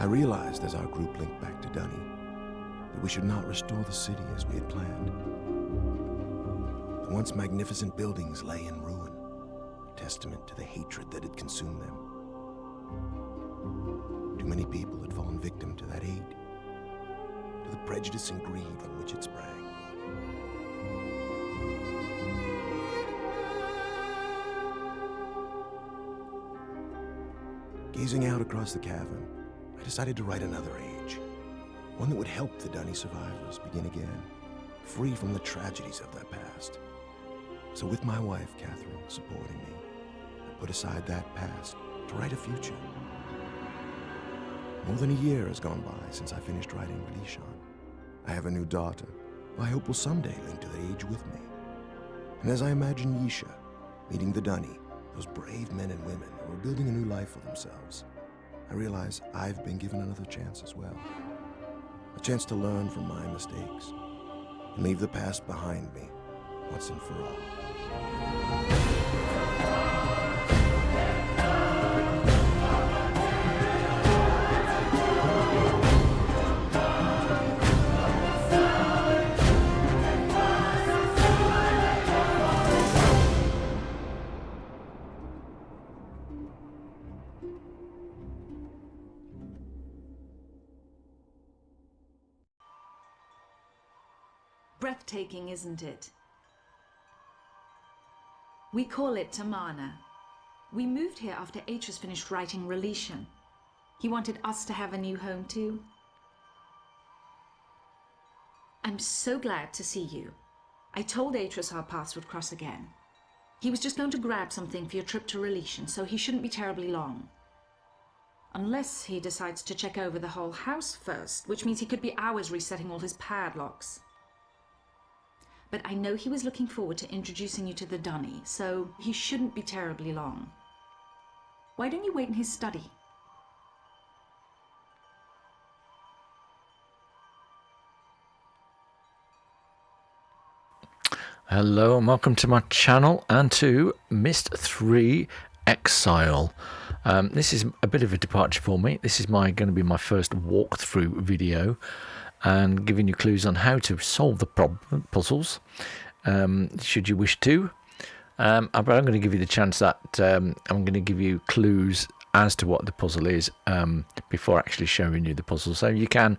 I realized as our group linked back to Dunny that we should not restore the city as we had planned. The once magnificent buildings lay in ruin, a testament to the hatred that had consumed them. Too many people had fallen victim to that hate, to the prejudice and greed from which it sprang. Gazing out across the cavern, I decided to write another age, one that would help the Dunny survivors begin again, free from the tragedies of their past. So with my wife, Catherine, supporting me, I put aside that past to write a future. More than a year has gone by since I finished writing Relishon. I have a new daughter, who I hope will someday link to the age with me. And as I imagine Yisha meeting the Dunny, those brave men and women who are building a new life for themselves, I realize I've been given another chance as well. A chance to learn from my mistakes and leave the past behind me once and for all. Breathtaking, isn't it? We call it Tamana. We moved here after Atreus finished writing Relishon. He wanted us to have a new home too. I'm so glad to see you. I told Atreus our paths would cross again. He was just going to grab something for your trip to Relishon, so he shouldn't be terribly long. Unless he decides to check over the whole house first, which means he could be hours resetting all his padlocks. But I know he was looking forward to introducing you to the Dunny, so he shouldn't be terribly long. Why don't you wait in his study? Hello and welcome to my channel and to Myst 3 Exile. This is a bit of a departure for me. This is going to be my first walkthrough video and giving you clues on how to solve the puzzles, should you wish to. But I'm going to give you the chance that I'm going to give you clues as to what the puzzle is before actually showing you the puzzle. So you can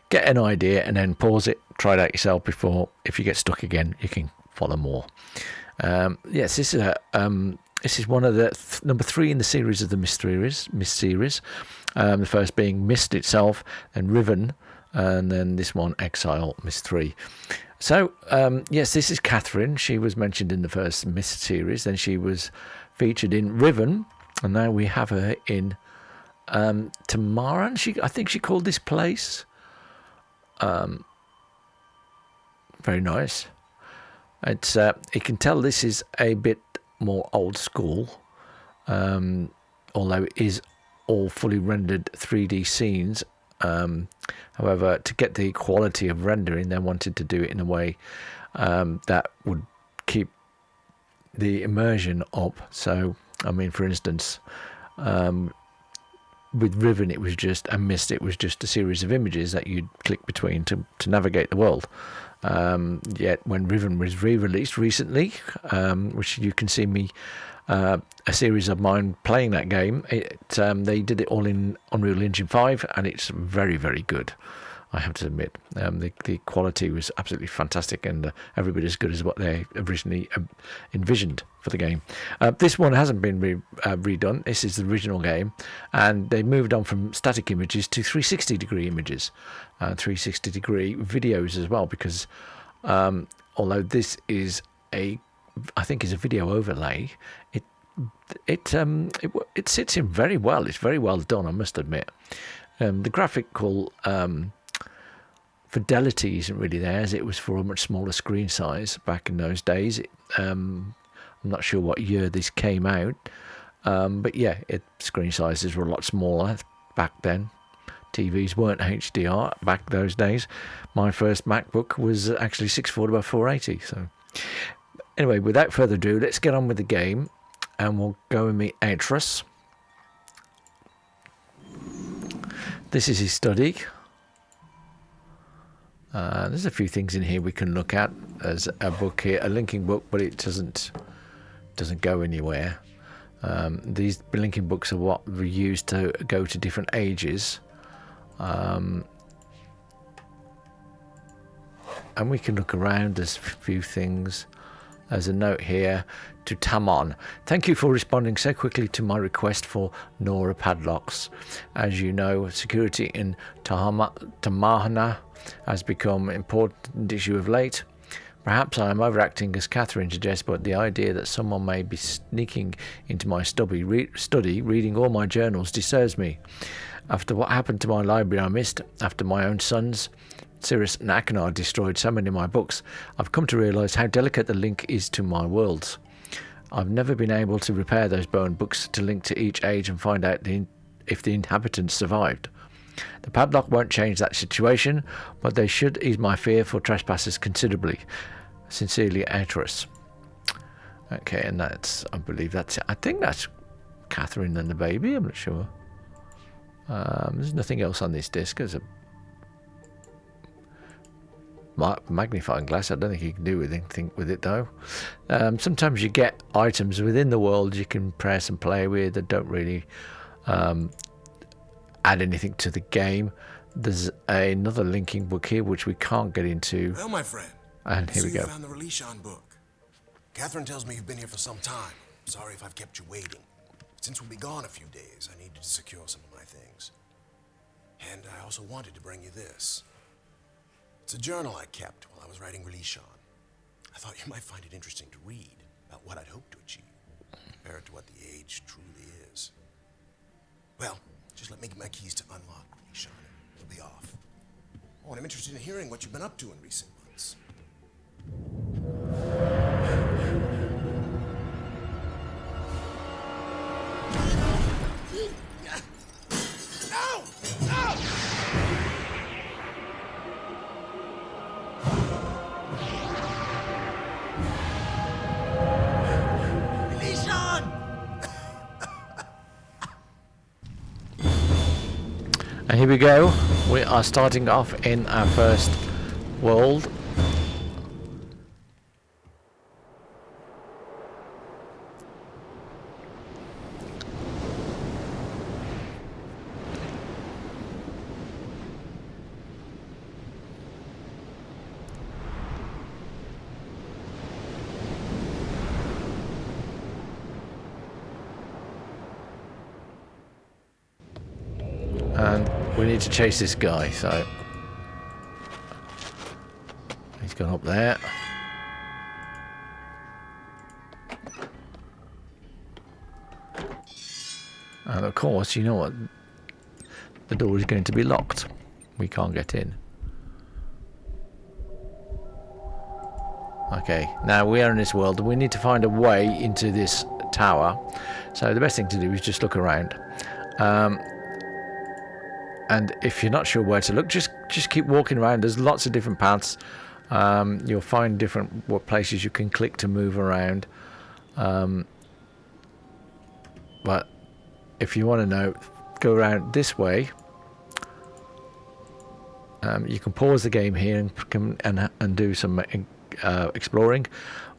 get an idea and then pause it, try it out yourself before, if you get stuck again, you can follow more. Yes, this is one of the number 3 in the series of the Myst series. The first being Myst itself, and Riven, and then this one, Exile, Myst 3. So, yes, this is Catherine. She was mentioned in the first Myst series, then she was featured in Riven, and now we have her in Tamara. I think she called this place. Very nice. It's you can tell this is a bit more old school, although it is all fully rendered 3D scenes. However, to get the quality of rendering, they wanted to do it in a way that would keep the immersion up. So, I mean, for instance, with Riven, it was just a Myst. It was just a series of images that you'd click between to navigate the world. Yet when Riven was re-released recently, which you can see me a series of mine playing that game, they did it all in Unreal Engine 5, and it's very, very good, I have to admit. The quality was absolutely fantastic, and every bit as good as what they originally envisioned for the game. This one hasn't been redone. This is the original game, and they moved on from static images to 360-degree images, 360-degree videos as well, because although this is I think is a video overlay, it sits in very well. It's very well done, I must admit. The graphical fidelity isn't really there, as it was for a much smaller screen size back in those days. I'm not sure what year this came out, but yeah, screen sizes were a lot smaller back then. TVs weren't HDR back those days. My first MacBook was actually 640 by 480. So anyway, without further ado, let's get on with the game, and we'll go and meet Atreus. This is his study. There's a few things in here we can look at. There's a book here, a linking book, but it doesn't go anywhere. These linking books are what we use to go to different ages. And we can look around. There's a few things. There's a note here to Tamon. Thank you for responding so quickly to my request for Nora padlocks. As you know, security in Tamahana has become an important issue of late. Perhaps I am overacting, as Catherine suggests, but the idea that someone may be sneaking into my study, reading all my journals, disturbs me. After what happened to my library on Myst, after my own sons, Cirrus and Achenar, destroyed so many of my books, I've come to realise how delicate the link is to my worlds. I've never been able to repair those bone books to link to each age and find out if the inhabitants survived. The padlock won't change that situation, but they should ease my fear for trespassers considerably. Sincerely, Atris. Okay, and that's, I believe that's it. I think that's Catherine and the baby, I'm not sure. There's nothing else on this disc. There's a magnifying glass. I don't think you can do anything with it though. Sometimes you get items within the world you can press and play with that don't really add anything to the game. There's another linking book here which we can't get into. Well, my friend, and here we go. You found the Relishon book. Catherine tells me you've been here for some time. Sorry if I've kept you waiting. Since we'll be gone a few days, I needed to secure some of my things. And I also wanted to bring you this. It's a journal I kept while I was writing Relishon. I thought you might find it interesting to read about what I'd hoped to achieve, compare it to what the age truly is. Well, just let me get my keys to unlock Relishon, and we'll be off. Oh, and I'm interested in hearing what you've been up to in recent months. No! No! And here we go. We are starting off in our first world. And we need to chase this guy, so he's gone up there. And of course, you know what? The door is going to be locked. We can't get in. Okay, now we are in this world and we need to find a way into this tower. So the best thing to do is just look around. And if you're not sure where to look, just keep walking around. There's lots of different paths. You'll find different places you can click to move around. But if you want to know, go around this way. You can pause the game here and do some exploring.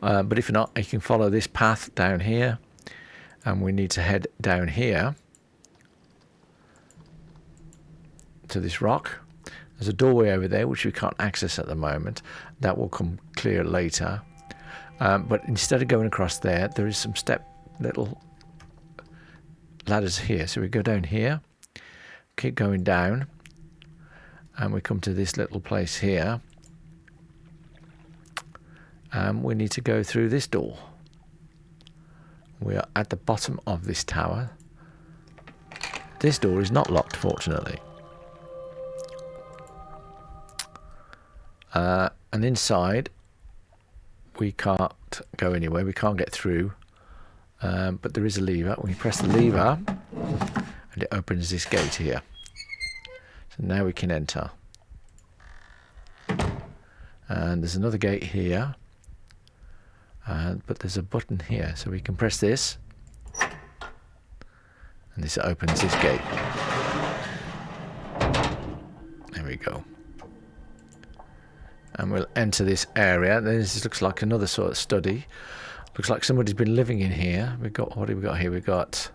But if not, you can follow this path down here. And we need to head down here to this rock. There's a doorway over there which we can't access at the moment. That will come clear later. But instead of going across there, there is some little ladders here. So we go down here, keep going down, and we come to this little place here. We need to go through this door. We are at the bottom of this tower. This door is not locked, fortunately. And inside we can't go anywhere, we can't get through, but there is a lever. We press the lever and it opens this gate here, so now we can enter. And there's another gate here, but there's a button here, so we can press this and this opens this gate. go. And we'll enter this area. This looks like another sort of study. Looks like somebody's been living in here. We've got, what have we got here? We got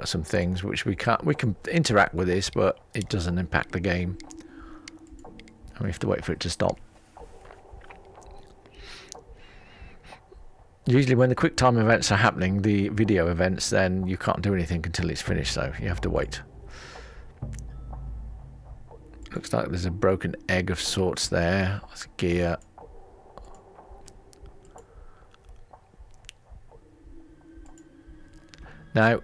some things which we can interact with this, but it doesn't impact the game. And we have to wait for it to stop. Usually when the quick time events are happening, the video events, then you can't do anything until it's finished, so you have to wait. Looks like there's a broken egg of sorts there. That's gear. Now,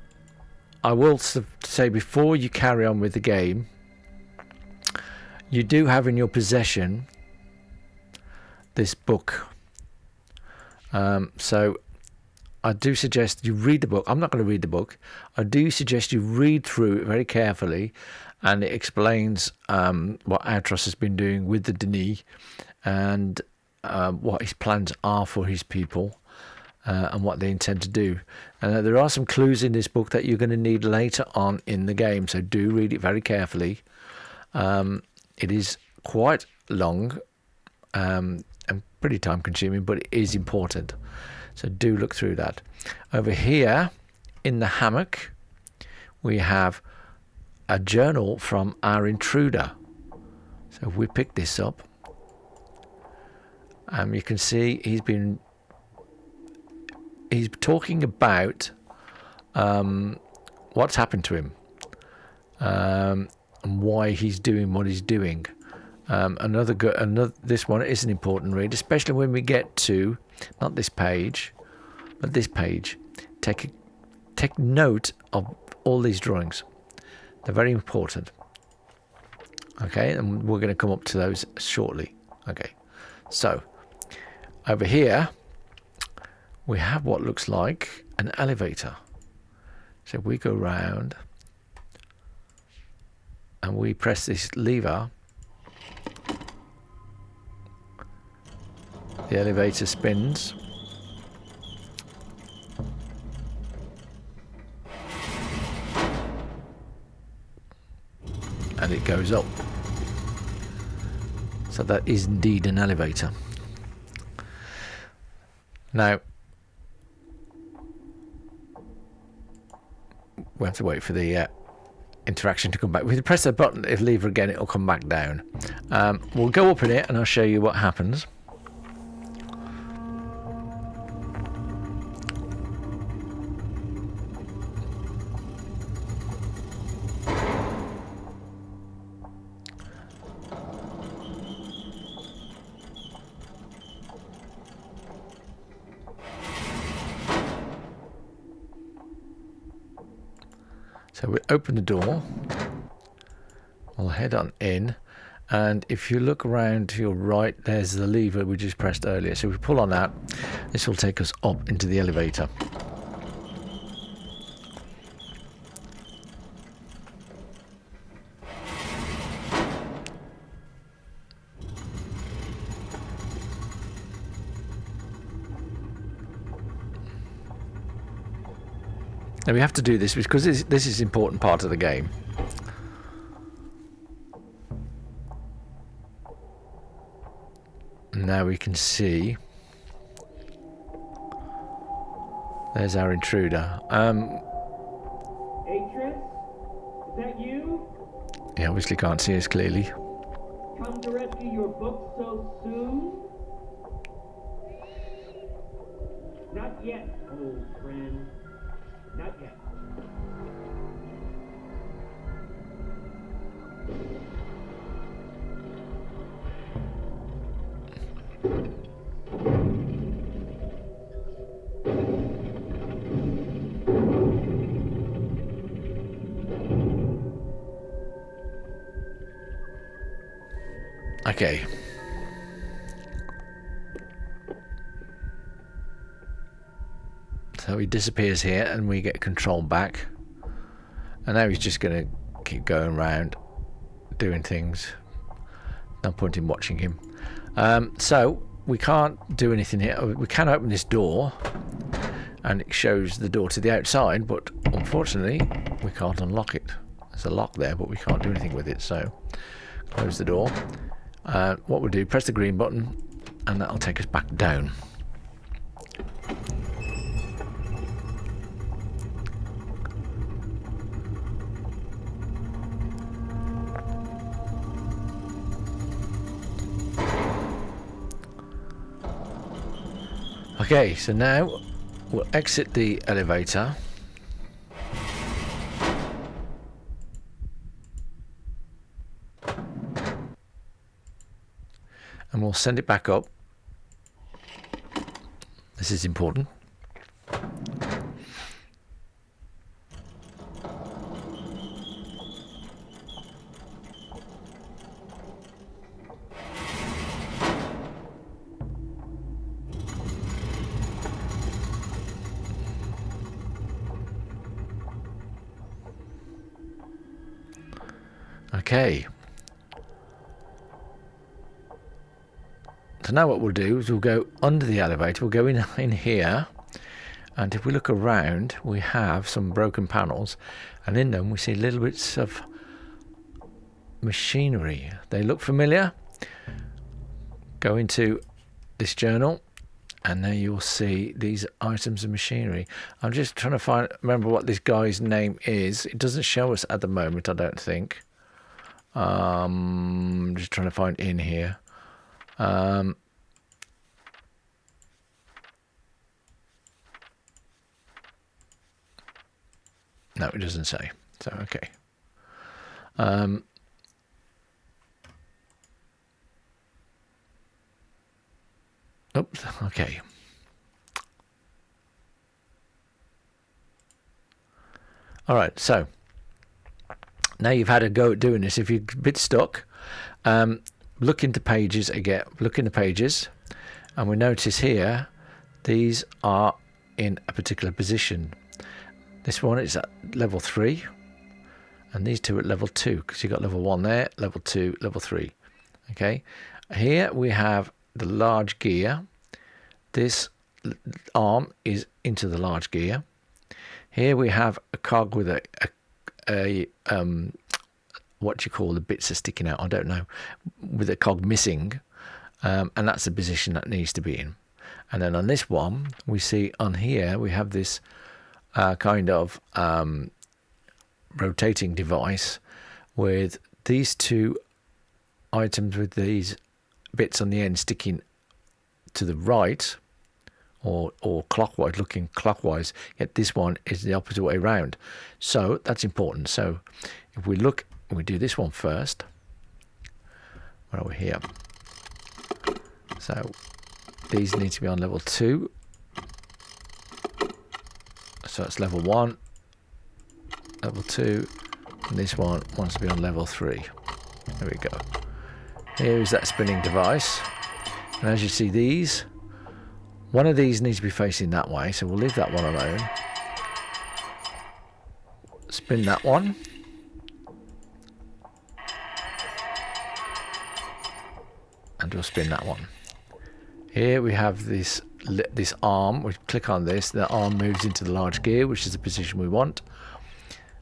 I will say before you carry on with the game, you do have in your possession this book. So I do suggest you read the book. I'm not going to read the book. I do suggest you read through it very carefully, and it explains what Atros has been doing with the Denis and what his plans are for his people and what they intend to do. And there are some clues in this book that you're going to need later on in the game, so do read it very carefully. It is quite long and pretty time consuming, but it is important, so do look through that. Over here in the hammock we have a journal from our intruder. So if we pick this up, you can see he's talking about what's happened to him and why he's doing what he's doing. This one is an important read, especially when we get to not this page, but this page. Take note of all these drawings; they're very important. Okay, and we're going to come up to those shortly. Okay, so over here we have what looks like an elevator. So we go round and we press this lever. The elevator spins. And it goes up. So that is indeed an elevator. Now, we have to wait for the interaction to come back. If you press the button, if lever again, it'll come back down. We'll go up in it and I'll show you what happens. So we open the door, we'll head on in, and if you look around to your right, there's the lever we just pressed earlier. So if we pull on that, this will take us up into the elevator. Now we have to do this because this is an important part of the game. Now we can see there's our intruder. Atris, is that you? He obviously can't see us clearly. Come to rescue your book so soon? Not yet, old friend. Not yet. Okay. So he disappears here and we get control back. And now he's just going to keep going around doing things. No point in watching him. So we can't do anything here. We can open this door and it shows the door to the outside, but unfortunately we can't unlock it. There's a lock there, but we can't do anything with it. So Close the door. What we'll do, press the green button, and that'll take us back down. Okay, so now we'll exit the elevator. And we'll send it back up. This is important. Okay. So now what we'll do is we'll go under the elevator, we'll go in here, and if we look around we have some broken panels, and in them we see little bits of machinery. They look familiar. Go into this journal and there you'll see these items of machinery. I'm just trying to remember what this guy's name is. It doesn't show us at the moment, I don't think. I'm just trying to find in here. No, it doesn't say. So, okay. Oops, okay. All right, so now you've had a go at doing this. If you're a bit stuck, look into pages again. Look into pages, and we notice here these are in a particular position. This one is at level 3, and these two at level 2, because you've got level 1 there, level 2, level 3. Okay, here we have the large gear. This arm is into the large gear. Here we have a cog with a what do you call the bits are sticking out? I don't know, with a cog missing, and that's the position that needs to be in. And then on this one, we see on here we have this kind of rotating device with these two items with these bits on the end sticking to the right, or clockwise, looking clockwise, yet this one is the opposite way around. So that's important. So if we look, we do this one first. Where are we here? So these need to be on level 2. So it's level 1, level 2, and this one wants to be on level 3. There we go. Here is that spinning device. And as you see, these, one of these needs to be facing that way, so we'll leave that one alone. Spin that one. And we'll spin that one. Here we have this arm. We click on this, the arm moves into the large gear, which is the position we want.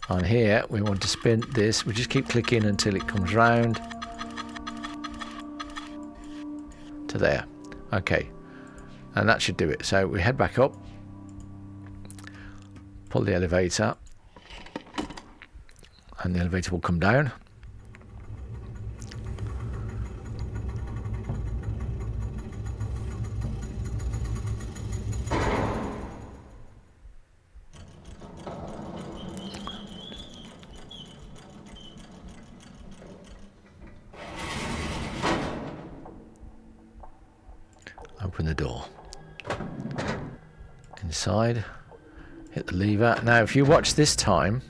On here, we want to spin this. We just keep clicking until it comes round to there. Okay, and that should do it. So we head back up, pull the elevator, and the elevator will come down. Open the door. Inside. Hit the lever. Now, if you watch this time,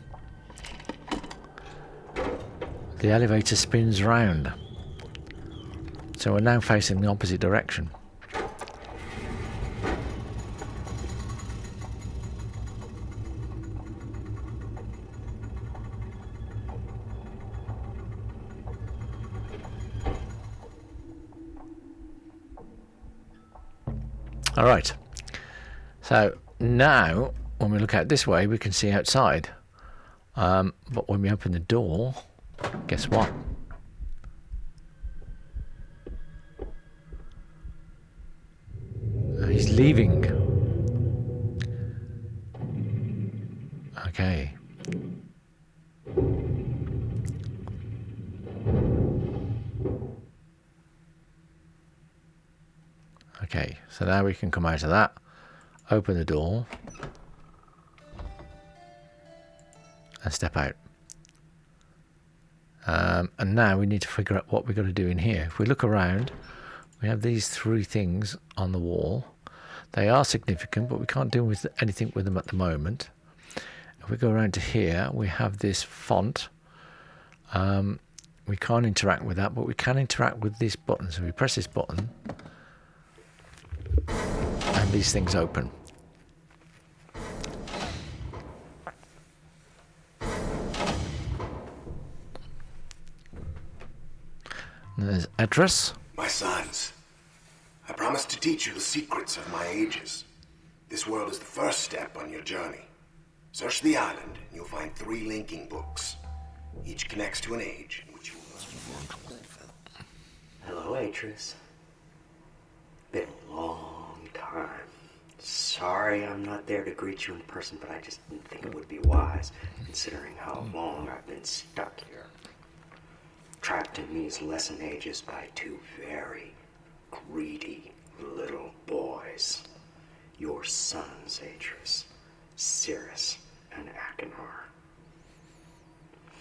the elevator spins round. So we're now facing the opposite direction. All right, so now when we look out this way, we can see outside. But when we open the door, guess what? He's leaving. Okay. Okay, so now we can come out of that, open the door, and step out. And now we need to figure out what we've got to do in here. If we look around, we have these three things on the wall. They are significant, but we can't do anything with them at the moment. If we go around to here, we have this font. We can't interact with that, but we can interact with this button. So we press this button, and these things open. And there's address. My sons, I promise to teach you the secrets of my ages. This world is the first step on your journey. Search the island, and you'll find 3 linking books. Each connects to an age in which you must fulfill. Hello, Atreus. Been a long time. Sorry I'm not there to greet you in person, but I just didn't think it would be wise, considering how long I've been stuck here. Trapped in these lesson ages by 2 very greedy little boys. Your sons, Atreus, Cirrus, and Achenar.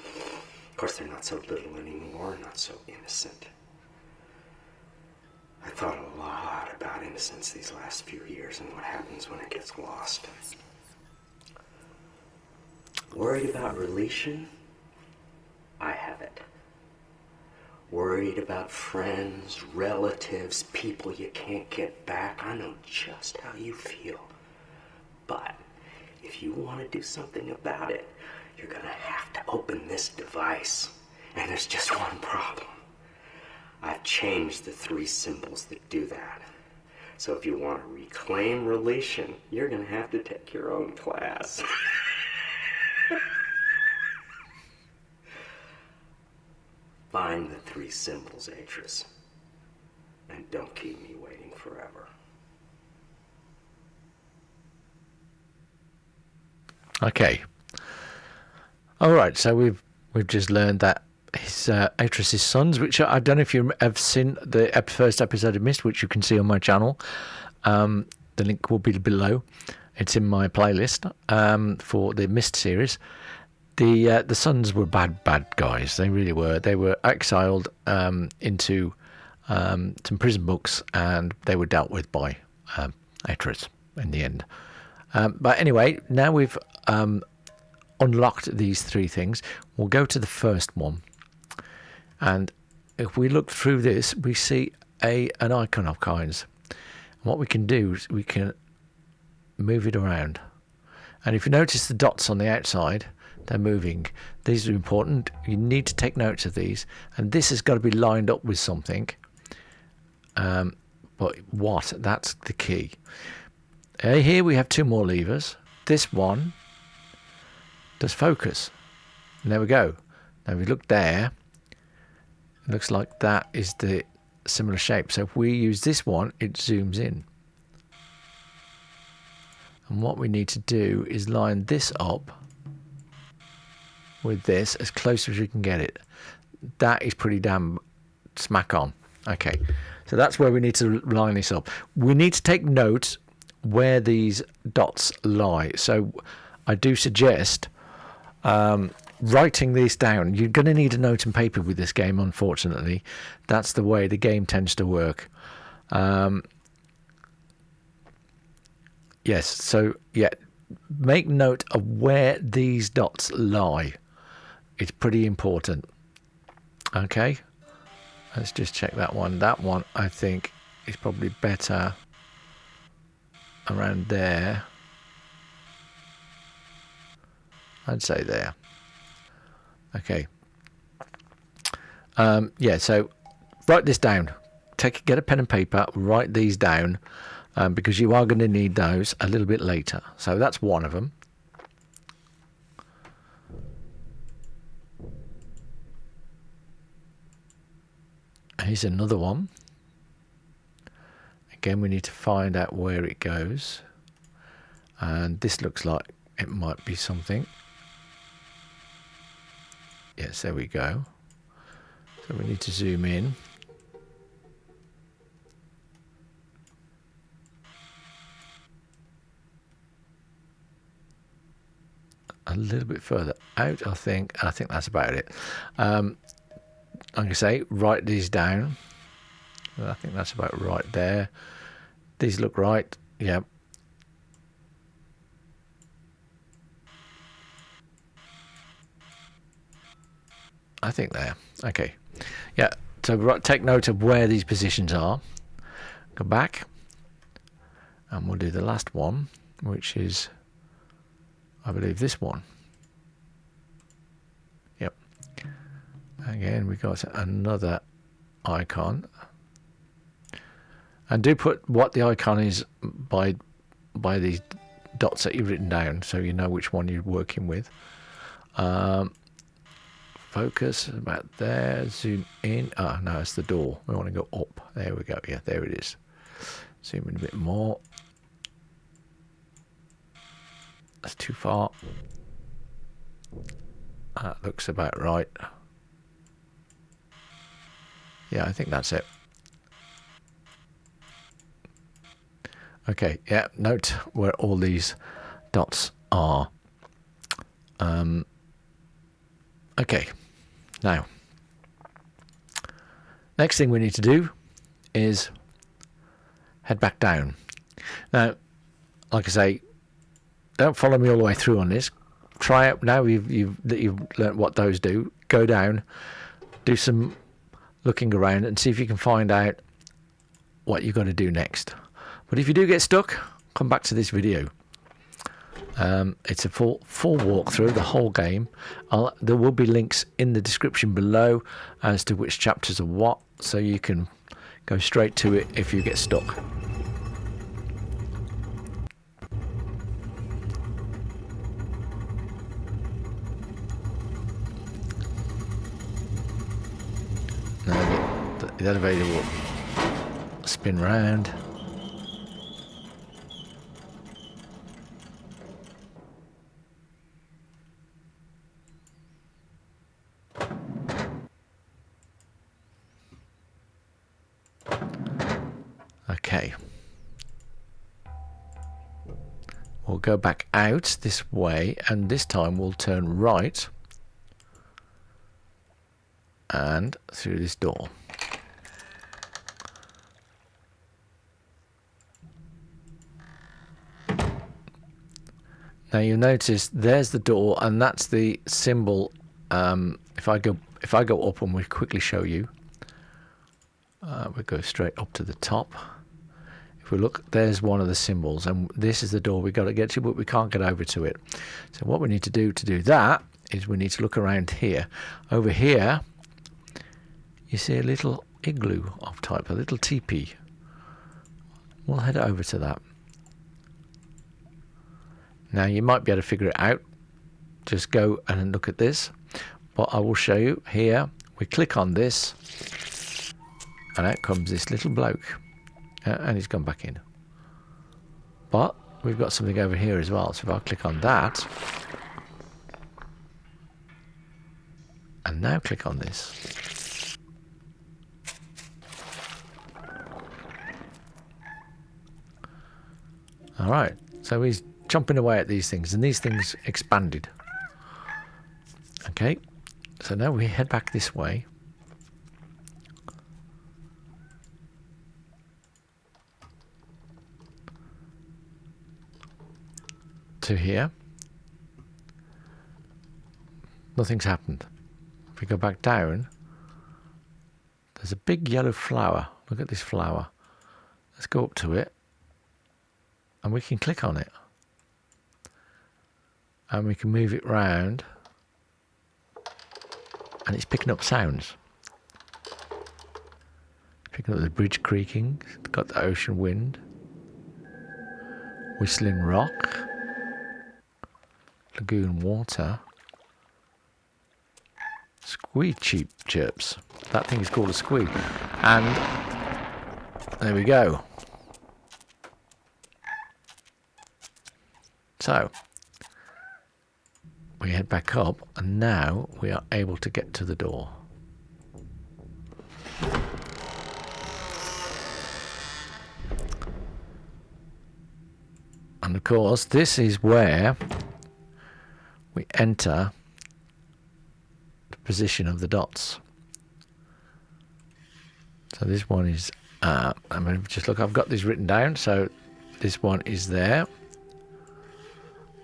Of course, they're not so little anymore, not so innocent. I thought a lot about innocence these last few years and what happens when it gets lost. Worried about relation? I have it. Worried about friends, relatives, people you can't get back. I know just how you feel. But if you want to do something about it, you're gonna have to open this device. And there's just one problem. I've changed the 3 symbols that do that. So if you want to reclaim relation, you're gonna have to take your own class. Find the 3 symbols, Atreus. And don't keep me waiting forever. Okay. All right. So we've just learned that his Atreus' sons, which I don't know if you have seen the first episode of Myst, which you can see on my channel. The link will be below. It's in my playlist for the Myst series. The sons were bad guys. They really were. They were exiled into some prison books, and they were dealt with by Atreus in the end. But anyway, now we've unlocked these 3 things. We'll go to the first one, and if we look through this, we see an icon of coins. And what we can do is we can move it around, and if you notice the dots on the outside, they're moving. These are important. You need to take notes of these, and this has got to be lined up with something. But what? That's the key. Here we have 2 more levers. This one does focus. And there we go. Now if we look there, it looks like that is the similar shape. So if we use this one, it zooms in. And what we need to do is line this up with this as close as we can get it. That is pretty damn smack on. Okay, so that's where we need to line this up. We need to take note where these dots lie. So I do suggest writing these down. You're going to need a note and paper with this game, unfortunately. That's the way the game tends to work. Yes, so yeah, make note of where these dots lie. It's pretty important. Okay, let's just check that one. That one, I think, is probably better around there. I'd say there. Okay. Yeah, so write this down. Get a pen and paper, write these down, because you are going to need those a little bit later. So that's one of them. Here's another one. again, we need to find out where it goes. And this looks like it might be something. Yes, there we go. So we need to zoom in. A little bit further out, I think. I think that's about it. Like I say, write these down. I think that's about right there. These look right. Yeah. I think there. Okay. Yeah. So take note of where these positions are. Go back. And we'll do the last one, which is, I believe, this one. Yep. Again, we got another icon. And do put what the icon is by these dots that you've written down, so you know which one you're working with. Focus about there. Zoom in. Ah, no, it's the door. We want to go up. There we go. Yeah, there it is. Zoom in a bit more. That's too far. That looks about right. Yeah, I think that's it. Okay, yeah, note where all these dots are. Okay, now, next thing we need to do is head back down. Now, like I say, don't follow me all the way through on this. Try it now. You've learnt what those do. Go down, do some looking around, and see if you can find out what you've got to do next. But if you do get stuck, come back to this video. It's a full walkthrough, the whole game. There will be links in the description below as to which chapters are what, so you can go straight to it if you get stuck. Now the elevator will spin round. Okay, we'll go back out this way, and this time we'll turn right and through this door. Now you notice there's the door, and that's the symbol. If I go up, and we quickly show you, we go straight up to the top. If we look, there's one of the symbols, and this is the door we got to get to, but we can't get over to it. So what we need to do that is we need to look around here. Over here, you see a little igloo of type, a little teepee. We'll head over to that. Now you might be able to figure it out. Just go and look at this. But I will show you here. We click on this, and out comes this little bloke. And he's gone back in. But we've got something over here as well. So if I click on that, and now click on this, all right, so he's jumping away at these things, and these things expanded. Okay, so now we head back this way. To here. Nothing's happened. If we go back down, there's a big yellow flower. Look at this flower. Let's go up to it, and we can click on it, and we can move it round, and it's picking up sounds. Picking up the bridge creaking. It's got the ocean wind, whistling rock, lagoon water, squeak chirps. That thing is called a squeak. And there we go. So we head back up, and now we are able to get to the door. And of course, this is where we enter the position of the dots. So this one is, I'm going to just look, I've got these written down. So this one is there.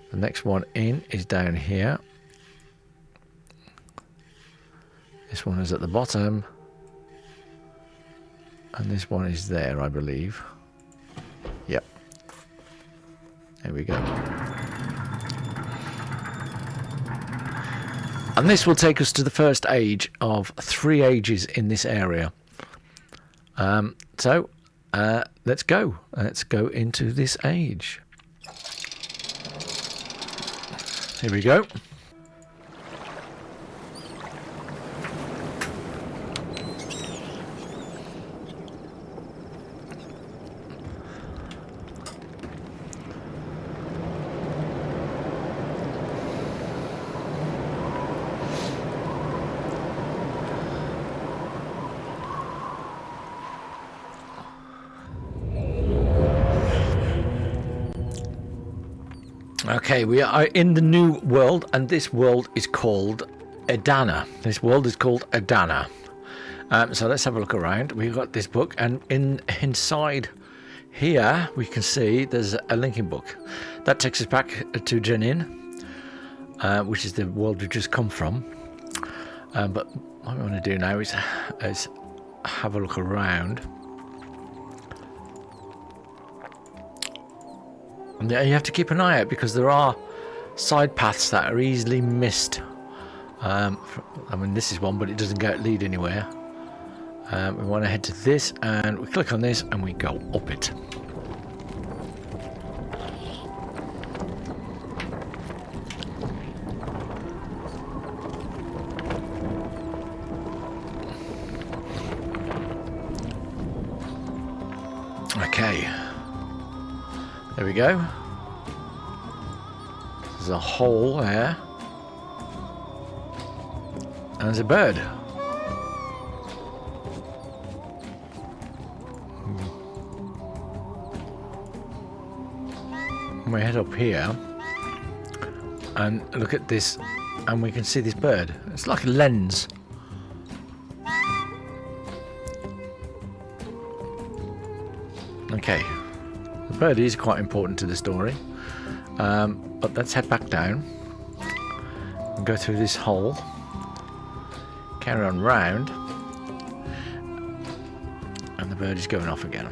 The next one in is down here. This one is at the bottom. And this one is there, I believe. Yep. There we go. And this will take us to the first age of 3 ages in this area. So let's go. Let's go into this age. Here we go. Okay, we are in the new world, and this world is called Edana. This world is called Edana. So let's have a look around. We've got this book, and inside here we can see there's a linking book. That takes us back to Jenin, which is the world we've just come from. But what we want to do now is have a look around. And you have to keep an eye out because there are side paths that are easily missed. I mean, this is one, but it doesn't lead anywhere. We want to head to this, and we click on this, and we go up it. Okay. There we go. There's a hole there. And there's a bird. And we head up here and look at this, and we can see this bird. It's like a lens. Okay. The bird is quite important to the story, but let's head back down and go through this hole, carry on round, and the bird is going off again.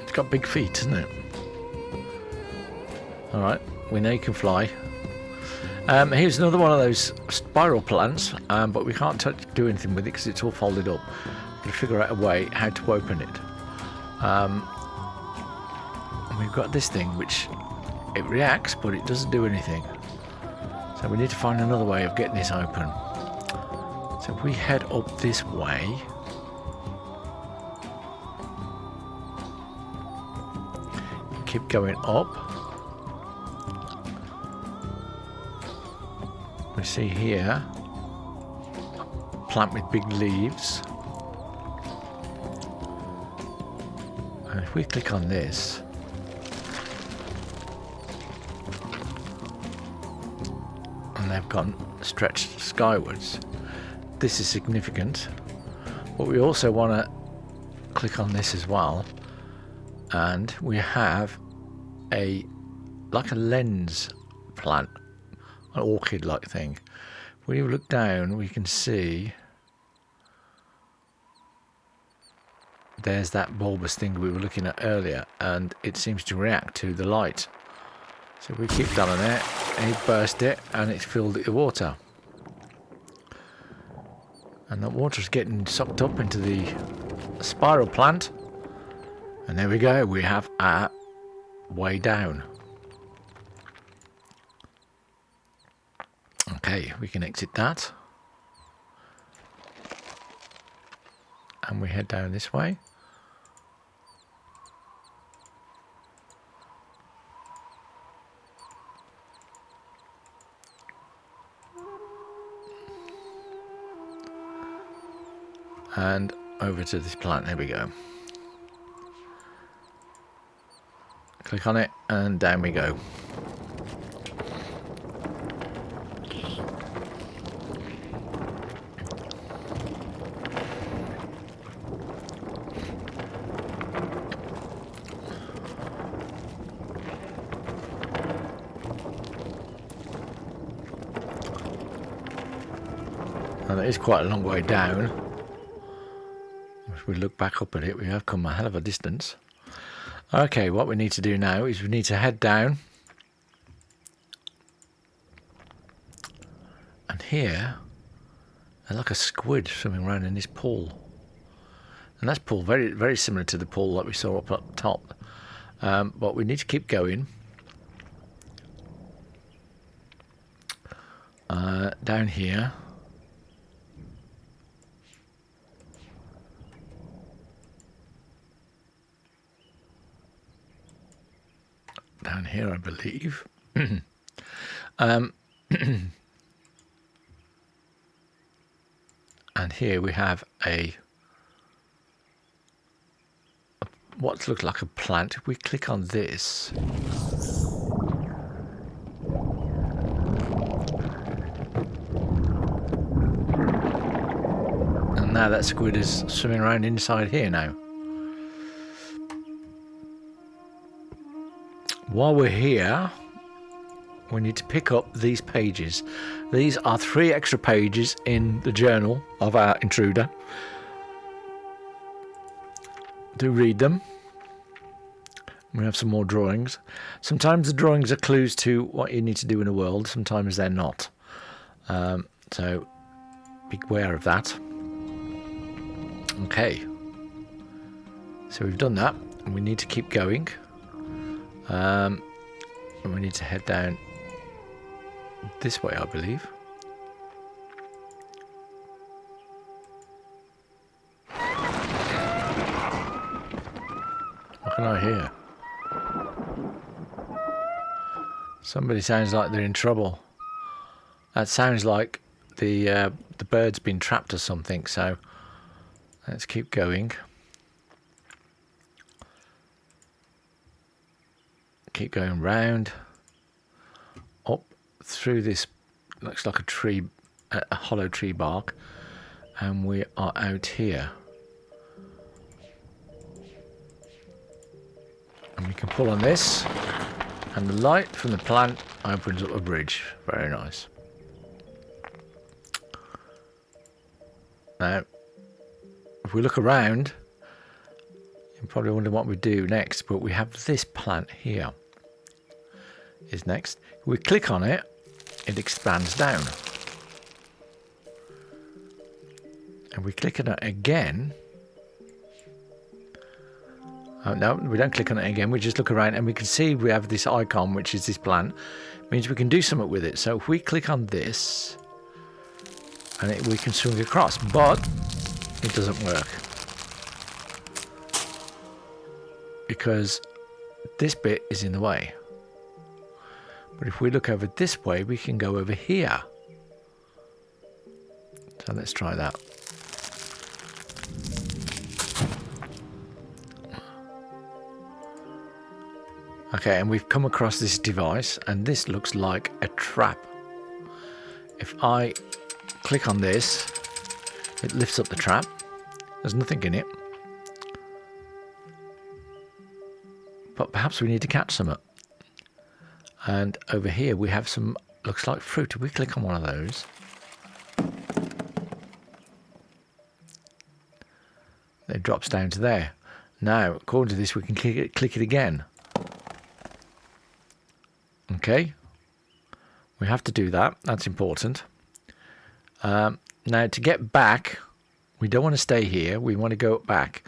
It's got big feet, isn't it? Alright, we know you can fly. Here's another one of those spiral plants, but we can't do anything with it because it's all folded up. We've got to figure out a way how to open it. And we've got this thing which it reacts, but it doesn't do anything. So we need to find another way of getting this open. So if we head up this way, keep going up. We see here a plant with big leaves, and if we click on this, and they've gone stretched skywards, this is significant. But we also want to click on this as well, and we have like a lens plant, an orchid-like thing. If we look down, we can see there's that bulbous thing we were looking at earlier, and it seems to react to the light. So we keep down on it, and it burst it, and it's filled it with water. And that water's getting sucked up into the spiral plant. And there we go, we have our way down. Okay, we can exit that. and we head down this way. And over to this plant. There we go. Click on it and down we go. And it is quite a long way down. If we look back up at it, we have come a hell of a distance. Okay, what we need to do now is we need to head down. And here, there's like a squid swimming around in this pool. And that's pool very, very similar to the pool that we saw up top. But we need to keep going. Down here. Down here, I believe. And here we have what looks like a plant. If we click on this, and now that squid is swimming around inside here now. While we're here, we need to pick up these pages. These are 3 extra pages in the journal of our intruder. Do read them. We have some more drawings. Sometimes the drawings are clues to what you need to do in a world. Sometimes they're not. So be aware of that. Okay. So we've done that. And we need to keep going. And we need to head down this way, I believe. What can I hear? Somebody sounds like they're in trouble. That sounds like the bird's been trapped or something, so let's keep going. Keep going round, up through this, looks like a tree, a hollow tree bark, and we are out here. And we can pull on this, and the light from the plant opens up a bridge. Very nice. Now, if we look around, you probably wonder what we do next, but we have this plant here. Is next. If we click on it, it expands down. And we click on it again. No, we don't click on it again. We just look around and we can see we have this icon, which is this plant. It means we can do something with it. So if we click on this, and we can swing across, but it doesn't work. Because this bit is in the way. But if we look over this way, we can go over here. So let's try that. Okay, and we've come across this device, and this looks like a trap. If I click on this, it lifts up the trap. There's nothing in it. But perhaps we need to catch some. And over here we have some, looks like fruit. If we click on one of those, it drops down to there. Now, according to this, we can click it again. Okay. We have to do that. That's important. Now, to get back, we don't want to stay here. We want to go back.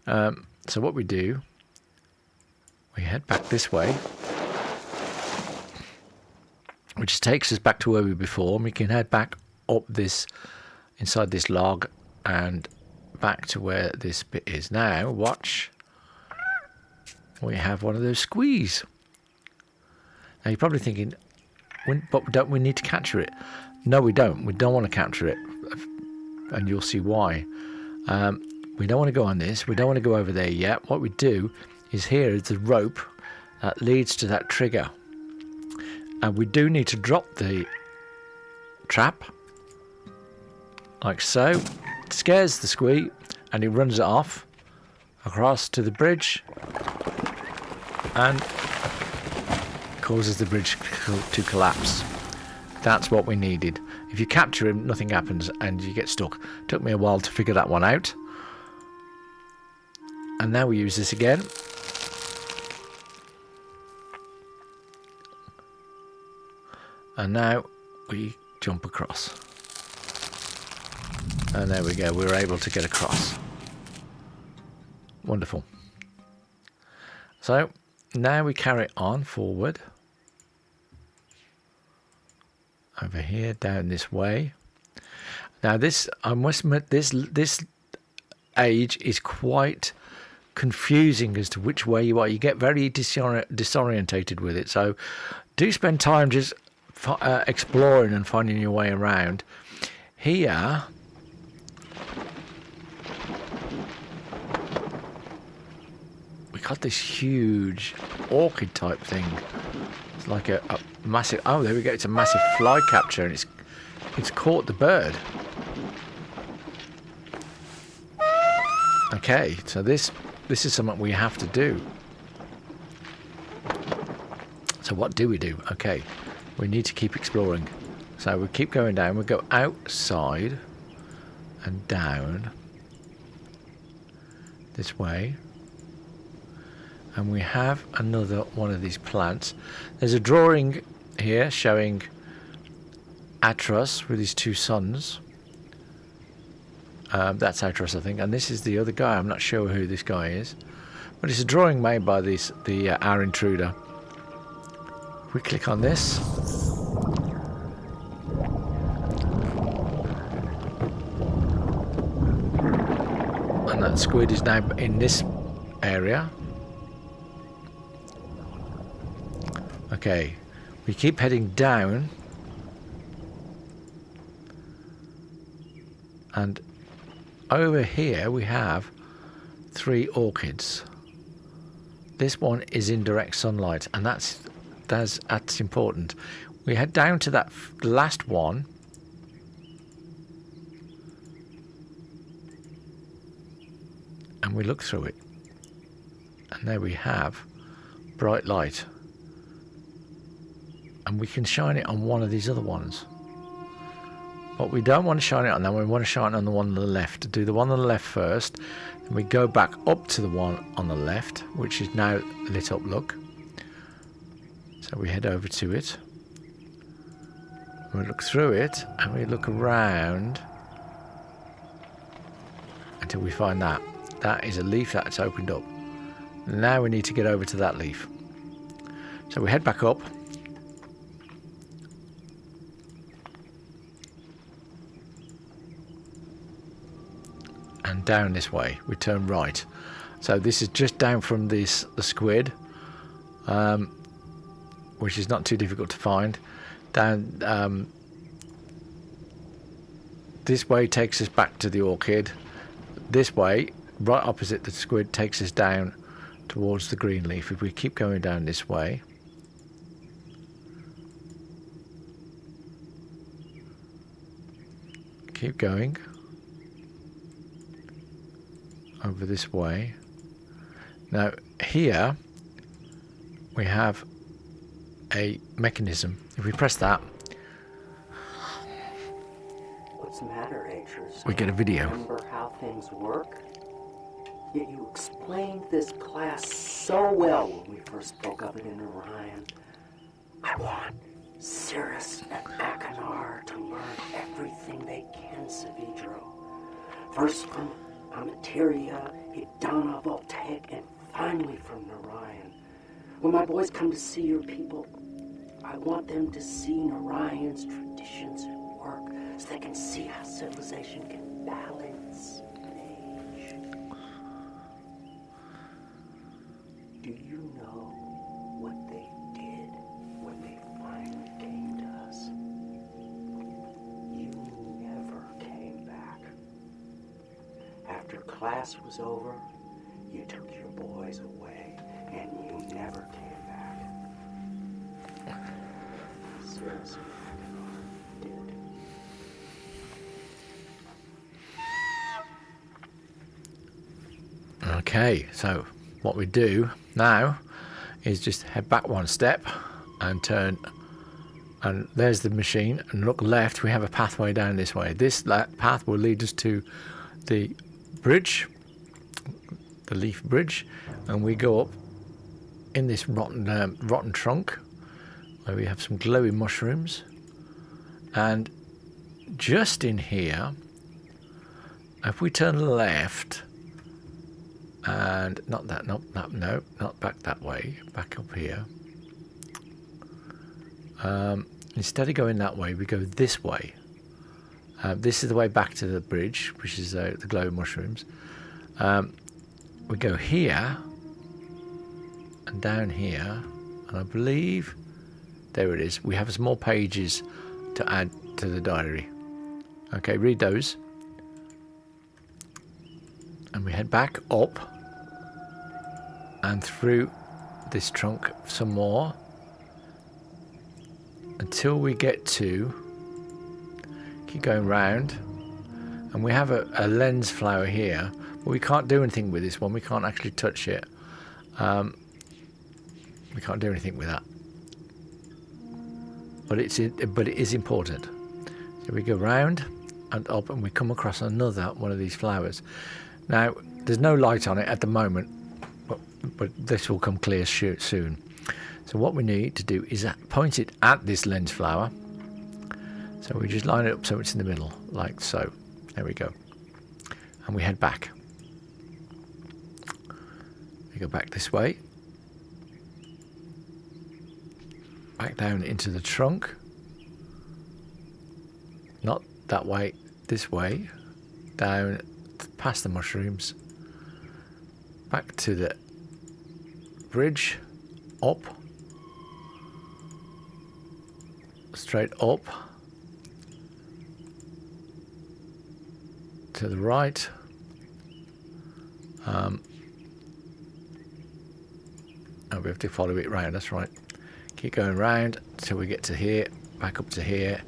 So what we do, we head back this way, which takes us back to where we were before. And we can head back up this, inside this log, and back to where this bit is. Now, watch. We have one of those squeeze. Now, you're probably thinking, but don't we need to capture it? No, we don't. We don't want to capture it. And you'll see why. We don't want to go on this. We don't want to go over there yet. What we do is here is the rope that leads to that trigger. And we do need to drop the trap. Like so. It scares the squee and he runs it off across to the bridge and causes the bridge to collapse. That's what we needed. If you capture him, nothing happens and you get stuck. Took me a while to figure that one out. And now we use this again. And now we jump across. And there we go, we were able to get across. Wonderful. So now we carry on forward. Over here, down this way. Now this, I must admit, this age is quite confusing as to which way you are. You get very disorientated with it. So do spend time just exploring and finding your way around. Here, we got this huge orchid type thing. It's like a massive. Oh, there we go. It's a massive fly catcher, and it's caught the bird. Okay, so this is something we have to do. So what do we do? Okay, we need to keep exploring. So we keep going down. We go outside and down this way. And we have another one of these plants. There's a drawing here showing Atros with his two sons. That's Atros, I think. And this is the other guy. I'm not sure who this guy is. But it's a drawing made by our intruder. If we click on this. And that squid is now in this area. Okay, we keep heading down, and over here we have 3 orchids. This one is in direct sunlight, and that's important. We head down to that last one, and we look through it, and there we have bright light. And we can shine it on one of these other ones. But we don't want to shine it on that one. We want to shine it on the one on the left. Do the one on the left first. And we go back up to the one on the left, which is now lit up, look. So we head over to it. We look through it and we look around until we find that. That is a leaf that's opened up. Now we need to get over to that leaf. So we head back up. And down this way, we turn right. So this is just down from the squid, which is not too difficult to find. Down this way takes us back to the orchid. This way, right opposite the squid, takes us down towards the green leaf. If we keep going down this way, keep going over this way. Now here we have a mechanism. If we press that, What's the matter, Atros? we get a video. Remember how things work? Yet you explained this class so well when we first spoke of it in Orion. I want Cirrus and Akanar to learn everything they can, Savidro. First from Amateria, Idana, Voltaic, and finally from Narayan. When my boys come to see your people, I want them to see Narayan's traditions at work so they can see how civilization can balance me. Do you know what they did when they finally came to us? You never came back. After class was over, you took your boys away, and you never came back. Seriously, you did. Okay, so what we do now is just head back one step and turn, and there's the machine, and look left. We have a pathway down this way. This path will lead us to the bridge, the leaf bridge, and we go up in this rotten trunk where we have some glowy mushrooms, and just in here, if we turn left, and not back that way, back up here. Instead of going that way, we go this way. This is the way back to the bridge, which is the glow mushrooms. We go here and down here, and I believe there it is. We have some more pages to add to the diary. Okay, read those, and we head back up and through this trunk some more until we get to, keep going round, and we have a lens flower here, but we can't do anything with this one. We can't actually touch it. We can't do anything with that, but it is important. So we go round and up, and we come across another one of these flowers. Now there's no light on it at the moment, but this will come clear soon. So what we need to do is point it at this lens flower. So we just line it up so it's in the middle, like so. There we go. And we head back. We go back this way. Back down into the trunk. Not that way, this way. Down past the mushrooms. Back to the bridge. Up. Straight up. To the right. And we have to follow it round, that's right. Keep going round till we get to here, back up to here,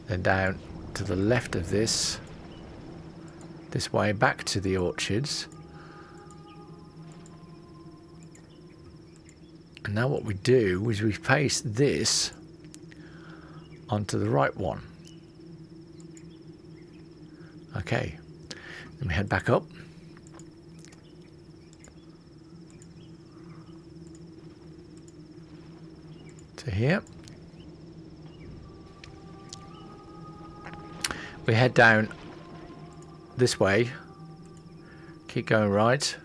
then down to the left of this way, back to the orchards. And now what we do is we paste this onto the right one. Okay, then we head back up. To here. We head down this way. Keep going right.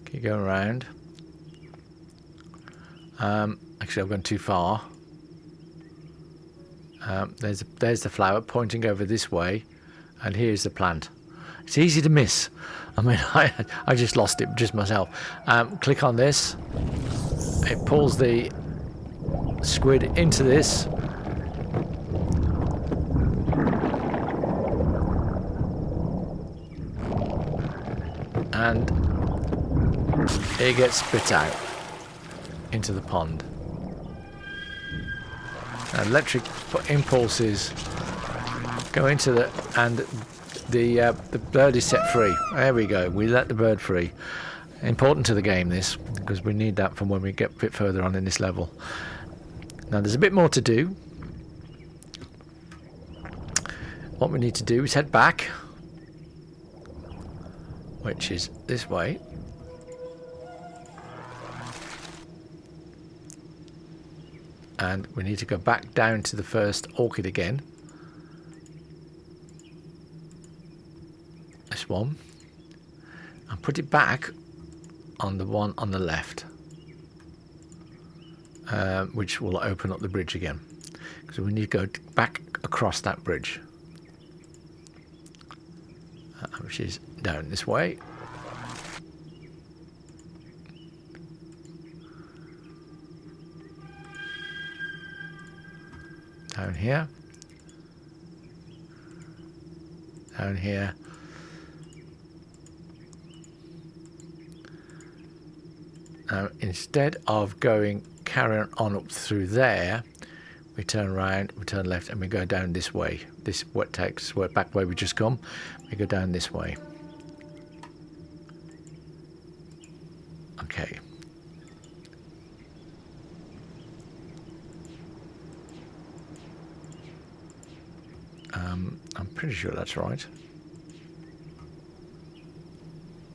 Keep going around. Actually, I've gone too far. There's the flower pointing over this way, and here's the plant. It's easy to miss. I mean, I just lost it just myself. Click on this. It pulls the squid into this. And it gets spit out into the pond. Electric impulses go into the, and the bird is set free. There we go. We let the bird free. Important to the game, this, because we need that for when we get a bit further on in this level. Now there's a bit more to do. What we need to do is head back, which is this way. And we need to go back down to the first orchid again. This one. And put it back on the one on the left. Which will open up the bridge again. Because we need to go back across that bridge. Which is down this way. Down here. Down here. Now, instead of carrying on up through there, we turn around, we turn left, and we go down this way. This what takes us back where we just come. We go down this way. Okay. I'm pretty sure that's right.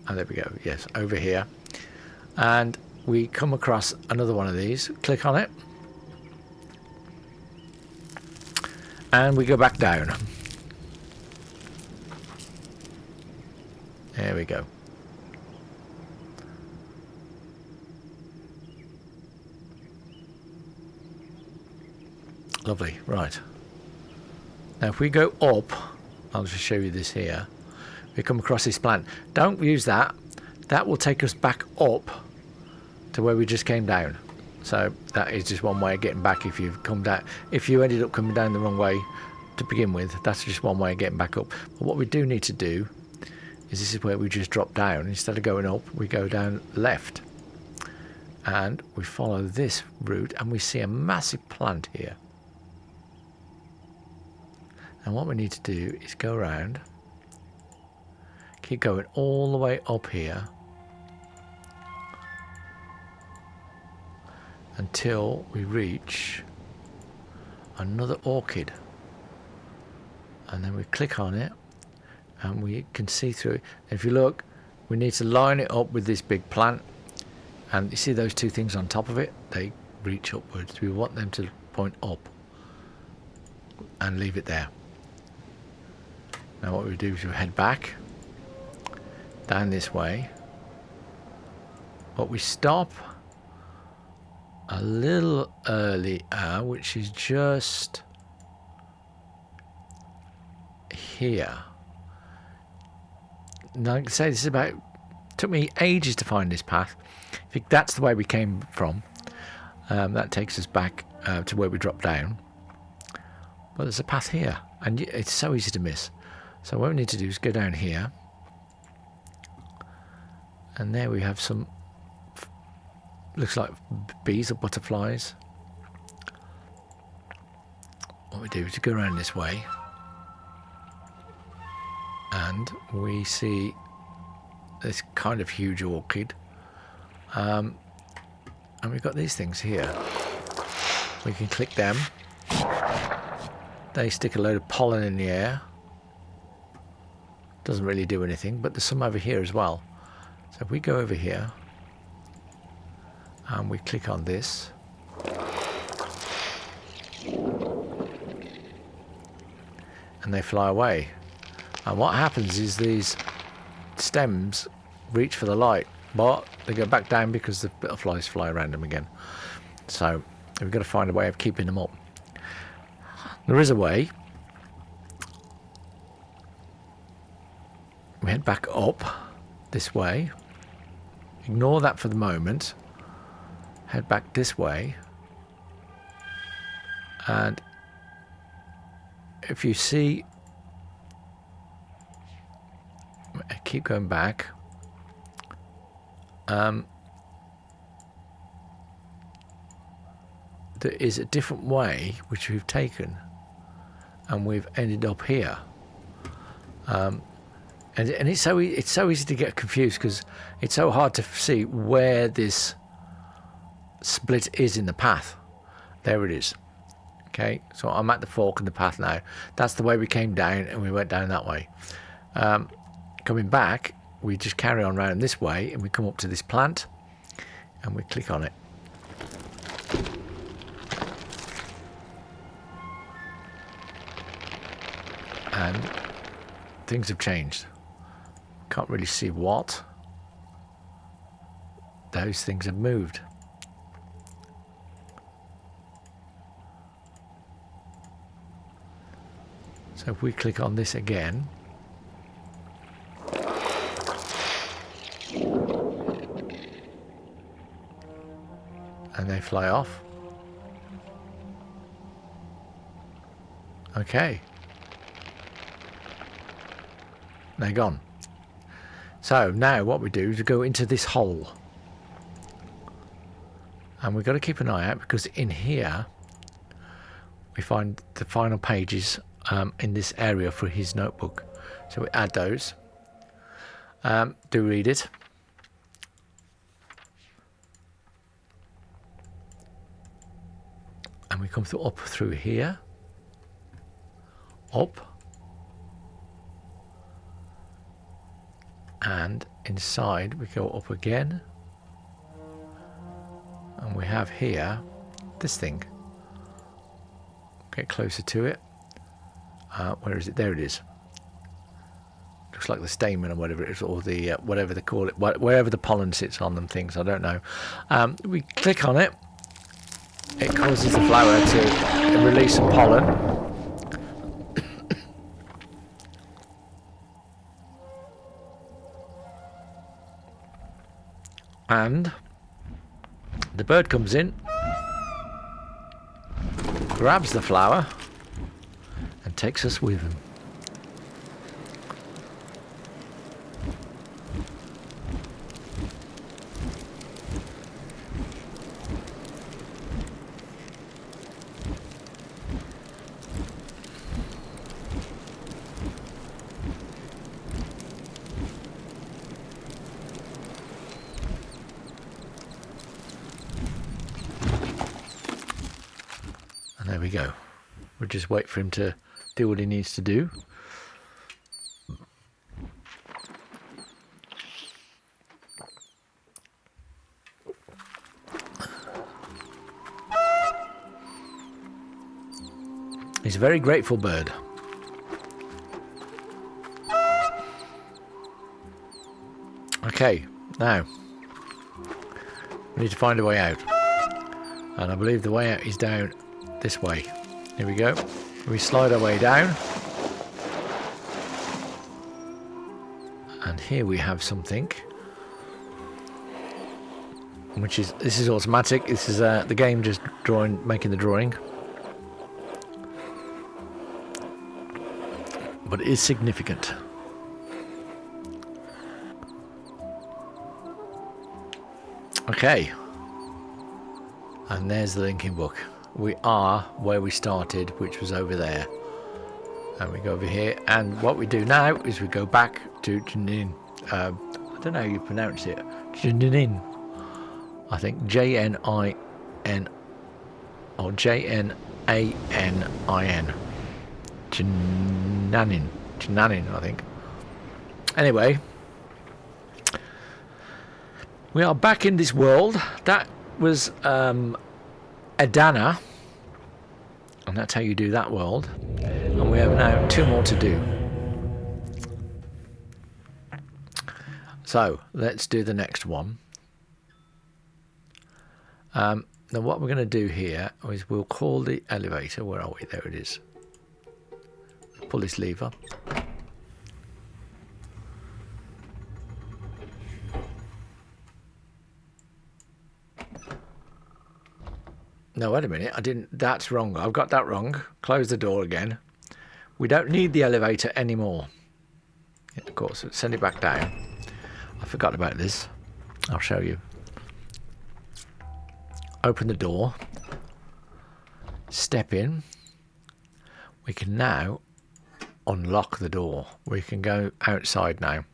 Oh, there we go. Yes, over here. And we come across another one of these. Click on it. And we go back down. There we go. Lovely. Right. Now if we go up, I'll just show you this here. We come across this plant. Don't use that. That will take us back up to where we just came down. So that is just one way of getting back if you've come down. If you ended up coming down the wrong way to begin with, that's just one way of getting back up. But what we do need to do is this is where we just drop down. Instead of going up, we go down left. And we follow this route and we see a massive plant here. And what we need to do is go around, keep going all the way up here until we reach another orchid. And then we click on it and we can see through it. If you look, we need to line it up with this big plant. And you see those two things on top of it? They reach upwards. We want them to point up and leave it there. Now what we do is we head back down this way, but we stop a little earlier, which is just here. Now, like I say, this is took me ages to find this path. I think that's the way we came from. That takes us back to where we dropped down. But there's a path here, and it's so easy to miss. So what we need to do is go down here, and there we have some, looks like bees or butterflies. What we do is to go around this way, and we see this kind of huge orchid, and we've got these things here. We can click them. They stick a load of pollen in the air. Doesn't really do anything, but there's some over here as well. So if we go over here and we click on this, and they fly away. And what happens is these stems reach for the light, but they go back down because the butterflies fly around them again. So we've got to find a way of keeping them up. There is a way. We head back up this way. Ignore that for the moment. Head back this way. And if you see, keep going back. There is a different way which we've taken, and we've ended up here. And it's so easy to get confused because it's so hard to see where this split is in the path. There it is. Okay, so I'm at the fork in the path now. That's the way we came down, and we went down that way. Coming back, we just carry on around this way, and we come up to this plant, and we click on it. And things have changed. Can't really see what. Those things have moved. So if we click on this again, and they fly off. Okay. They're gone. So now what we do is go into this hole. And we've got to keep an eye out because in here we find the final pages in this area for his notebook. So we add those. Do read it. And we come up through here. Up. And inside we go up again. And we have here this thing. Get closer to it. Where is it? There it is. Looks like the stamen or whatever it is, or the whatever they call it, wherever the pollen sits on them things. I don't know. We click on it. It causes the flower to release some pollen. And the bird comes in, grabs the flower, and takes us with him. And there we go. We'll just wait for him to do what he needs to do. He's a very grateful bird. Okay, now we need to find a way out. And I believe the way out is down this way. Here we go. We slide our way down. And here we have something. Which is, this is automatic. This is the game just making the drawing. But it is significant. Okay. And there's the linking book. We are where we started, which was over there. And we go over here. And what we do now is we go back to Jnin. I don't know how you pronounce it. Jnin. I think J-N-I-N or J-N-A-N-I-N. Jnanin, I think. Anyway, we are back in this world. That was Adana, and that's how you do that world. And we have now 2 more to do. So let's do the next one. Now what we're going to do here is we'll call the elevator. Where are we? There it is. Pull this lever. No, wait a minute. I didn't. That's wrong. I've got that wrong. Close the door again. We don't need the elevator anymore. Yeah, of course, send it back down. I forgot about this. I'll show you. Open the door. Step in. We can now unlock the door. We can go outside now.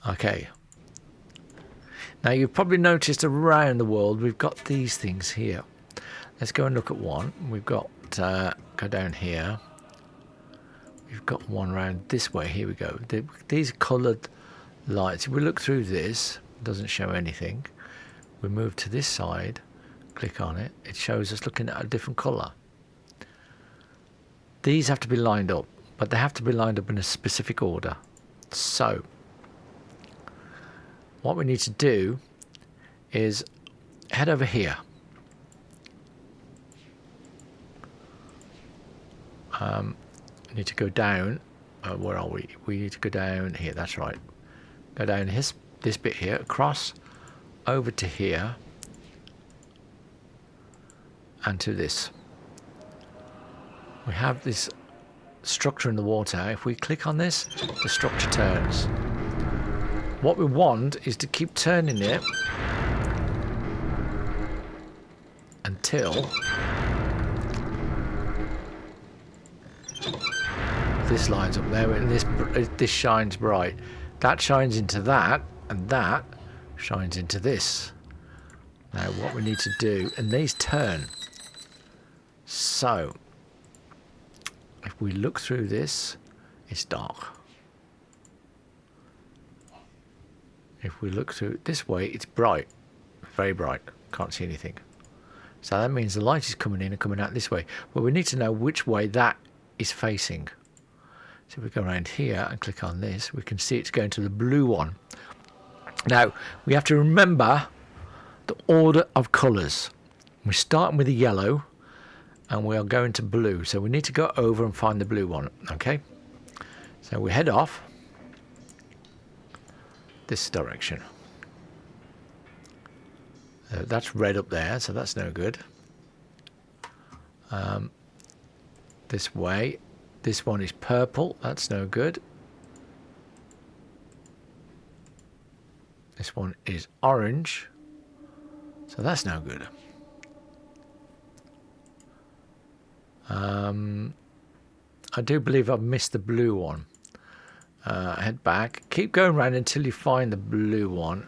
Okay. Now you've probably noticed around the world we've got these things here. Let's go and look at one. We've got go down here. We've got one around this way. Here we go. These coloured lights. If we look through this, it doesn't show anything. We move to this side, click on it. It shows us looking at a different colour. These have to be lined up, but they have to be lined up in a specific order. So what we need to do is head over here. We need to go down. Where are we? We need to go down here. That's right. Go down this bit here, across, over to here and to this. We have this structure in the water. If we click on this, the structure turns. What we want is to keep turning it until this lines up there, and this shines bright. That shines into that, and that shines into this. Now what we need to do, and these turn. So if we look through this, it's dark. If we look through this way, it's bright, very bright. Can't see anything. So that means the light is coming in and coming out this way. Well, we need to know which way that is facing. So if we go around here and click on this, we can see it's going to the blue one. Now, we have to remember the order of colours. We're starting with the yellow and we are going to blue. So we need to go over and find the blue one, okay? So we head off this direction. That's red up there, so that's no good. This way. This one is purple, that's no good. This one is orange, so that's no good. I do believe I've missed the blue one. Head back. Keep going around until you find the blue one.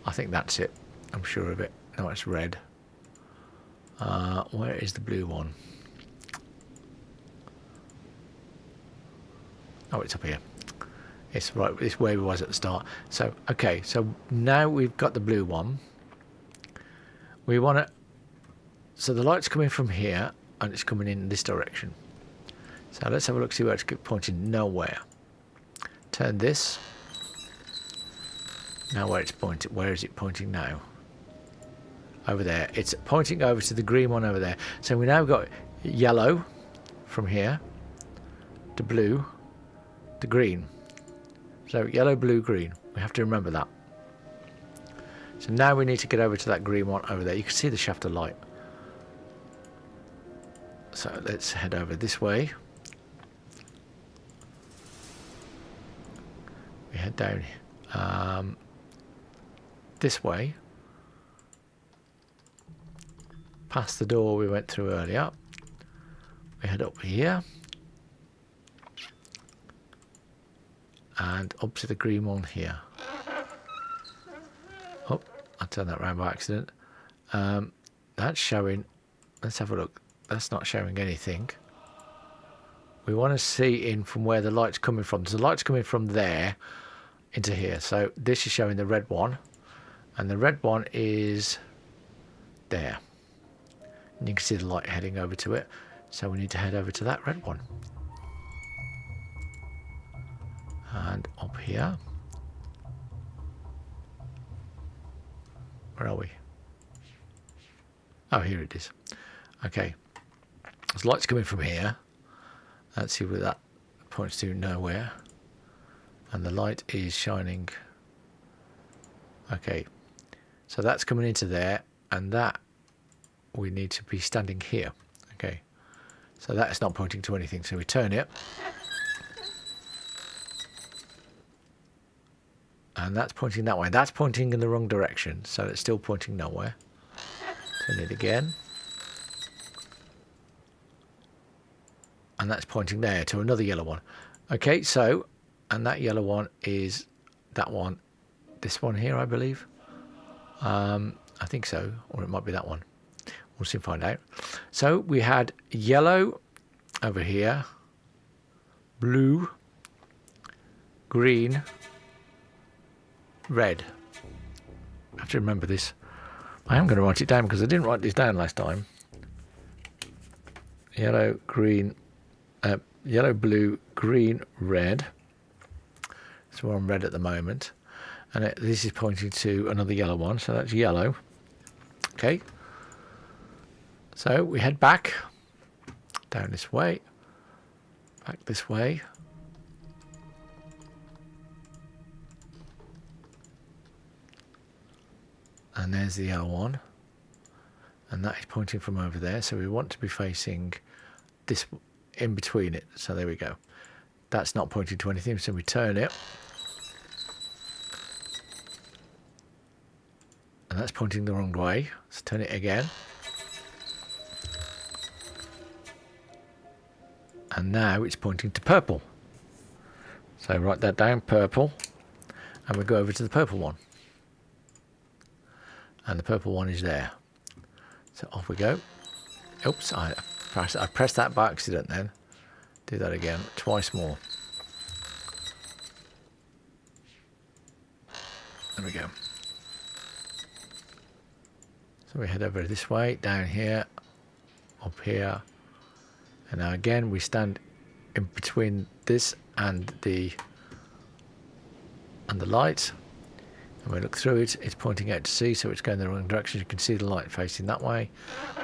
I think that's it. I'm sure of it. No, it's red. Where is the blue one? Oh, it's up here. It's right. It's where it was at the start. So, okay. So now we've got the blue one. We want to... So the light's coming from here, and it's coming in this direction. So let's have a look, see where it's pointing. Nowhere. Turn this. Now where it's pointing. Where is it pointing now? Over there. It's pointing over to the green one over there. So we now got yellow from here to blue to green. So yellow, blue, green. We have to remember that. So now we need to get over to that green one over there. You can see the shaft of light. So let's head over this way. We head down this way. Past the door we went through earlier. We head up here. And up to the green one here. Oh, I turned that around by accident. That's showing. Let's have a look. That's not showing anything. We want to see in from where the light's coming from. So the light's coming from there into here. So this is showing the red one. And the red one is there. And you can see the light heading over to it. So we need to head over to that red one. And up here. Where are we? Oh, here it is. Okay. So light's coming from here. Let's see where that points to. Nowhere. And the light is shining. Okay. So that's coming into there. And that we need to be standing here. Okay. So that's not pointing to anything. So we turn it. And that's pointing that way. That's pointing in the wrong direction. So it's still pointing nowhere. Turn it again. And that's pointing there to another yellow one. Okay, so, and that yellow one is that one. This one here, I believe. I think so. Or it might be that one. We'll soon find out. So we had yellow over here. Blue. Green. Red. I have to remember this. I am going to write it down because I didn't write this down last time. Yellow, green, yellow, blue, green, red. So we're on red at the moment. And this is pointing to another yellow one. So that's yellow. Okay. So we head back. Down this way. Back this way. And there's the yellow one. And that is pointing from over there. So we want to be facing this in between it. So there we go. That's not pointing to anything, so we turn it. And that's pointing the wrong way. Let's turn it again. And now it's pointing to purple. So write that down, purple. And we go over to the purple one. And the purple one is there. So off we go. Oops, I pressed that by accident then. Do that again, twice more. There we go. So we head over this way, down here, up here. And now again we stand in between this and the light. And we look through it, it's pointing out to sea, so it's going the wrong direction. You can see the light facing that way.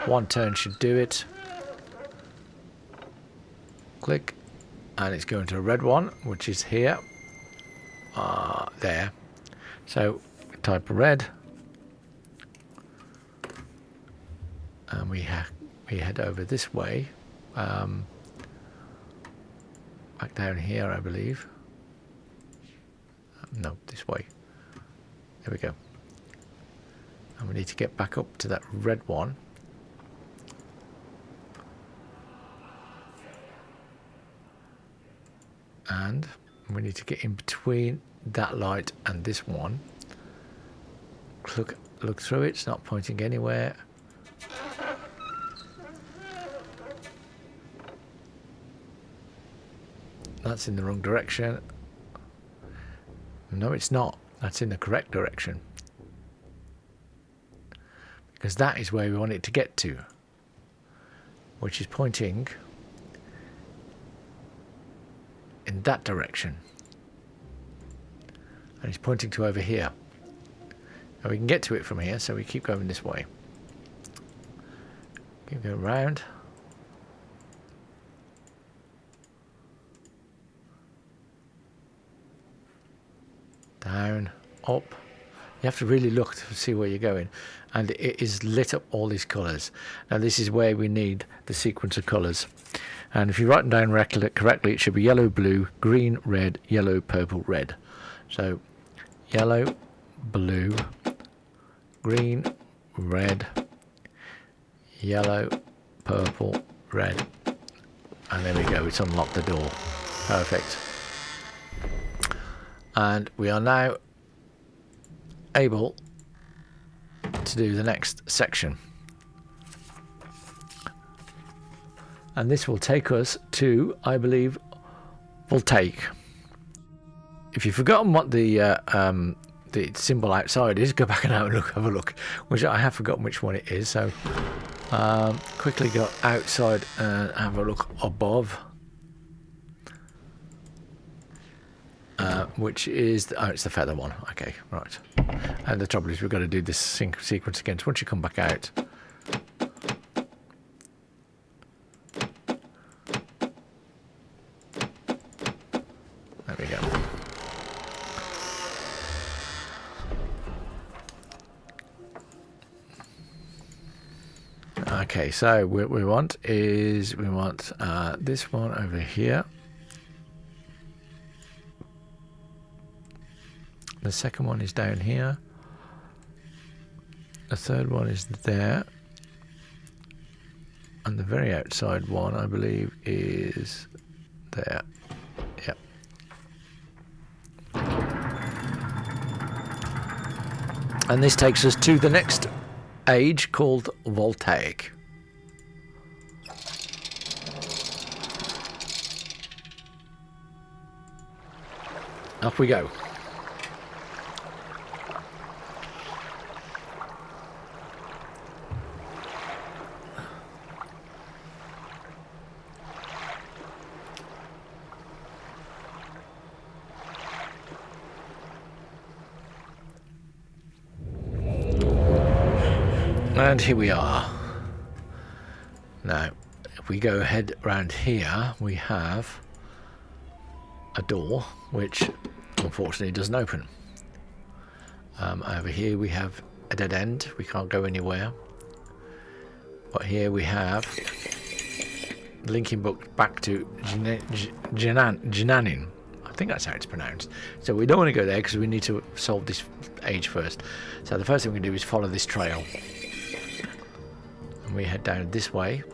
One turn should do it. Click, and it's going to a red one, which is here. There. So type red, and we head over this way. Back down here, I believe. No, this way. There we go. And we need to get back up to that red one. And we need to get in between that light and this one. Look through it, it's not pointing anywhere. That's in the wrong direction. No, it's not. That's in the correct direction. Because that is where we want it to get to. Which is pointing in that direction. And it's pointing to over here. And we can get to it from here, so we keep going this way. Keep going round. Down, up. You have to really look to see where you're going. And it is lit up all these colours. Now this is where we need the sequence of colours. And if you write them down correctly, it should be yellow, blue, green, red, yellow, purple, red. So yellow, blue, green, red, yellow, purple, red. And there we go, it's unlocked the door. Perfect. And we are now able to do the next section. And this will take us to, I believe, Voltaic. If you've forgotten what the symbol outside is, go back and have a look. Which I have forgotten which one it is. So quickly go outside and have a look above. Which is, it's the feather one. Okay, right. And the trouble is we've got to do this sequence again. So once you come back out, there we go. Okay, so what we want is this one over here. The second one is down here. The third one is there. And the very outside one, I believe, is there. Yep. And this takes us to the next age called Voltaic. Off we go. And here we are. Now, if we go ahead around here, we have a door which unfortunately doesn't open. Over here we have a dead end. We can't go anywhere. But here we have linking book back to Jinanin. I think that's how it's pronounced. So we don't want to go there because we need to solve this age first. So the first thing we can do is follow this trail. And we head down this way.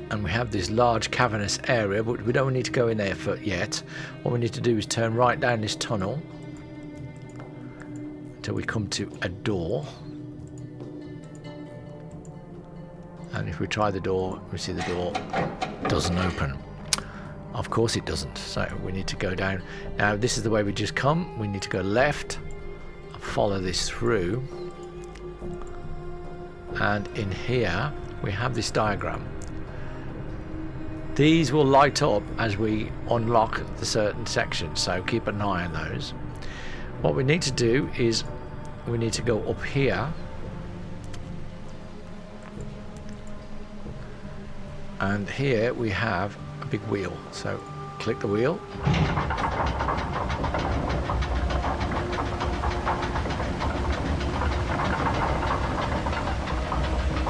And we have this large cavernous area, but we don't need to go in there yet. What we need to do is turn right down this tunnel until we come to a door. And if we try the door, we see the door doesn't open. Of course it doesn't, so we need to go down. Now this is the way we just come. We need to go left, follow this through. And in here, we have this diagram. These will light up as we unlock the certain sections, so keep an eye on those. What we need to do is we need to go up here and here we have a big wheel, so click the wheel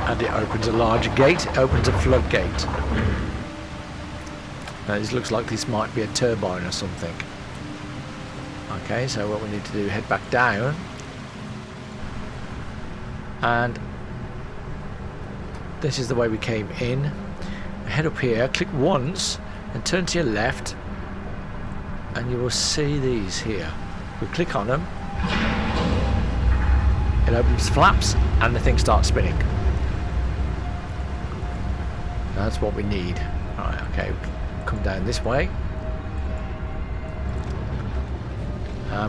and it opens a large gate. It opens a floodgate. Now this looks like this might be a turbine or something. Okay, so what we need to do, head back down and this is the way we came in. Head up here, click once and turn to your left and you will see these here. We click on them, it opens flaps and the thing starts spinning. That's what we need. Right, okay, come down this way.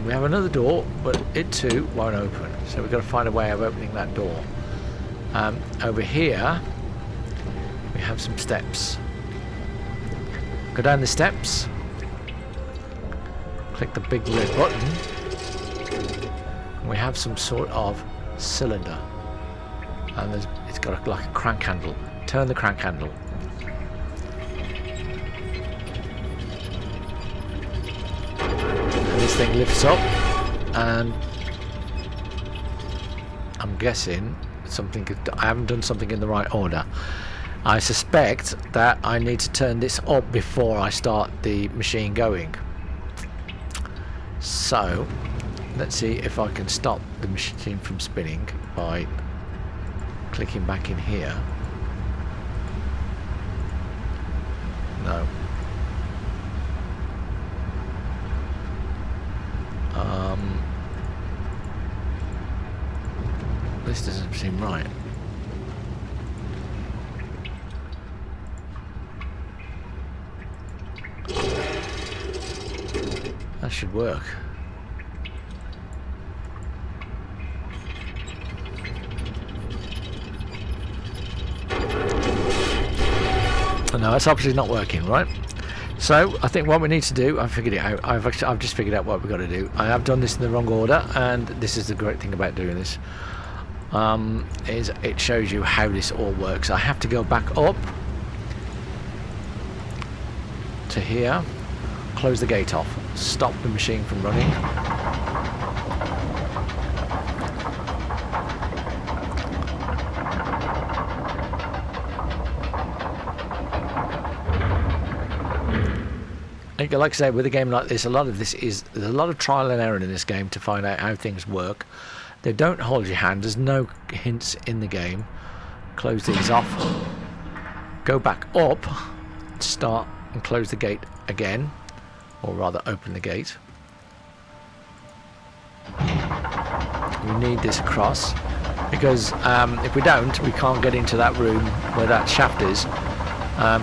We have another door, but it too won't open, so we've got to find a way of opening that door. Over here we have some steps. Go down the steps, click the big red button, and we have some sort of cylinder, and it's got like a crank handle. Turn the crank handle. This thing lifts up and I'm guessing something. I haven't done something in the right order. I suspect that I need to turn this up before I start the machine going. So let's see if I can stop the machine from spinning by clicking back in here. No. This doesn't seem right. That should work. No, it's obviously not working, right? So I think what we need to do, I figured it out. I've just figured out what we've got to do. I have done this in the wrong order, and this is the great thing about doing this. Is it shows you how this all works. I have to go back up to here, close the gate off, stop the machine from running. Like I say, with a game like this, there's a lot of trial and error in this game to find out how things work. They don't hold your hand. There's no hints in the game. Close these off. Go back up. Start and close the gate again. Or rather, open the gate. We need this across. Because if we don't, we can't get into that room where that shaft is.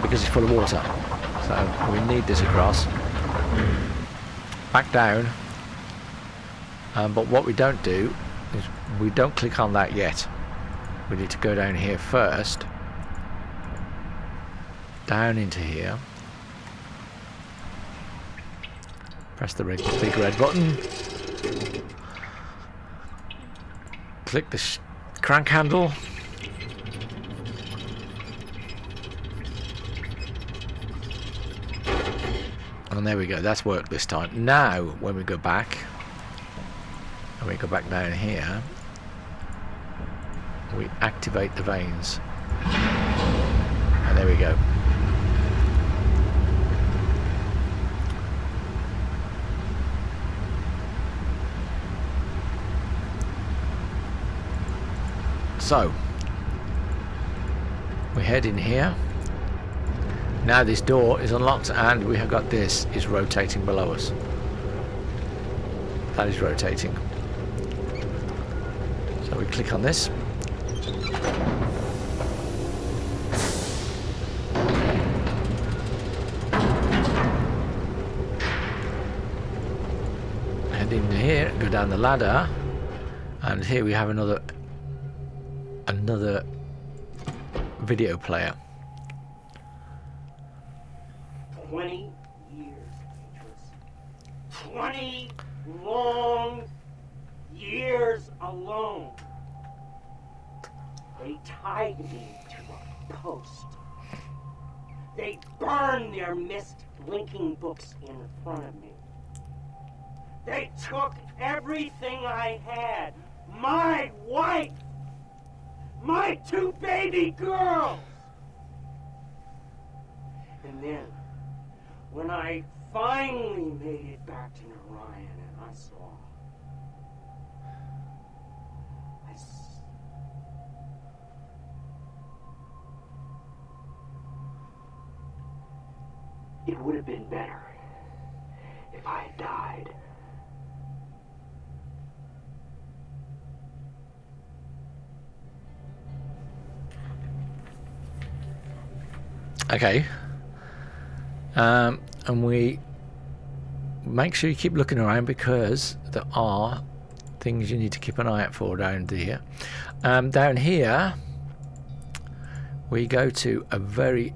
Because it's full of water. So we need this across. Back down. But what we don't do is we don't click on that yet. We need to go down here first. Down into here. Press the big red button. Click the crank handle. And there we go. That's worked this time. Now, when we go back, and we go back down here, we activate the veins. And there we go. So, we head in here. Now this door is unlocked and we have got this is rotating below us. That is rotating. So we click on this. Head in here, go down the ladder, and here we have another video player. 20 years, Beatrice. 20 long years alone. They tied me to a post. They burned their Myst linking books in front of me. They took everything I had. My wife. My 2 baby girls. And then, when I finally made it back to Narayan and I saw, it would have been better if I had died. Okay. And we make sure you keep looking around because there are things you need to keep an eye out for down there. Down here we go to a very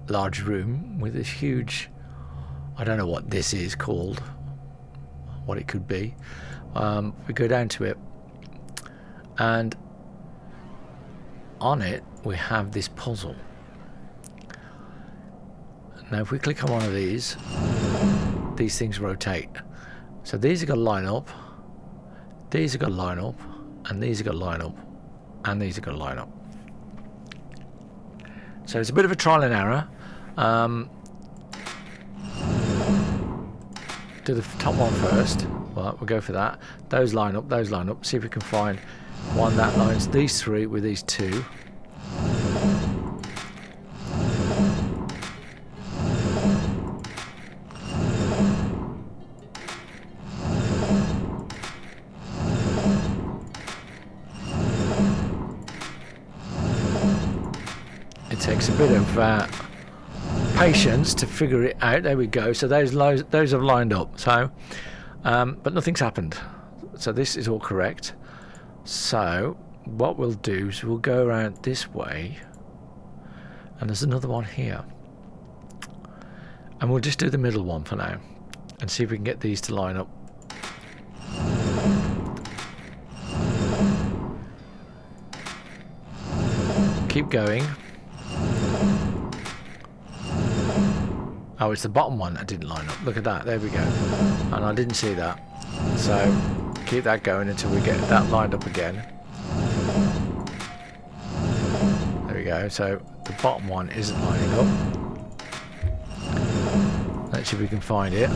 large room with this huge, I don't know what this is called, what it could be. We go down to it and on it we have this puzzle. Now if we click on one of these things rotate. So these are going to line up, these are going to line up, and these are going to line up, and these are going to line up. So it's a bit of a trial and error. Do the top one first. Well, we'll go for that. Those line up, those line up. See if we can find one that lines these 3 with these 2. It takes a bit of patience to figure it out. There we go. So those have lined up. So, but nothing's happened. So this is all correct. So what we'll do is we'll go around this way, and there's another one here, and we'll just do the middle one for now, and see if we can get these to line up. Keep going. Oh, it's the bottom one that didn't line up. Look at that. There we go. And I didn't see that. So keep that going until we get that lined up again. There we go. So the bottom one isn't lining up. Let's see if we can find it.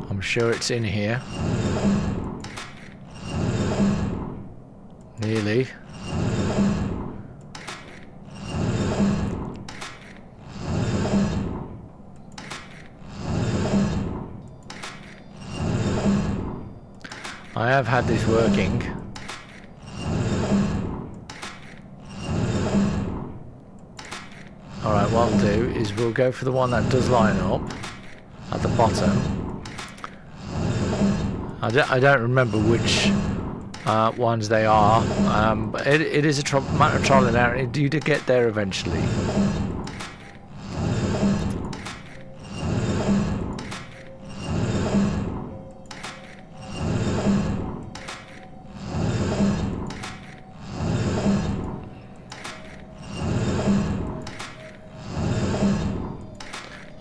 I'm sure it's in here. Nearly. I have had this working. Alright, what I'll do is we'll go for the one that does line up at the bottom. I don't remember which ones they are, but it is a matter of trial and error. You do get there eventually.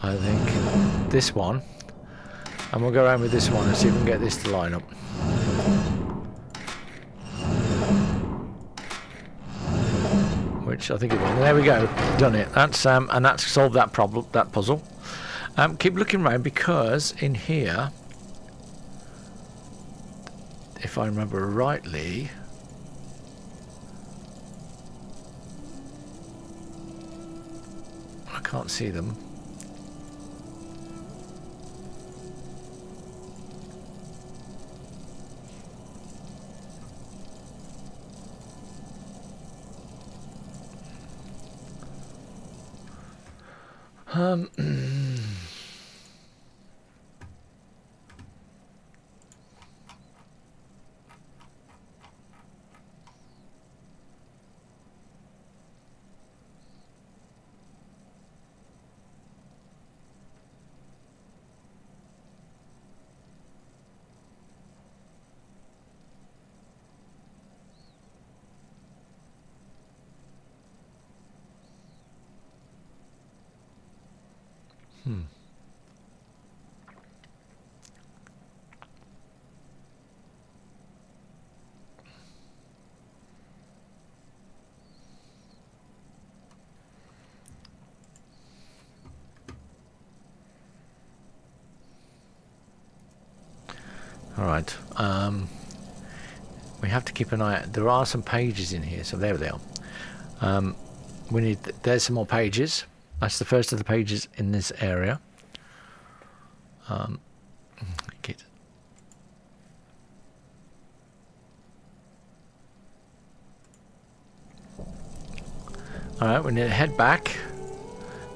I think this one, and we'll go around with this one and see if we can get this to line up. Which I think it will. There we go, done it. That's and that's solved that problem, that puzzle. Keep looking around, because in here, if I remember rightly, I can't see them. All right. We have to keep an eye out. There are some pages in here, so there they are. We need. There's some more pages. That's the first of the pages in this area. Get. All right. We need to head back.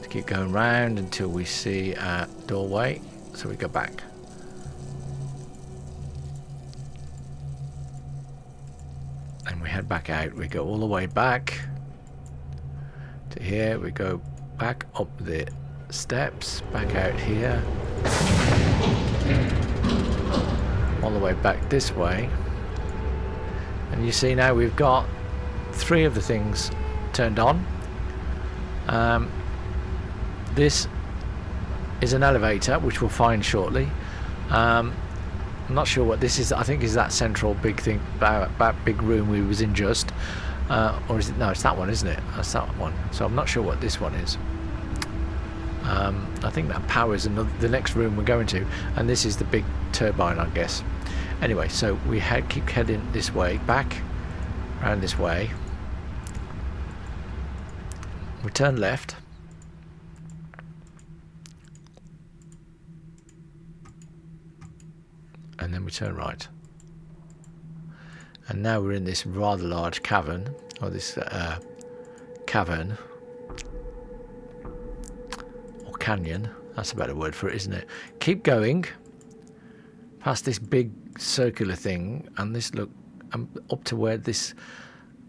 To keep going round until we see a doorway. So we go back. And we head back out. We go all the way back to here. We go back up the steps, back out here, all the way back this way. And you see now we've got 3 of the things turned on. This is an elevator, which we'll find shortly. I'm not sure what this is. I think is that central big thing, that big room we was in just, or is it? No, it's that one, isn't it? That's that one. So I'm not sure what this one is. I think that powers the next room we're going to, and this is the big turbine, I guess. Anyway, so we keep heading this way, back around this way. We turn left. And then we turn right. And now we're in this rather large cavern, or this cavern, or canyon. That's a better word for it, isn't it? Keep going past this big circular thing, and this up to where this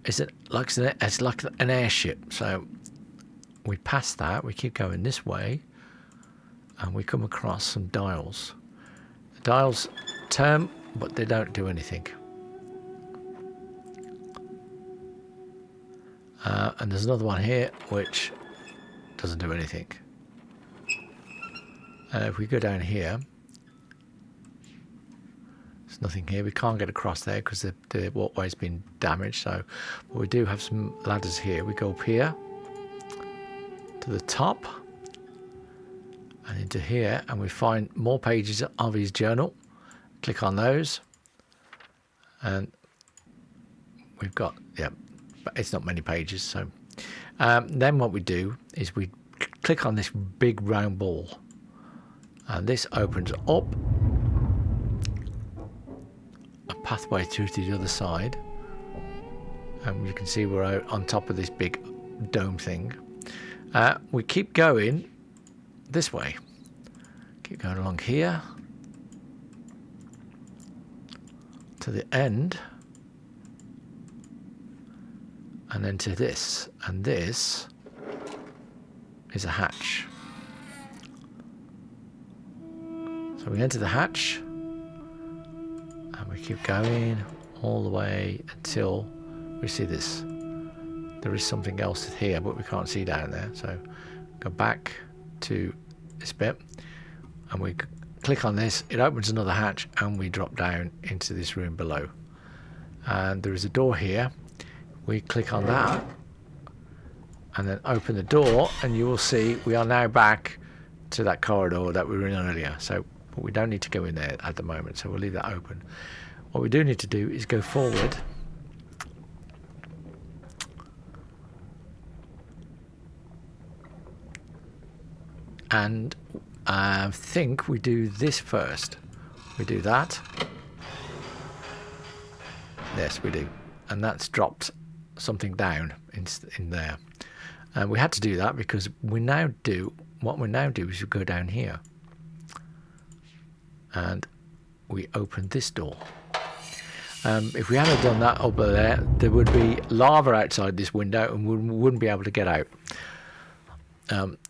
is. It's like an airship. So we pass that. We keep going this way, and we come across some dials. The dials turn, but they don't do anything. And there's another one here which doesn't do anything. If we go down here, there's nothing here. We can't get across there because the walkway's been damaged. So, but we do have some ladders here. We go up here to the top and into here, and we find more pages of his journal. Click on those, and we've got, yeah, but it's not many pages. So then what we do is we click on this big round ball, and this opens up a pathway through to the other side, and you can see we're out on top of this big dome thing. We keep going this way, keep going along here to the end, and then to this, and this is a hatch. So we enter the hatch, and we keep going all the way until we see this. There is something else here, but we can't see down there. So go back to this bit, and we click on this, it opens another hatch, and we drop down into this room below. And there is a door here. We click on that and then open the door, and you will see we are now back to that corridor that we were in earlier. So but we don't need to go in there at the moment, so we'll leave that open. What we do need to do is go forward and I think we do this first. We do that. Yes, we do. And that's dropped something down in there. And we had to do that because what we now do is we go down here. And we open this door. If we hadn't done that over there, there would be lava outside this window and we wouldn't be able to get out.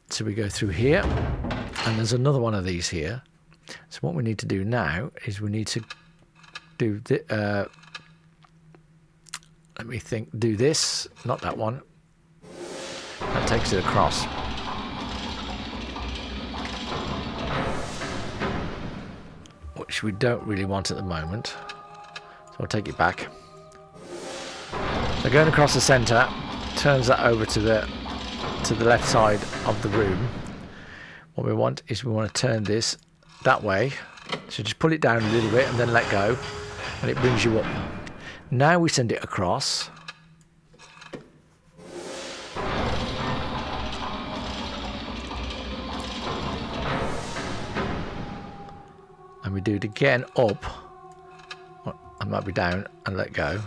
So we go through here, and there's another one of these here. So what we need to do now is we need to do let me think, do this, not that one. That takes it across. Which we don't really want at the moment. So I'll take it back. So going across the centre turns that over to the left side of the room. What we want is we want to turn this that way. So just pull it down a little bit and then let go, and it brings you up. Now we send it across. And we do it again up. I might be down and let go.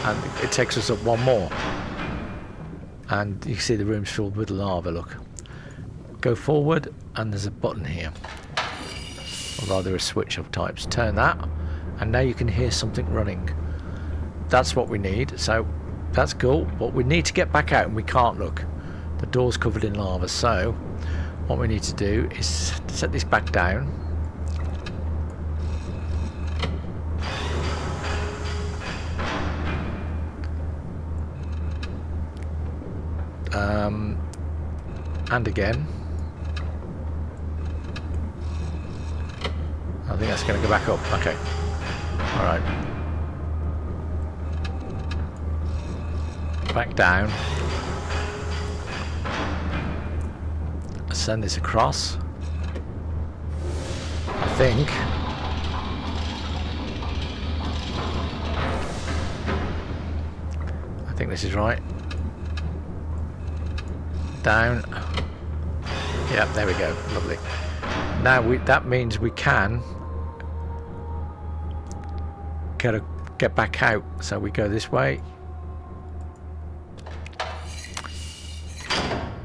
And it takes us up one more. And you can see the room's filled with lava, look. Go forward and there's a button here. Or rather a switch of types. Turn that. And now you can hear something running. That's what we need. So that's cool. But we need to get back out and we can't, look. The door's covered in lava. So what we need to do is set this back down. And again. I think that's going to go back up. Okay. All right. Back down. Send this across. I think. I think this is right. Down. Yeah, there we go. Lovely. Now that means we can get back out. So we go this way.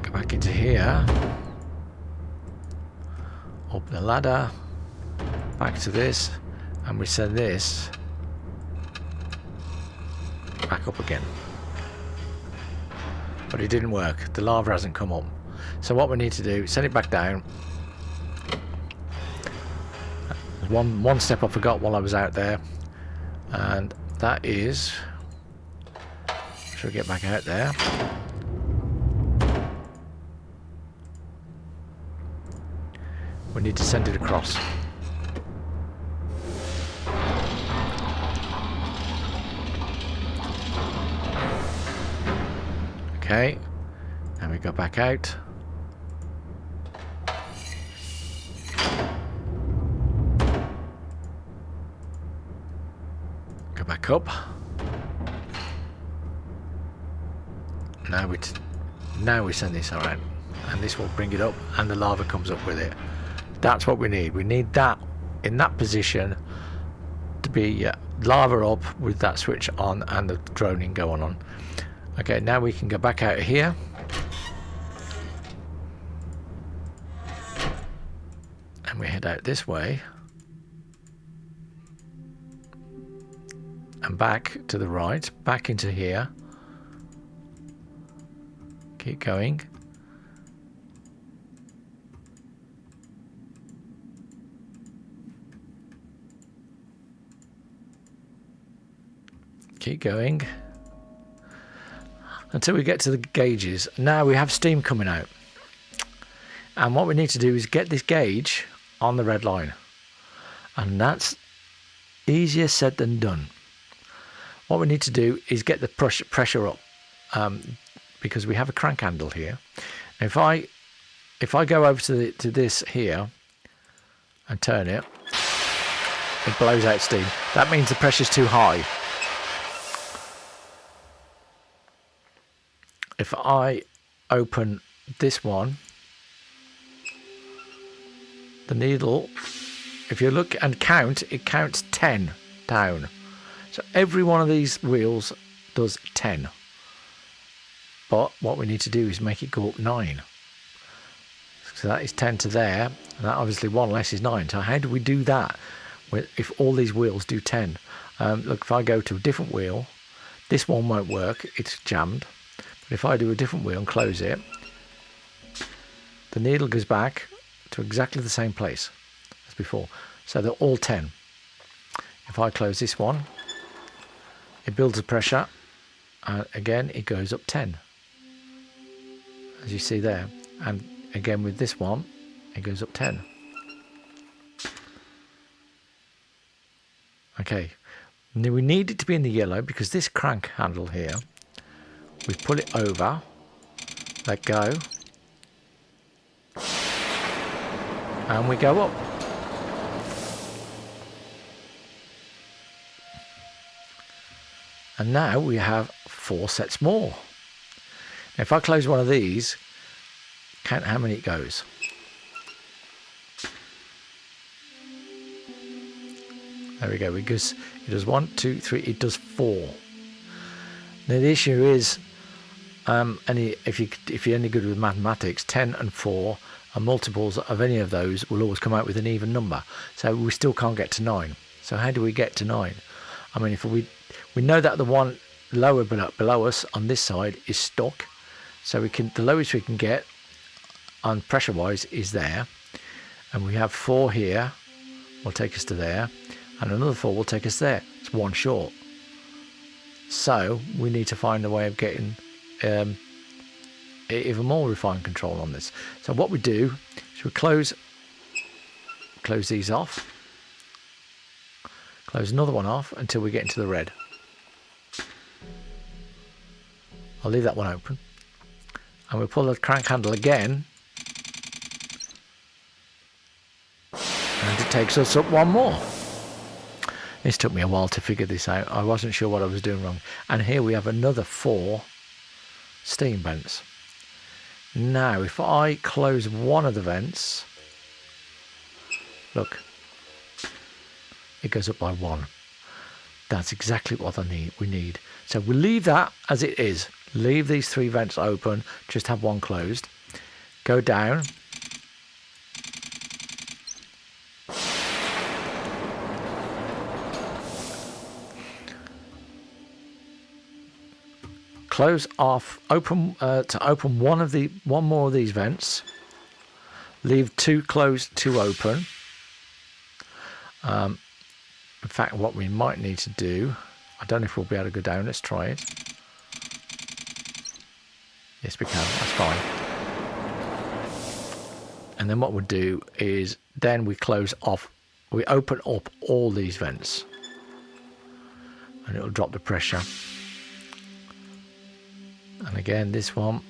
Go back into here. Up the ladder. Back to this. And we send this back up again. But it didn't work. The lava hasn't come up. So what we need to do, send it back down. One step I forgot while I was out there. And that is... Should we get back out there? We need to send it across. Okay. Now we go back out. Go back up. Now we send this around, and this will bring it up, and the lava comes up with it. That's what we need. We need that in that position to be lava up with that switch on and the droning going on. Okay, now we can go back out of here. And we head out this way. And back to the right, back into here. Keep going. Keep going. Until we get to the gauges. Now we have steam coming out. And what we need to do is get this gauge on the red line. And that's easier said than done. What we need to do is get the pressure up, because we have a crank handle here. If I go over to this here and turn it, it blows out steam. That means the pressure's too high. If I open this one, the needle, if you look and count, it counts 10 down. So every one of these wheels does 10. But what we need to do is make it go up 9. So that is 10 to there, and that obviously one less is 9. So how do we do that if all these wheels do 10? Look, if I go to a different wheel, this one won't work, it's jammed. But if I do a different wheel and close it, the needle goes back to exactly the same place as before. So they're all 10. If I close this one, it builds the pressure, and again it goes up 10, as you see there. And again with this one, it goes up 10. Okay, now we need it to be in the yellow because this crank handle here, we pull it over, let go, and we go up. And now we have 4 sets more. Now if I close one of these, count how many it goes. There we go. It does 1, 2, 3. It does 4. Now the issue is, if you're any good with mathematics, 10 and 4 are multiples of any of those will always come out with an even number. So we still can't get to 9. So how do we get to 9? I mean, if we know that the one lower below us on this side is stuck, so the lowest we can get on pressure wise is there, and we have 4 here will take us to there, and another 4 will take us there. It's 1 short. So we need to find a way of getting even more refined control on this. So what we do is we close these off, close another one off until we get into the red. I'll leave that one open, and we pull the crank handle again, and it takes us up 1 more. This took me a while to figure this out. I wasn't sure what I was doing wrong. And here we have another 4 steam vents. Now if I close one of the vents, look, it goes up by 1. That's exactly what we need. So we'll leave that as it is. Leave these 3 vents open, just have 1 closed. Go down. Close off, open one more of these vents. Leave 2 closed, 2 open. In fact, what we might need to do, I don't know if we'll be able to go down. Let's try it. Yes, we can. That's fine. And then what we'll do is then we close off. We open up all these vents, and it'll drop the pressure. And again, this one.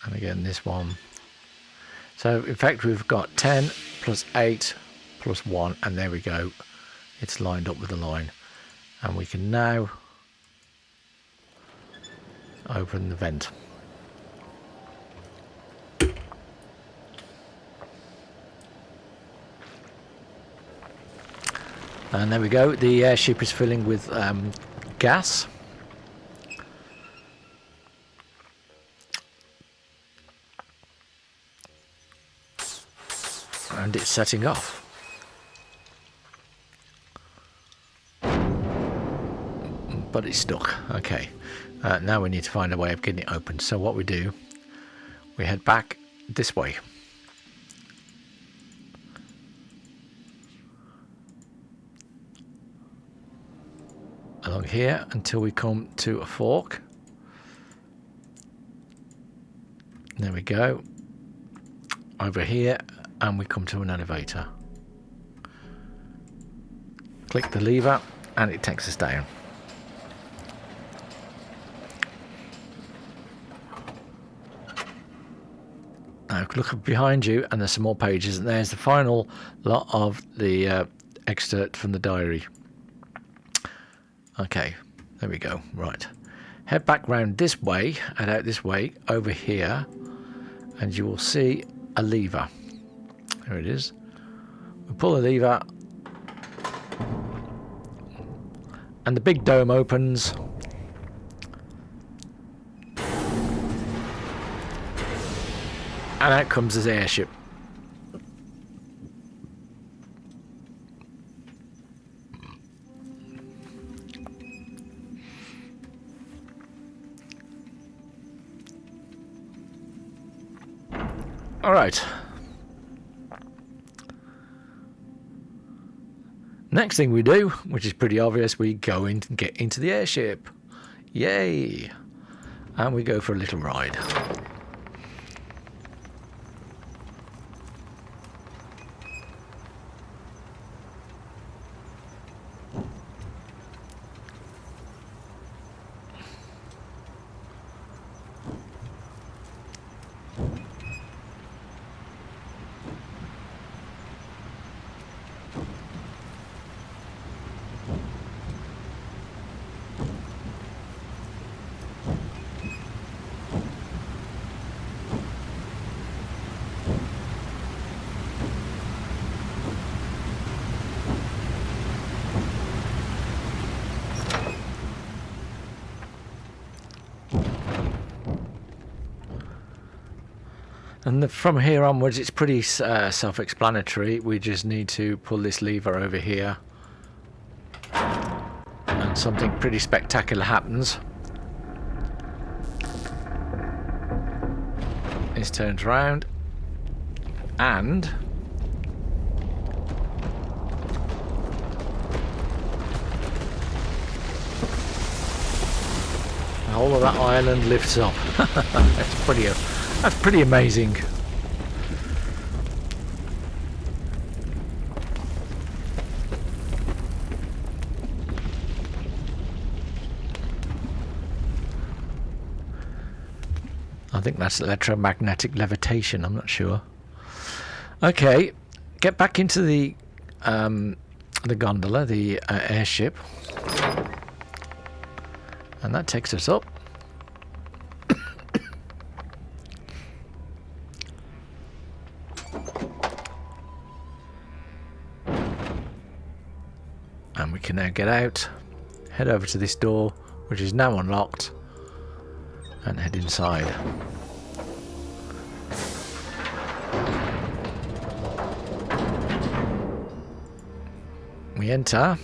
And again, this one. So in fact, we've got 10 plus 8 plus 1, and there we go. It's lined up with the line. And we can now open the vent. And there we go. The airship is filling with gas. And it's setting off. But it's stuck. Okay. Now we need to find a way of getting it open. So what we do, we head back this way. Along here until we come to a fork. There we go. Over here, and we come to an elevator. Click the lever, and it takes us down. Now look behind you, and there's some more pages, and there's the final lot of the excerpt from the diary. Okay, there we go. Right, head back round this way and out this way over here, and you will see a lever. There it is. We pull the lever, and the big dome opens. And out comes this airship. All right. Next thing we do, which is pretty obvious, we go in and get into the airship. Yay! And we go for a little ride. And from here onwards, it's pretty self-explanatory. We just need to pull this lever over here, and something pretty spectacular happens. This turns around, and the whole of that island lifts up. That's pretty amazing. I think that's electromagnetic levitation, I'm not sure. Okay, get back into the gondola, the airship. And that takes us up. And we can now get out, head over to this door, which is now unlocked, and head inside. We enter.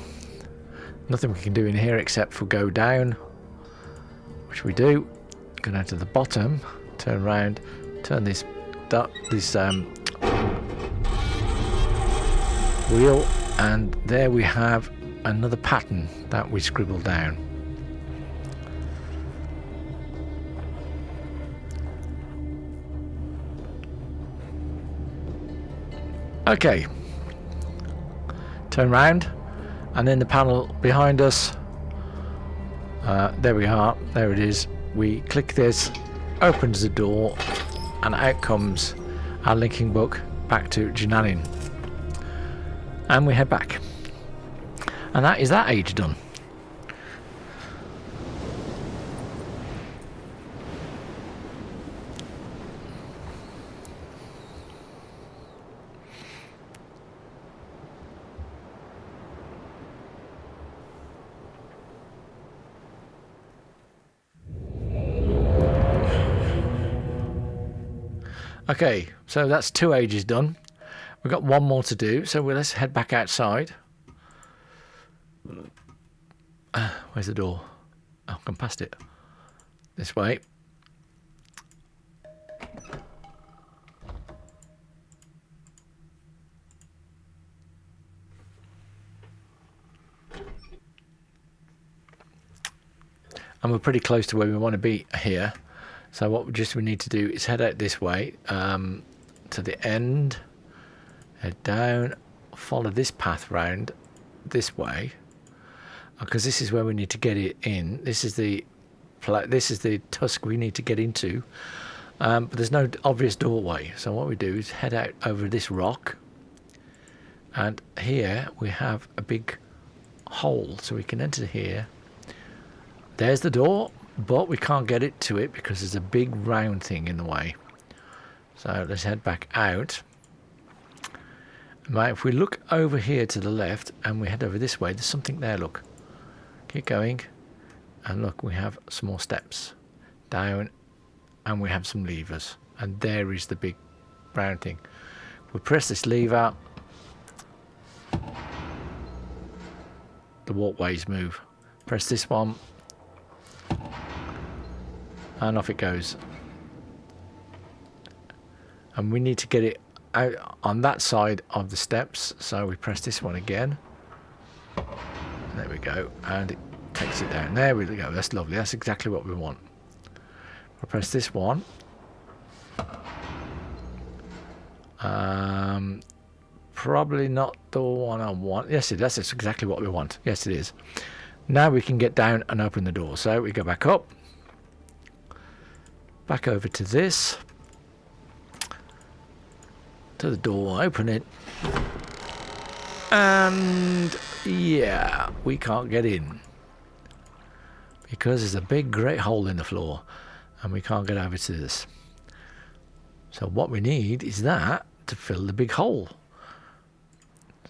Nothing we can do in here except for go down, which we do. Go down to the bottom, turn around, turn this wheel, and there we have another pattern that we scribbled down. Okay, turn around, and then the panel behind us, there we are, there it is. We click this, opens the door, and out comes our linking book back to Jananin. And we head back. And that is that age done. Okay, so that's 2 ages done. We've got 1 more to do, so let's head back outside. Where's the door? Oh, I've gone past it. This way. And we're pretty close to where we want to be here. So what we need to do is head out this way to the end, head down, follow this path round this way, because this is where we need to get it in. This is the tusk we need to get into, but there's no obvious doorway. So what we do is head out over this rock, and here we have a big hole, so we can enter here. There's the door, but we can't get it to it because there's a big round thing in the way. So let's head back out. Right, if we look over here to the left and we head over this way, there's something there, look. Keep going, and look, we have some more steps down, and we have some levers, and there is the big brown thing. We press this lever, the walkways move. Press this one, and off it goes. And we need to get it out on that side of the steps, so we press this one again. There we go, and it takes it down. There we go, that's lovely, that's exactly what we want. We'll press this one. Probably not the one I want. Yes, that's exactly what we want. Yes, it is. Now we can get down and open the door. So we go back up, back over to this, to the door, open it, and yeah, we can't get in because there's a big great hole in the floor and we can't get over to this. So what we need is that to fill the big hole.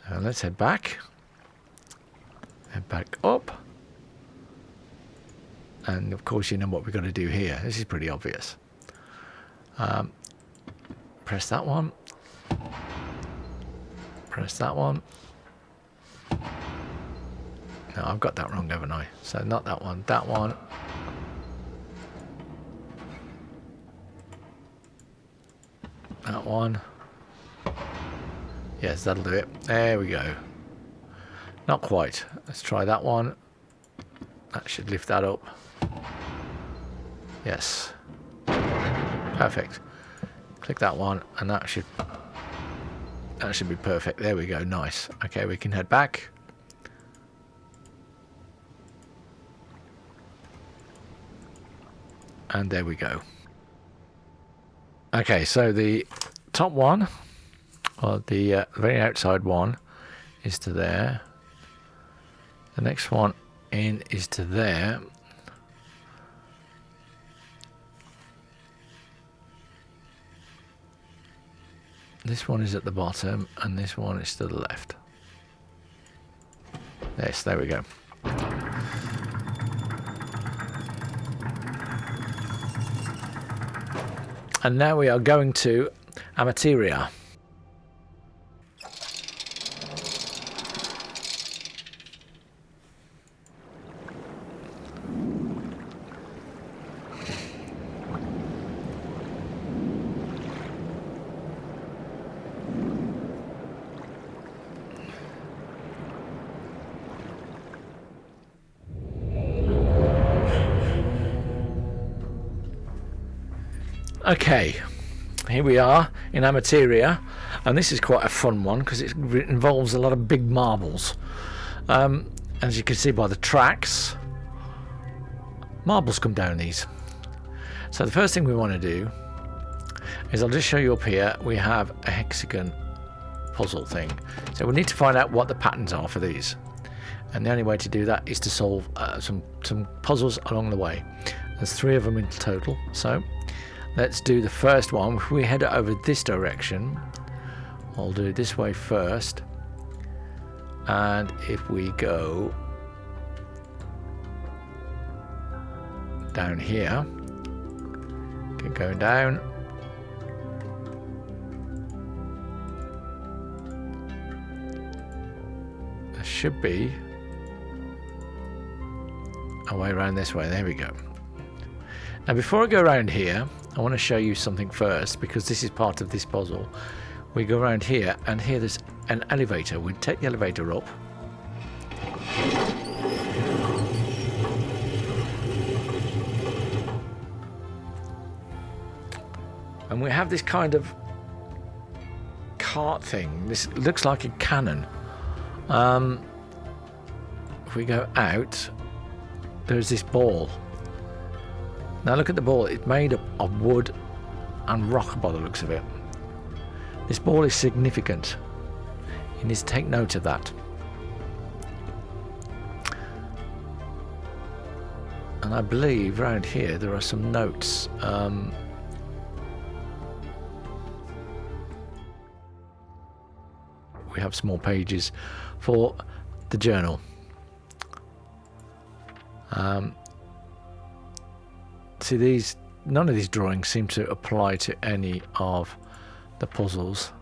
So let's head back up, and of course you know what we've got to do here. This is pretty obvious. Press that one, press that one. No, I've got that wrong, haven't I? So not that one, that one. That one. Yes, that'll do it. There we go. Not quite. Let's try that one. That should lift that up. Yes. Perfect. Click that one, and that should be perfect. There we go. Nice. Okay, we can head back. And there we go. Okay, so the top one, or the very outside one, is to there. The next one in is to there. This one is at the bottom, and this one is to the left. Yes, there we go. And now we are going to Amateria. Okay, here we are in Amateria, and this is quite a fun one because it involves a lot of big marbles. As you can see by the tracks, marbles come down these. So the first thing we want to do is, I'll just show you up here, we have a hexagon puzzle thing. So we need to find out what the patterns are for these. And the only way to do that is to solve some puzzles along the way. There's 3 of them in total, so let's do the first one. If we head over this direction, I'll do it this way first. And if we go down here, keep going down. There should be a way around this way. There we go. Now before I go around here, I want to show you something first, because this is part of this puzzle. We go around here, and here there's an elevator. We take the elevator up. And we have this kind of cart thing. This looks like a cannon. If we go out, there's this ball. Now look at the ball. It's made up of wood and rock by the looks of it. This ball is significant. You need to take note of that. And I believe around here there are some notes. We have small pages for the journal. See, none of these drawings seem to apply to any of the puzzles.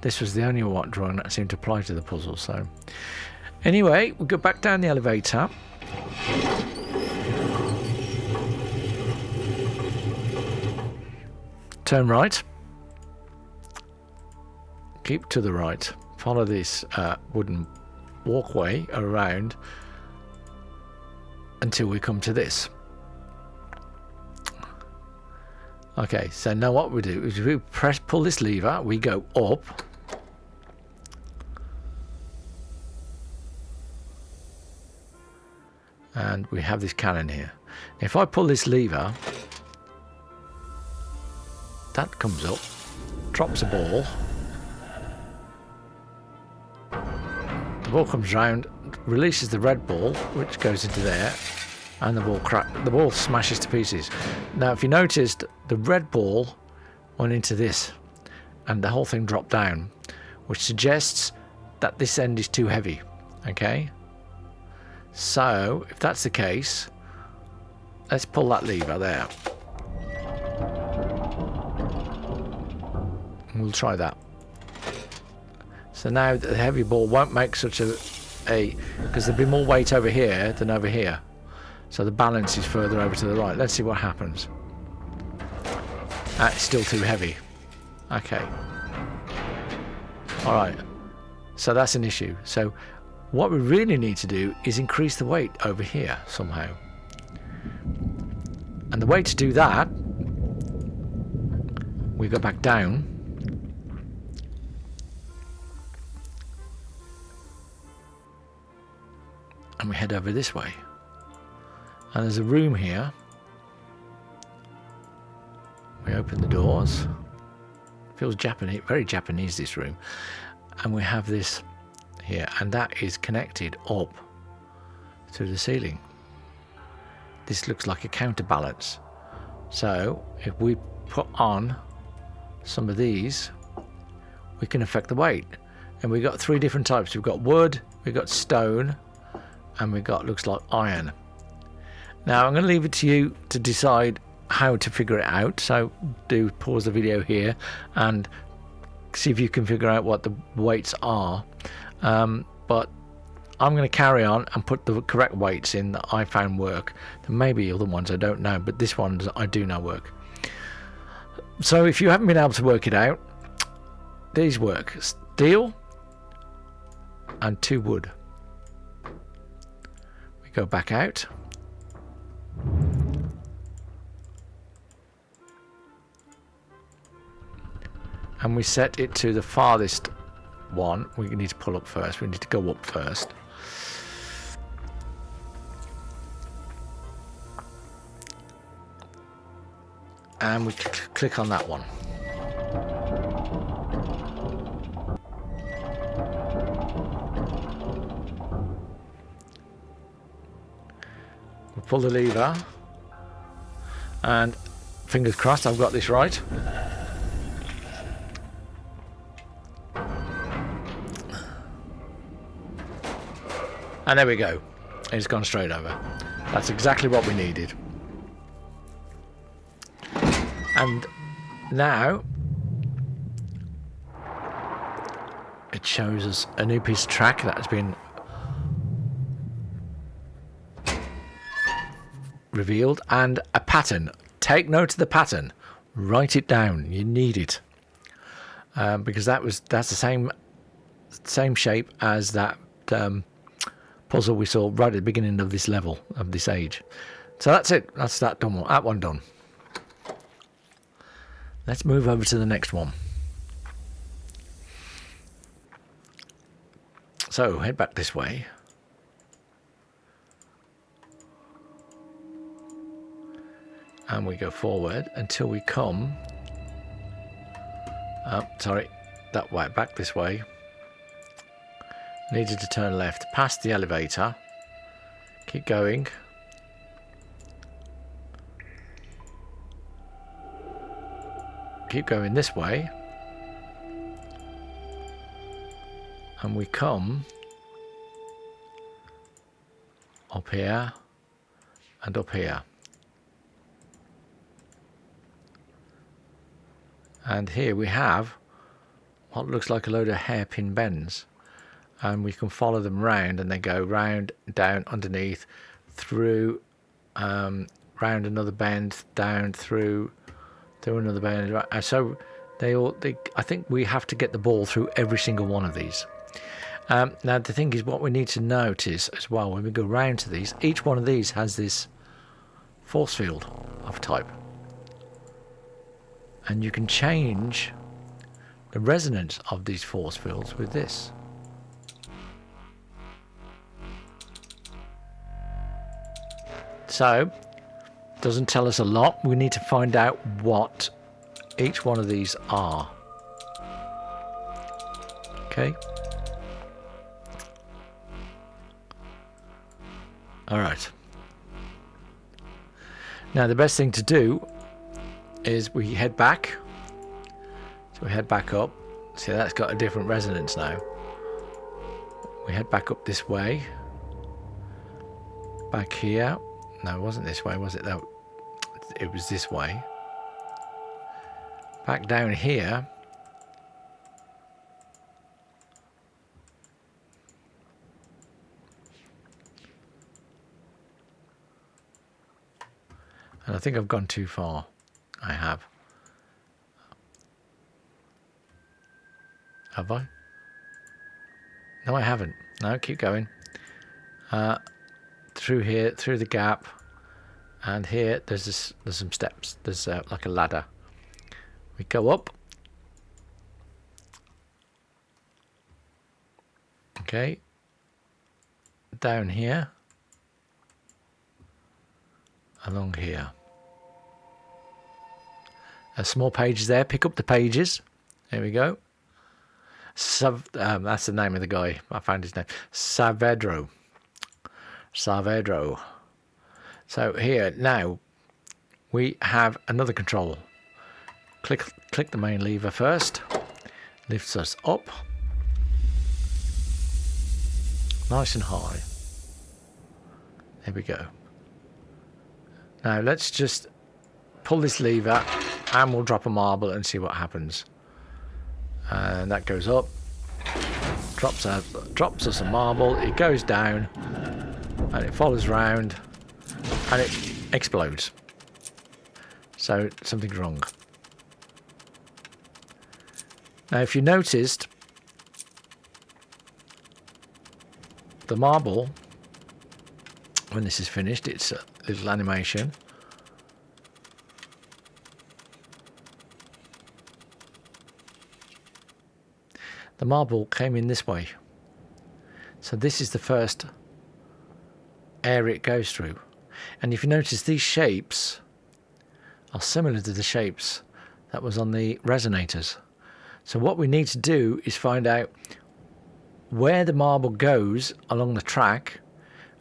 This was the only one drawing that seemed to apply to the puzzle. So anyway, we'll go back down the elevator. Turn right. Keep to the right. Follow this wooden walkway around until we come to this. Okay, so now what we do is we pull this lever, we go up. And we have this cannon here. If I pull this lever, that comes up, drops a ball. The ball comes round, releases the red ball, which goes into there, and the ball smashes to pieces. Now, if you noticed, the red ball went into this, and the whole thing dropped down, which suggests that this end is too heavy. Okay? So, if that's the case, let's pull that lever there. We'll try that. So now the heavy ball won't make such a because there'll be more weight over here than over here. So the balance is further over to the right. Let's see what happens. It's still too heavy. Okay. Alright. So that's an issue. So what we really need to do is increase the weight over here somehow. And the way to do that, we go back down. And we head over this way. And there's a room here. We open the doors. Feels Japanese, very Japanese, this room. And we have this here, and that is connected up to the ceiling. This looks like a counterbalance. So if we put on some of these, we can affect the weight. And we've got three different types. We've got wood, we've got stone, and we've got, looks like, iron. Now I'm going to leave it to you to decide how to figure it out. So do pause the video here and see if you can figure out what the weights are. But I'm going to carry on and put the correct weights in that I found work. There may be other ones I don't know, but this one I do know work. So if you haven't been able to work it out, these work: steel and 2 wood. We go back out. And we set it to the farthest one. We need to pull up first. We need to go up first. And we click on that one. We pull the lever. And fingers crossed I've got this right. And there we go. It's gone straight over. That's exactly what we needed. And now it shows us a new piece of track that has been revealed, and a pattern. Take note of the pattern. Write it down. You need it, because that's the same shape as that puzzle we saw right at the beginning of this level, of this age. So that's it. That's that done. That one done. Let's move over to the next one. So head back this way. And we go forward until we come... sorry, that way, back this way. Needed to turn left, past the elevator. Keep going. Keep going this way. And we come up here and up here. And here we have what looks like a load of hairpin bends. And we can follow them round, and they go round, down, underneath, through, round another bend, down, through another bend. So I think we have to get the ball through every single one of these. Now the thing is, what we need to notice as well when we go round to these, each one of these has this force field of type, and you can change the resonance of these force fields with this. So doesn't tell us a lot. We need to find out what each one of these are. Okay. All right. Now the best thing to do is we head back. So we head back up. See, that's got a different resonance now. We head back up this way. Back here. No, it wasn't this way, was it? No, it was this way. Back down here. And I think I've gone too far. I have. Have I? No, I haven't. No, keep going. Through here, through the gap, and here there's some steps. There's like a ladder. We go up. Okay. Down here. Along here. Small pages there. Pick up the pages. There we go. That's the name of the guy. I found his name. Saavedro. So here now we have another control. Click the main lever first. Lifts us up. Nice and high. There we go. Now let's just pull this lever and we'll drop a marble and see what happens. And that goes up, drops us a marble, it goes down and it follows round and it explodes. So something's wrong. Now if you noticed, the marble, when this is finished, it's a little animation. The marble came in this way. So this is the first area it goes through. And if you notice, these shapes are similar to the shapes that was on the resonators. So what we need to do is find out where the marble goes along the track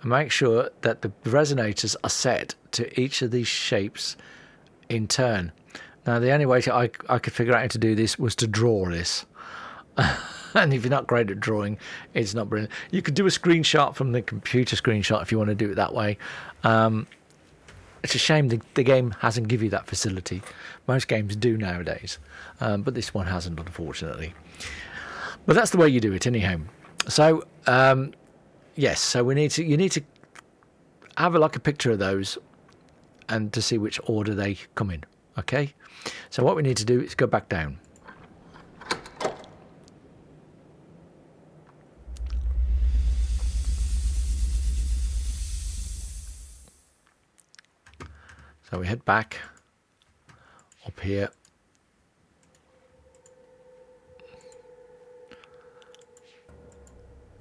and make sure that the resonators are set to each of these shapes in turn. Now the only way I could figure out how to do this was to draw this. And if you're not great at drawing, it's not brilliant. You could do a screenshot from the computer screenshot if you want to do it that way. It's a shame the game hasn't given you that facility. Most games do nowadays, but this one hasn't, unfortunately. But that's the way you do it anyhow. So yes, so you need to have like a picture of those and to see which order they come in. Okay, so what we need to do is go back down. So we head back up here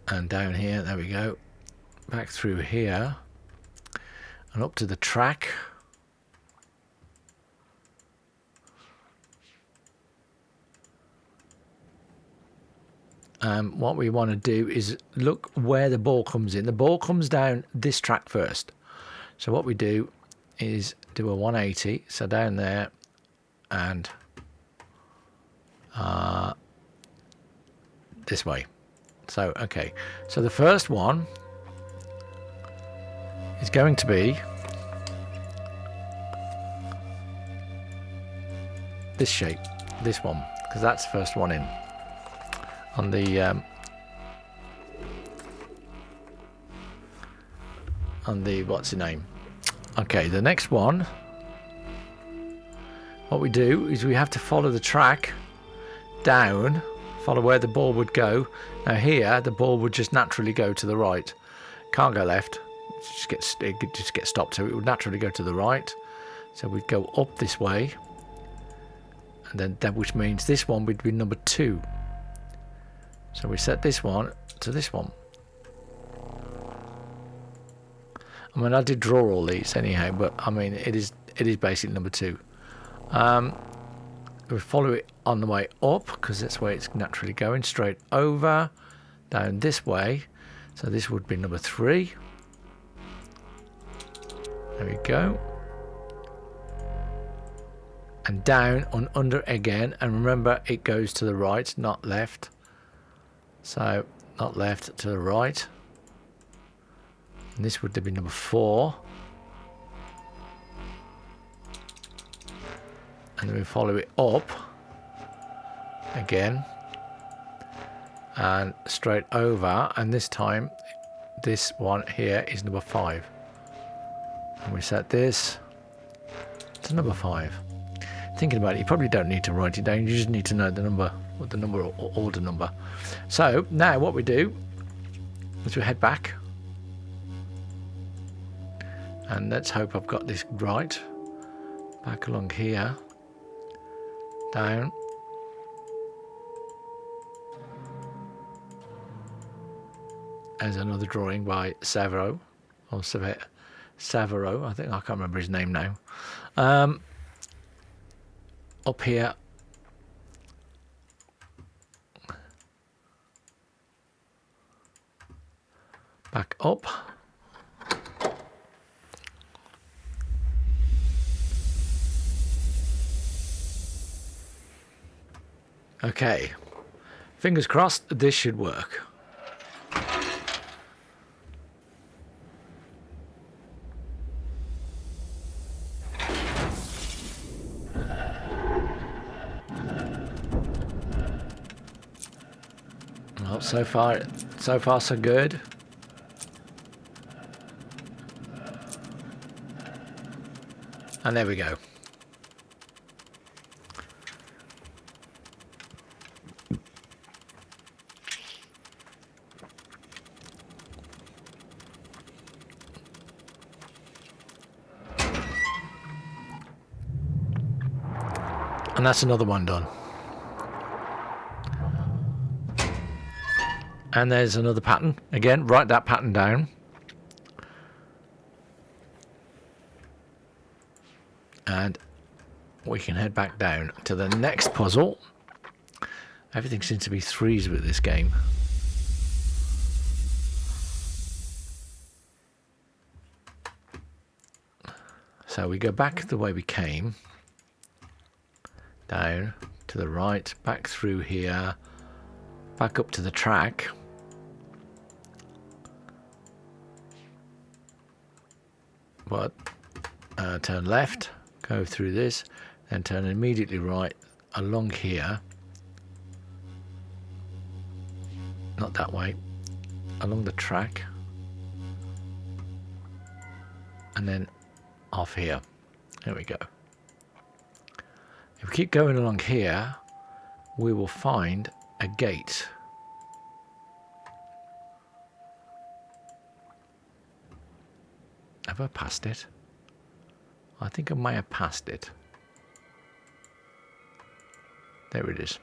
And down here, there we go. Back through here. And up to the track. What we want to do is look where the ball comes in. The ball comes down this track first. So what we do is do a 180. So down there and this way. So, okay. So the first one is going to be this shape. This one. Because that's the first one in. On the what's the name? Okay, the next one, what we do is we have to follow the track down, follow where the ball would go. Now here the ball would just naturally go to the right, can't go left, it just gets stopped, so it would naturally go to the right. So we'd go up this way, and then that, which means this one would be number 2. So we set this one to this one. I mean, I did draw all these anyhow, but I mean, it is basically number 2. We follow it on the way up because that's where it's naturally going, straight over, down this way. So this would be number 3. There we go. And down and under again, and remember it goes to the right, not left. So, not left, to the right. And this would be number 4. And then we follow it up again. And straight over. And this time, this one here is number 5. And we set this to number 5. Thinking about it, you probably don't need to write it down. You just need to know the number, or the number or order number. So now what we do is we head back, and let's hope I've got this right. Back along here, down, as another drawing by Savero, or Savero, I think, I can't remember his name now. Up here, back up, okay, fingers crossed this should work. Well, so far so good. And there we go. And that's another one done. And there's another pattern. Again, write that pattern down. And we can head back down to the next puzzle. Everything seems to be 3s with this game. So we go back the way we came. Down to the right, back through here, back up to the track. But turn left, go through this, then turn immediately right along here. Not that way, along the track. And then off here. There we go. If we keep going along here, we will find a gate. Have I passed it? I think I may have passed it. There it is.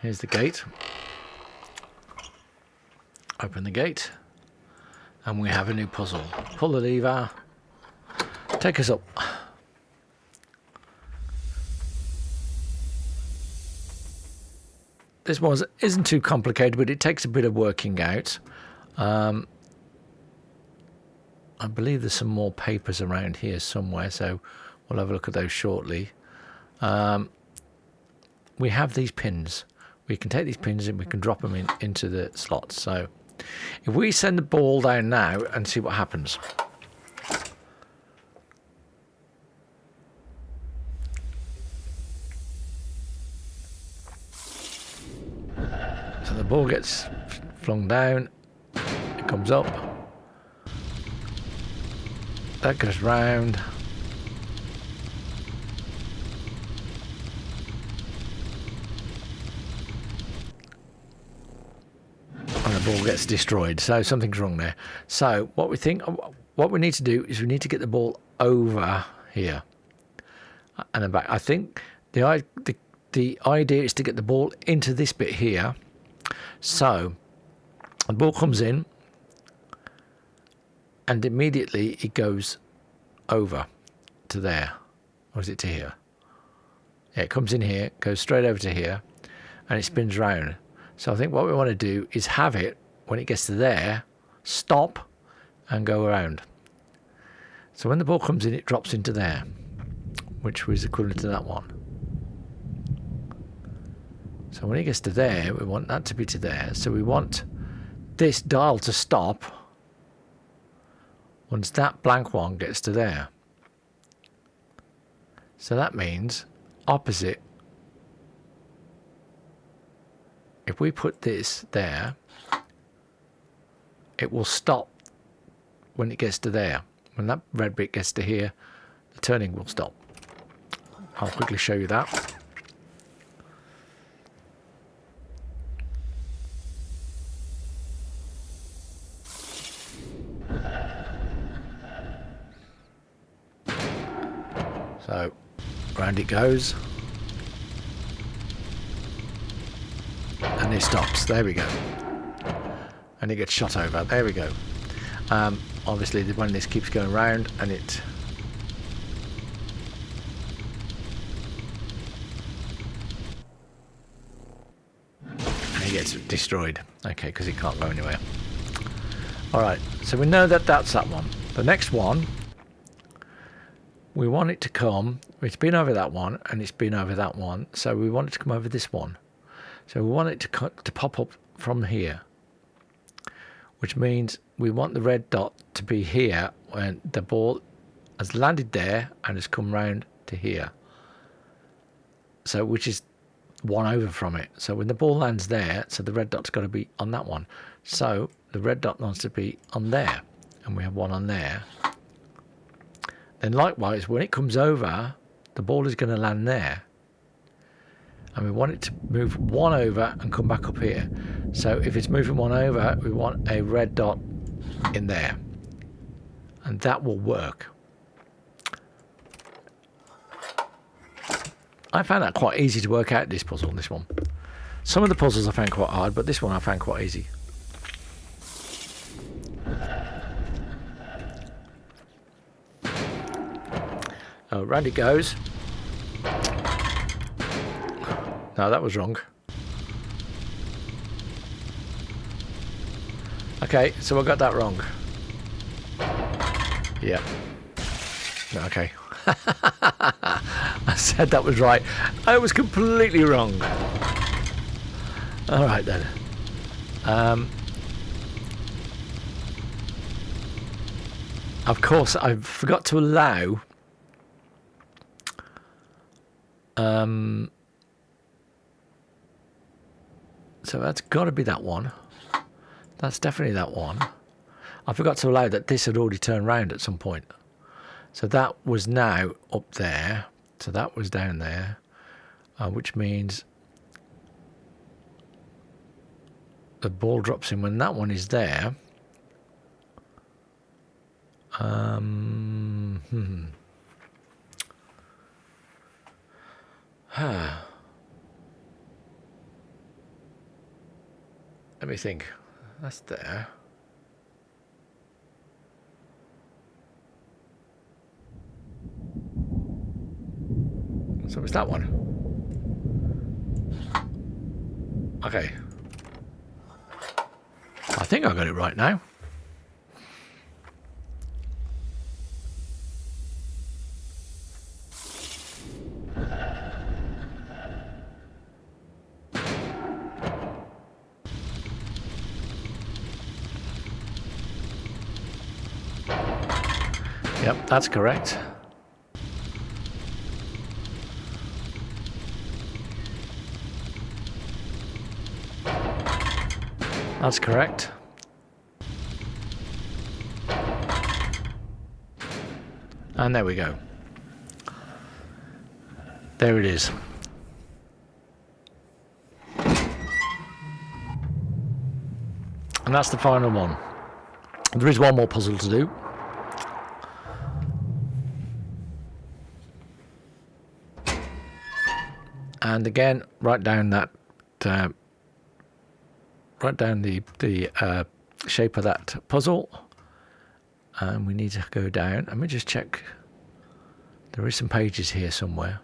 Here's the gate. Open the gate. And we have a new puzzle. Pull the lever. Take us up. This one isn't too complicated, but it takes a bit of working out. I believe there's some more papers around here somewhere, so we'll have a look at those shortly. We have these pins. We can take these pins and we can drop them into the slots. So if we send the ball down now and see what happens. So the ball gets flung down, it comes up, that goes round, and the ball gets destroyed. So something's wrong there. So what we need to do is we need to get the ball over here and then back. I think the idea is to get the ball into this bit here. So the ball comes in and immediately it goes over to there. Or is it to here? Yeah, it comes in here, goes straight over to here, and it spins round. So I think what we want to do is have it, when it gets to there, stop and go around. So when the ball comes in, it drops into there, which was equivalent to that one. So when it gets to there, we want that to be to there. So we want this dial to stop once that blank one gets to there. So that means opposite. If we put this there, it will stop when it gets to there. When that red bit gets to here, the turning will stop. I'll quickly show you that. So round it goes, and it stops. There we go, and it gets shot over. There we go. Obviously when this keeps going round and it gets destroyed. Okay, because it can't go anywhere. Alright, so we know that that's that one. The next one, we want it to come, it's been over that one and it's been over that one, so we want it to come over this one. So we want it to pop up from here, which means we want the red dot to be here when the ball has landed there and has come round to here. So which is one over from it. So when the ball lands there, so the red dot's got to be on that one. So the red dot wants to be on there, and we have one on there. Then likewise, when it comes over, the ball is going to land there. And we want it to move one over and come back up here. So if it's moving one over, we want a red dot in there. And that will work. I found that quite easy to work out, this puzzle, this one. Some of the puzzles I found quite hard, but this one I found quite easy. Oh, round it goes. No, that was wrong. Okay, so I got that wrong. Yeah. Okay. I said that was right. I was completely wrong. All right then. Of course, I forgot to allow. So that's got to be that one. That's definitely that one. I forgot to allow that this had already turned round at some point. So that was now up there. So that was down there, which means the ball drops in when that one is there. Let me think. That's there. So it's that one. Okay. I think I got it right now. Yep, that's correct. That's correct. And there we go. There it is. And that's the final one. There is one more puzzle to do. And again, write down that, write down the shape of that puzzle. And we need to go down. Let me just check. There is some pages here somewhere.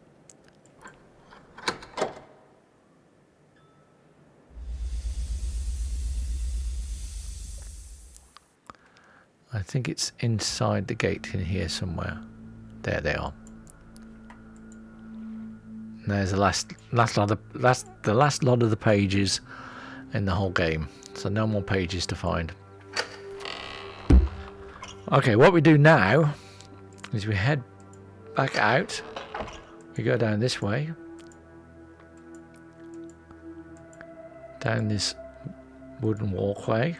I think it's inside the gate in here somewhere. There they are. There's the last lot of the pages in the whole game. So no more pages to find. Okay, what we do now is we head back out. We go down this way. Down this wooden walkway.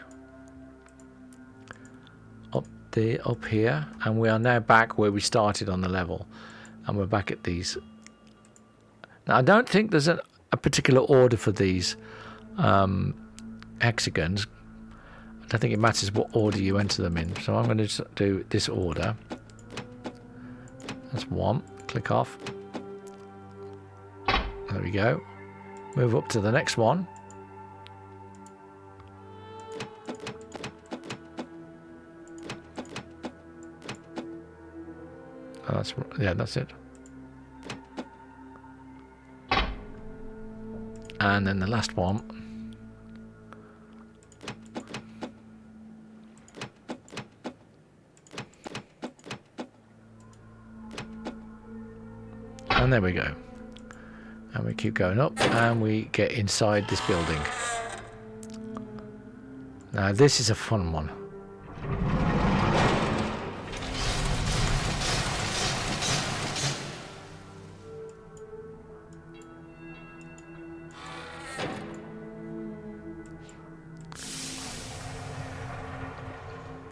Up here, and we are now back where we started on the level, and we're back at these. Now I don't think there's a particular order for these hexagons. I don't think it matters what order you enter them in, so I'm going to do this order. That's one. Click off. There we go. Move up to the next one. Oh, that's it. And then the last one. And there we go. And we keep going up and we get inside this building. Now this is a fun one.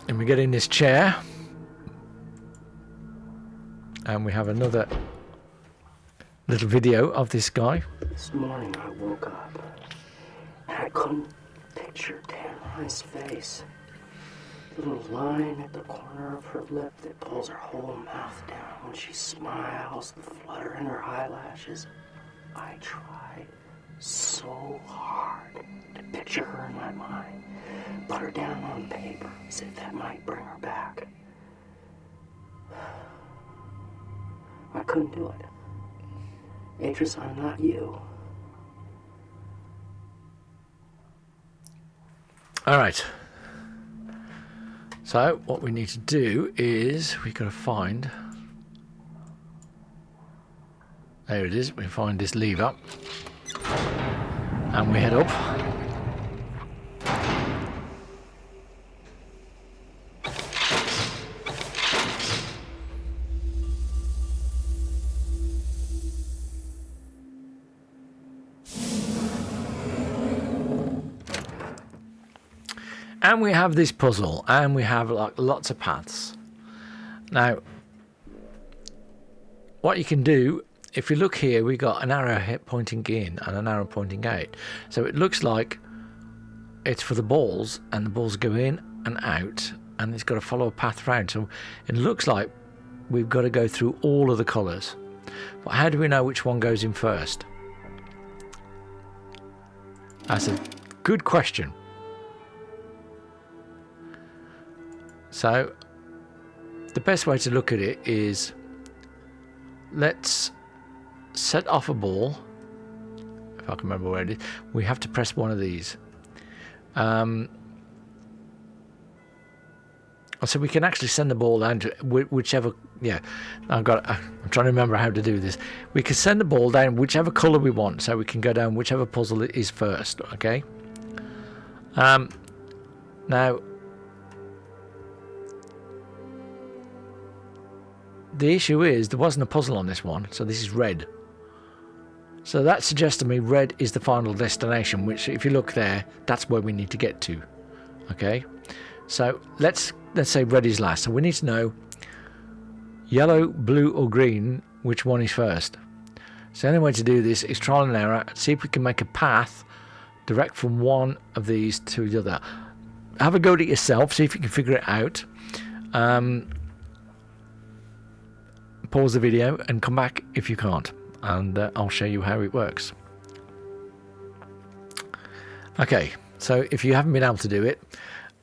And we get in this chair and we have another little video of this guy. This morning I woke up and I couldn't picture Tamara's face. The little line at the corner of her lip that pulls her whole mouth down when she smiles, the flutter in her eyelashes. I tried so hard to picture her in my mind, put her down on paper as if that might bring her back. I couldn't do it. Atris, I'm not you. All right. So what we need to do is we got to find. There it is. We find this lever, and we head up. And we have this puzzle, and we have like lots of paths. Now, what you can do, if you look here, we got an arrow pointing in and an arrow pointing out. So it looks like it's for the balls, and the balls go in and out, and it's got to follow a path round. So it looks like we've got to go through all of the colours. But how do we know which one goes in first? That's a good question. So the best way to look at it is, let's set off a ball. If I can remember where it is, we have to press one of these. So we can actually send the ball down to whichever. Yeah, I'm trying to remember how to do this. We can send the ball down whichever colour we want, so we can go down whichever puzzle it is first. Okay. Now, the issue is there wasn't a puzzle on this one, so this is red. So that suggests to me red is the final destination, which, if you look there, that's where we need to get to. Okay. So let's say red is last. So we need to know yellow, blue or green, which one is first. So the only way to do this is trial and error, see if we can make a path direct from one of these to the other. Have a go at it yourself, see if you can figure it out. Pause the video and come back if you can't, and I'll show you how it works. Okay, so if you haven't been able to do it,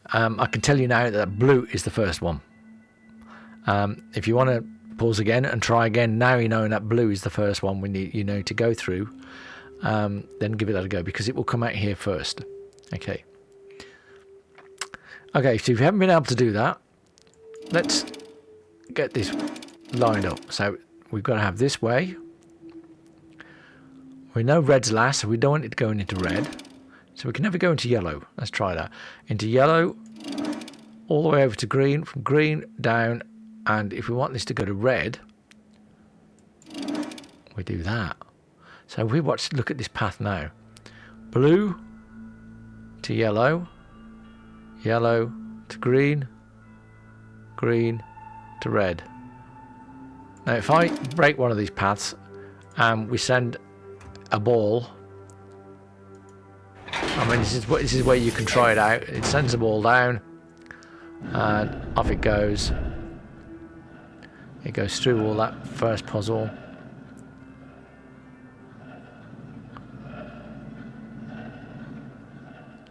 I can tell you now that blue is the first one. If you want to pause again and try again, now you know that blue is the first one we need to go through. Then give it a go, because it will come out here first. Okay. Okay, so if you haven't been able to do that, let's get this lined up. So we've got to have this way. We know red's last, so we don't want it going into red. So we can never go into yellow. Let's try that. Into yellow, all the way over to green, from green down, and if we want this to go to red, we do that. So we look at this path now. Blue to yellow, yellow to green, green to red. Now if I break one of these paths and we send a ball, I mean, this is where you can try it out. It sends the ball down, and off it goes. It goes through all that first puzzle.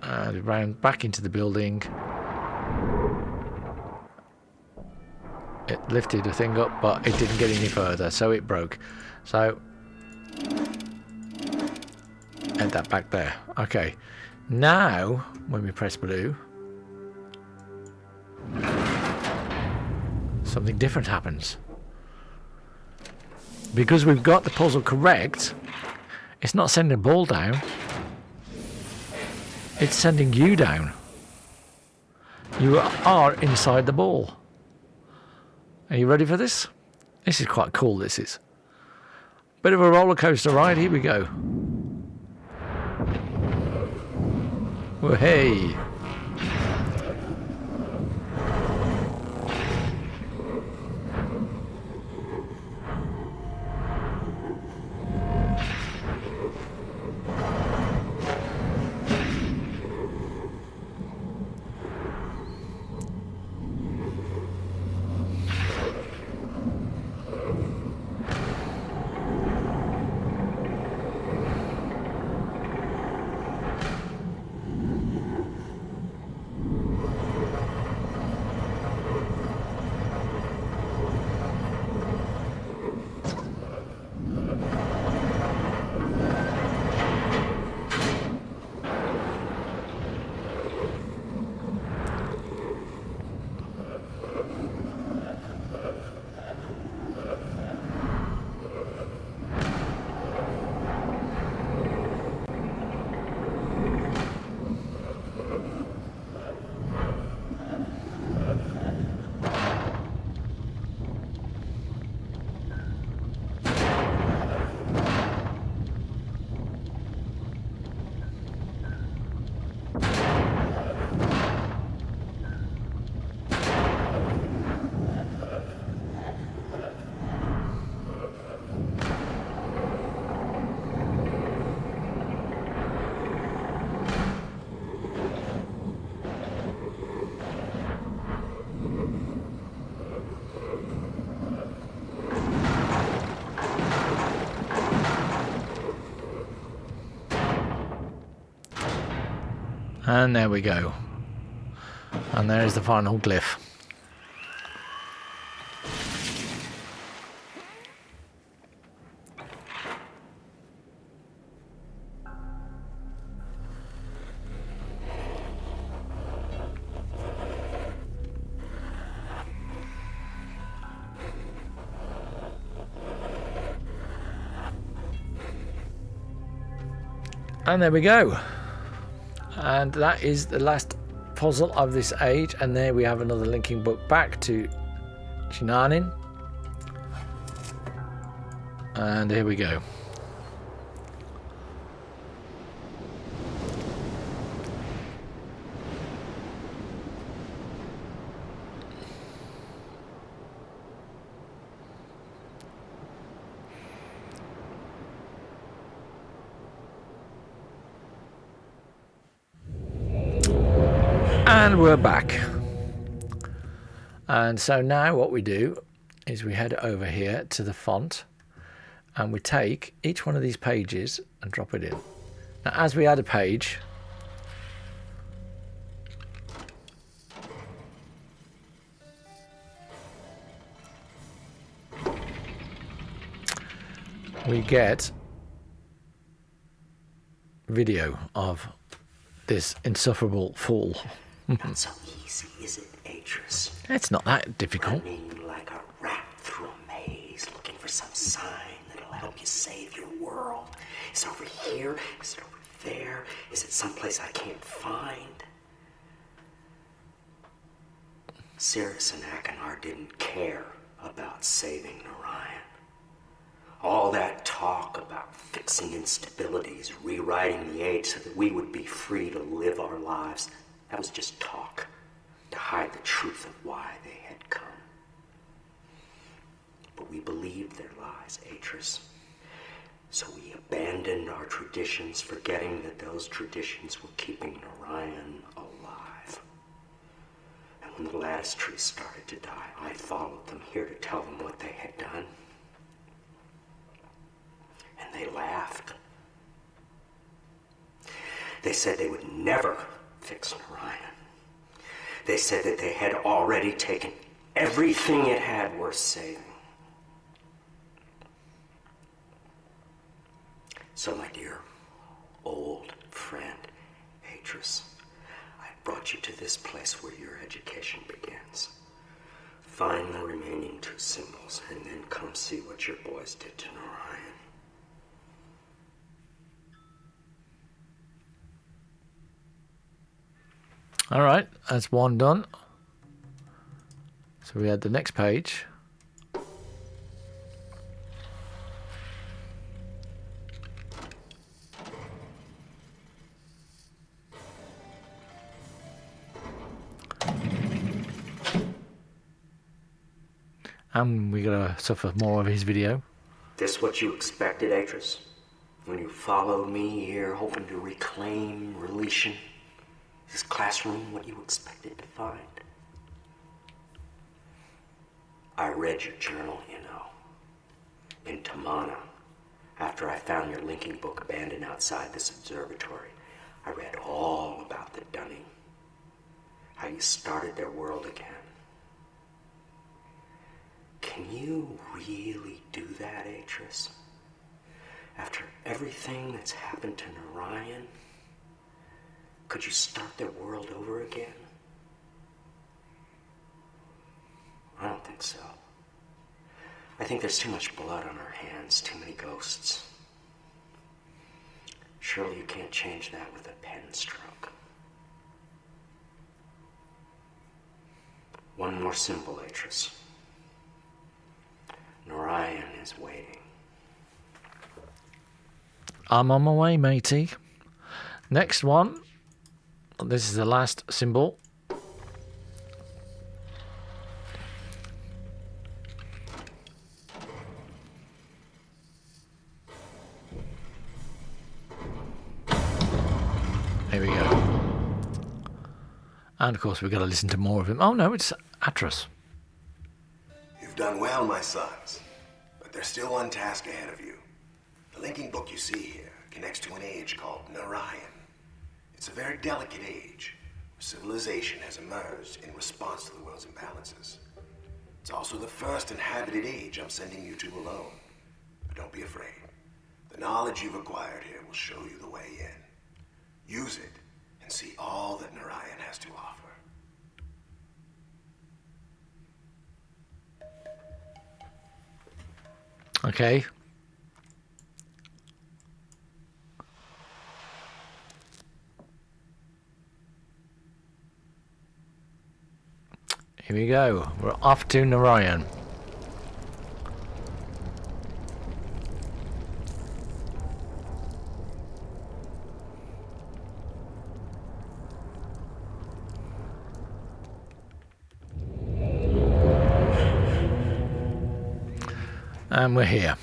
And round back into the building. It lifted the thing up, but it didn't get any further, so it broke. So add that back there. Okay, now when we press blue, something different happens. Because we've got the puzzle correct, it's not sending a ball down, it's sending you down. You are inside the ball. Are you ready for this? This is quite cool, this is. Bit of a roller coaster ride, here we go. Well, hey. And there we go. And there's the final glyph. And there we go. And that is the last puzzle of this age. And there we have another linking book back to Chinanin. And here we go. And we're back. And so now what we do is we head over here to the font and we take each one of these pages and drop it in. Now as we add a page, we get video of this insufferable fool. Not so easy, is it, Atris? It's not that difficult. Running like a rat through a maze, looking for some sign that'll help you save your world. Is it over here? Is it over there? Is it someplace I can't find? Cirrus and Akinar didn't care about saving Narayan. All that talk about fixing instabilities, rewriting the age so that we would be free to live our lives, that was just talk to hide the truth of why they had come. But we believed their lies, Atris. So we abandoned our traditions, forgetting that those traditions were keeping Narayan alive. And when the lattice tree started to die, I followed them here to tell them what they had done. And they laughed. They said they would never fix Narayan. They said that they had already taken everything it had worth saving. So, my dear old friend, Atris, I brought you to this place where your education begins. Find the remaining 2 symbols and then come see what your boys did to Narayan. All right, that's one done. So we had the next page. And we're going to suffer more of his video. This what you expected, Atris? When you followed me here hoping to reclaim Relation? This classroom what you expected to find? I read your journal, you know. In Tamana, after I found your linking book abandoned outside this observatory, I read all about the Dunning. How you started their world again. Can you really do that, Atris? After everything that's happened to Narayan? Could you start their world over again? I don't think so. I think there's too much blood on our hands, too many ghosts. Surely you can't change that with a pen stroke. One more symbol, Atris. Narayan is waiting. I'm on my way, matey. Next one. This is the last symbol. Here we go. And of course we've got to listen to more of him. Oh no, it's Atris. You've done well, my sons, but there's still one task ahead of you. The linking book you see here connects to an age called Narayan. It's a very delicate age, where civilization has emerged in response to the world's imbalances. It's also the first inhabited age I'm sending you to alone. But don't be afraid. The knowledge you've acquired here will show you the way in. Use it and see all that Narayan has to offer. Okay. Here we go. We're off to Narayan. And we're here.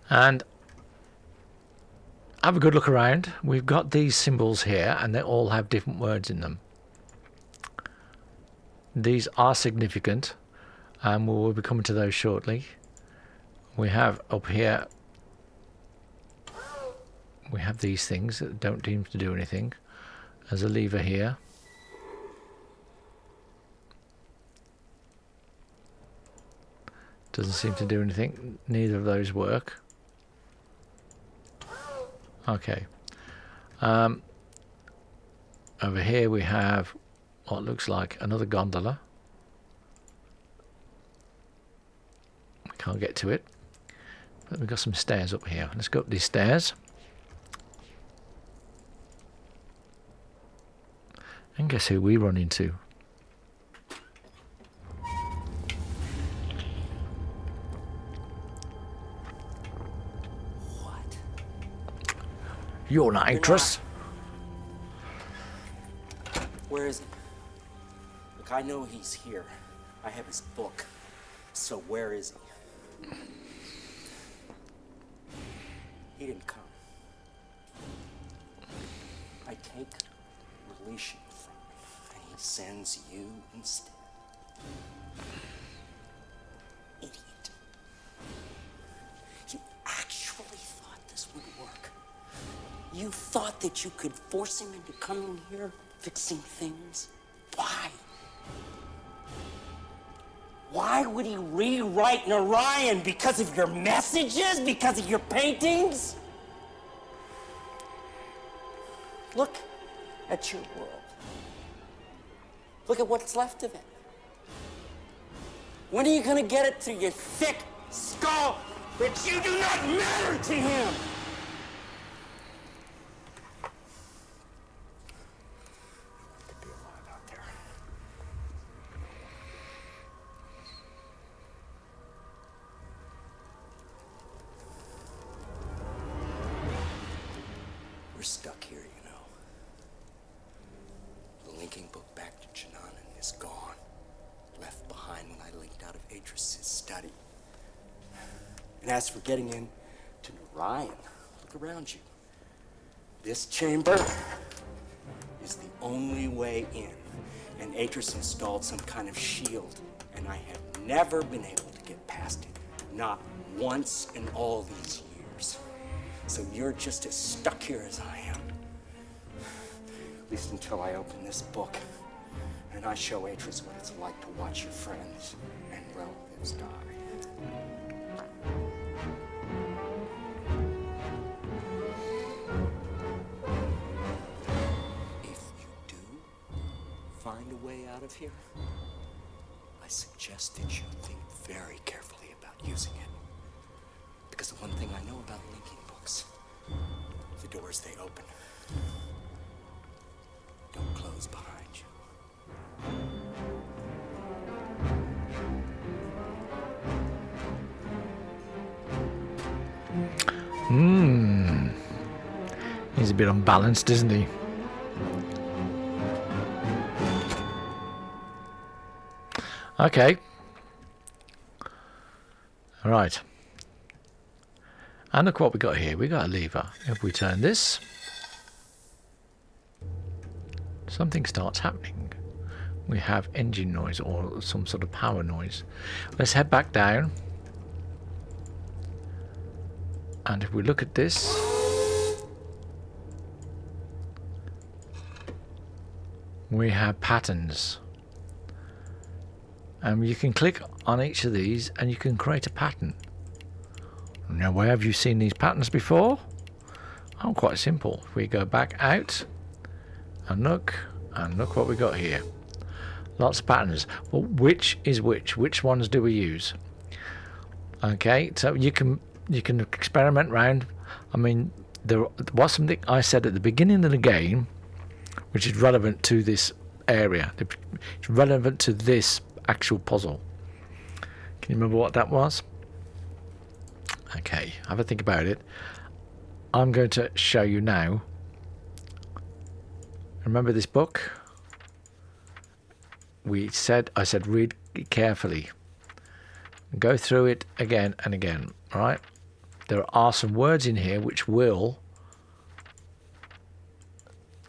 And have a good look around. We've got these symbols here, and they all have different words in them. These are significant, and we'll be coming to those shortly. We have up here, we have these things that don't seem to do anything. There's a lever here. Doesn't seem to do anything. Neither of those work. Okay. Over here we have what looks like another gondola. We can't get to it. But we've got some stairs up here. Let's go up these stairs. And guess who we run into? You're not Atreus. Where is he? Look, I know he's here. I have his book. So where is he? He didn't come. I take relation from him, and he sends you instead. Idiot. You actually thought this would work. You thought that you could force him into coming here, fixing things? Why? Why would he rewrite Narayan? Because of your messages? Because of your paintings? Look at your world. Look at what's left of it. When are you gonna get it through your thick skull that you do not matter to him? We're stuck here, you know. The linking book back to Chananan is gone. Left behind when I linked out of Atreus' study. And as for getting in to Narayan, look around you. This chamber is the only way in. And Atreus installed some kind of shield. And I have never been able to get past it. Not once in all these years. So you're just as stuck here as I am. At least until I open this book and I show Atreus what it's like to watch your friends and relatives die. If you do find a way out of here, I suggest that you think very carefully about using it. Because the one thing I know about linking books, the doors they open don't close behind you. He's a bit unbalanced, isn't he? Okay. All right. And look what we got here. We got a lever. If we turn this, something starts happening. We have engine noise or some sort of power noise. Let's head back down. And if we look at this, we have patterns. And you can click on each of these and you can create a pattern. Now, where have you seen these patterns before? Oh, quite simple. If we go back out and look what we got here. Lots of patterns. Well, which is which? Which ones do we use? Okay, so you can experiment round. I mean, there was something I said at the beginning of the game, which is relevant to this area. It's relevant to this actual puzzle. Can you remember what that was? Okay, have a think about it. I'm going to show you now. Remember this book? I said read it carefully. Go through it again and again, right? There are some words in here which will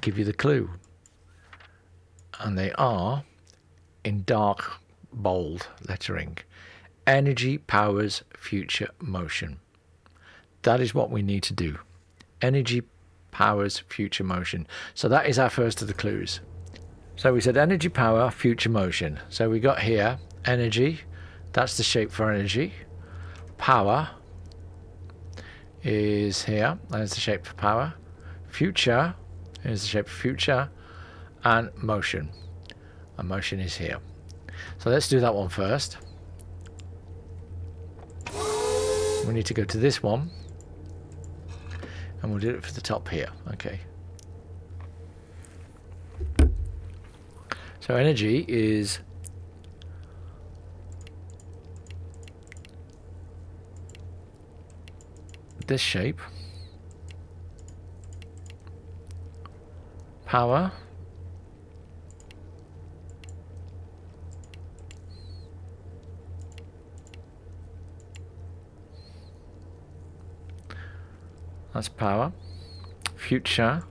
give you the clue. And they are in dark, bold lettering. Energy powers future motion. That is what we need to do. Energy powers future motion. So that is our first of the clues. So we said energy power, future motion. So we got here energy. That's the shape for energy. Power is here. That is the shape for power. Future is the shape for future. And motion. And motion is here. So let's do that one first. We need to go to this one. And we'll do it for the top here. Okay. So energy is this shape. Power that's power. Future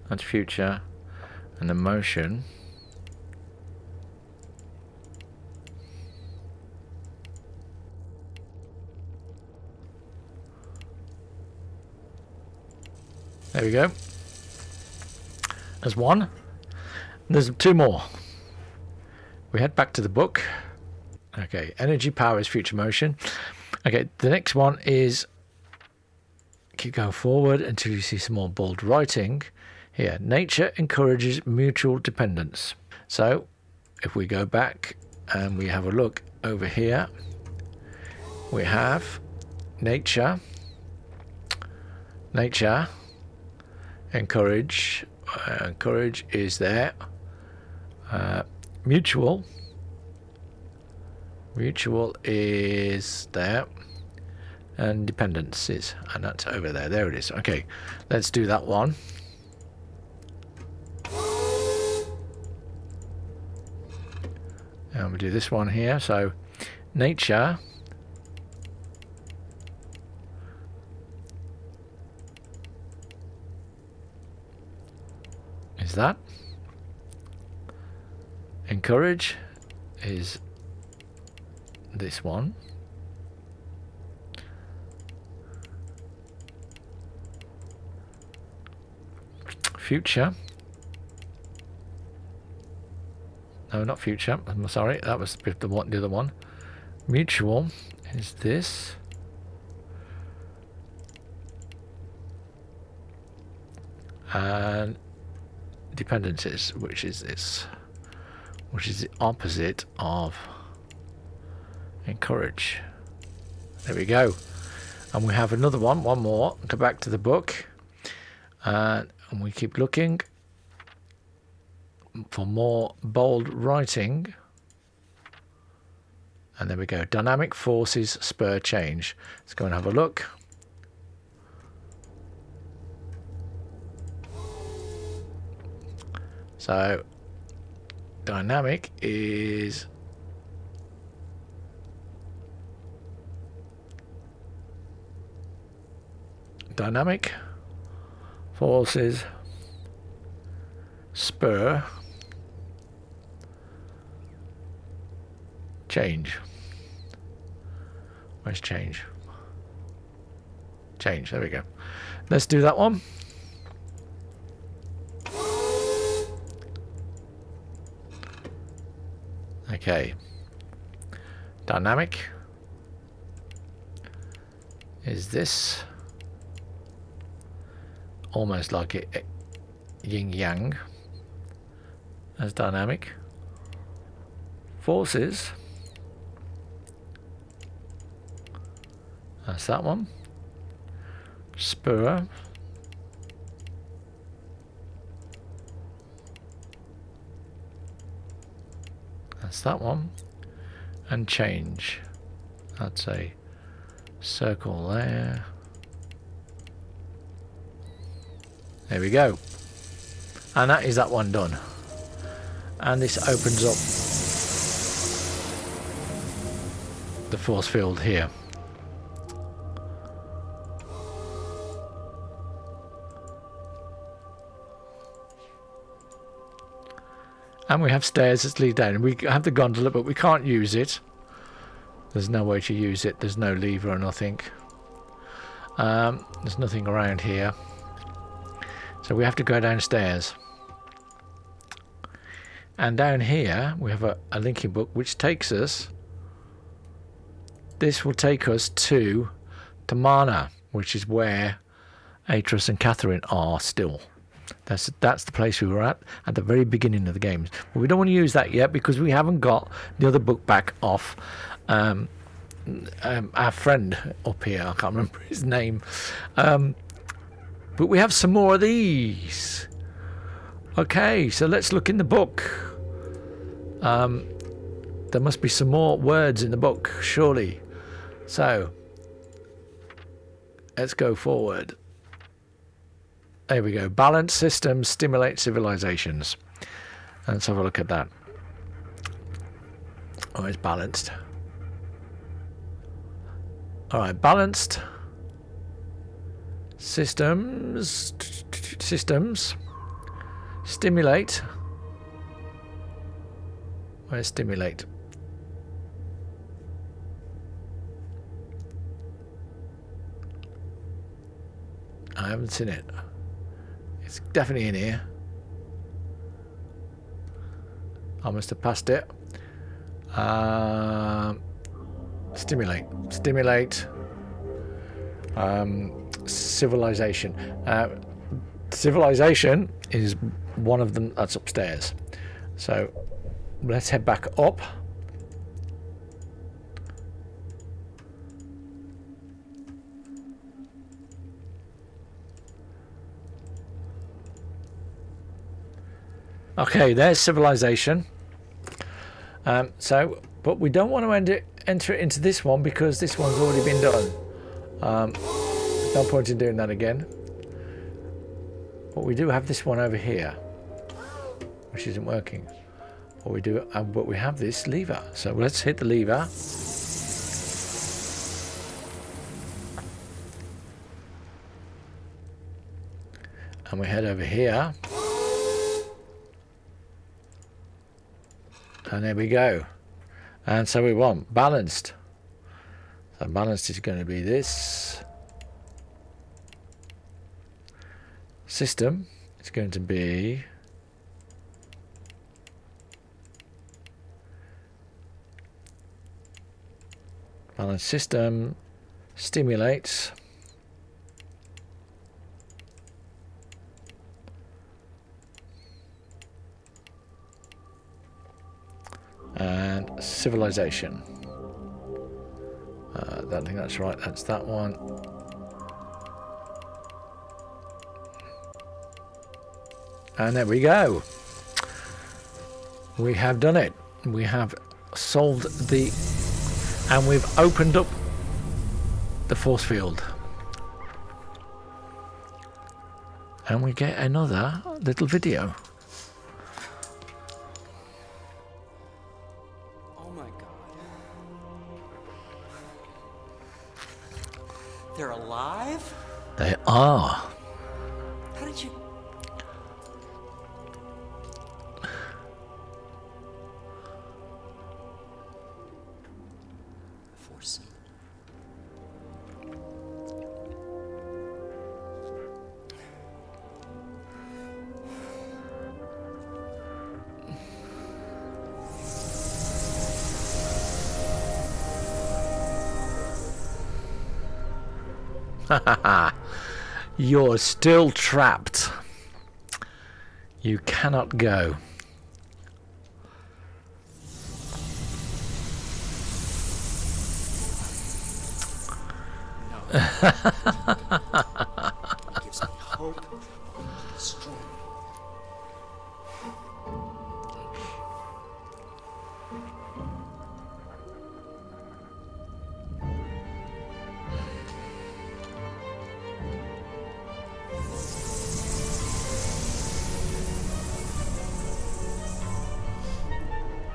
that's future, and the motion there we go. There's one. There's two more. We head back to the book. Okay, energy powers future motion. Okay, the next one is keep going forward until you see some more bold writing. Here, nature encourages mutual dependence. So, if we go back and we have a look over here, we have nature. Nature encourage is there. Mutual is there, and dependence is, and that's over there. There it is. Okay, let's do that one. And we do this one here. So nature is that. Encourage is this one. Future. No, not future. I'm sorry, that was the other one. Mutual is this. And dependencies, which is this, which is the opposite of encourage. There we go. And we have another one more. Go back to the book, and we keep looking for more bold writing. And there we go. Dynamic forces spur change. Let's go and have a look. So dynamic is dynamic forces spur change. Where's change? Change, there we go. Let's do that one. Okay. Dynamic is this. Almost like it yin yang as dynamic. Forces That's that one. Spur. That's that one. And change. That's a circle there. There we go. And that is that one done. And this opens up the force field here. And we have stairs that lead down. We have the gondola, but we can't use it. There's no way to use it. There's no lever or nothing. There's nothing around here. So we have to go downstairs. And down here, we have a linking book, which takes us... This will take us to Tamana, which is where Atreus and Catherine are still. That's the place we were at the very beginning of the games. But we don't want to use that yet because we haven't got the other book back off our friend up here. I can't remember his name. But we have some more of these. Okay, so let's look in the book. There must be some more words in the book, surely. So, let's go forward. There we go. Balanced systems stimulate civilizations. Let's have a look at that. Oh, it's balanced. Alright, balanced systems stimulate. Where's stimulate? I haven't seen it. It's definitely in here. I must have passed it. Stimulate. Stimulate. Civilization. Civilization is one of them that's upstairs. So let's head back up. Okay, there's civilization. But we don't want to enter it into this one because this one's already been done. No point in doing that again. But we do have this one over here, which isn't working. But we have this lever. So let's hit the lever. And we head over here. And there we go. And so we want balanced. So balanced is going to be this. System is going to be balanced system stimulates and civilization. I don't think that's right. That's that one. And there we go. We have done it. We have solved and we've opened up the force field. And we get another little video. Oh my god. They're alive? They are. How did you... Force. You're still trapped. You cannot go. gives me hope and strength.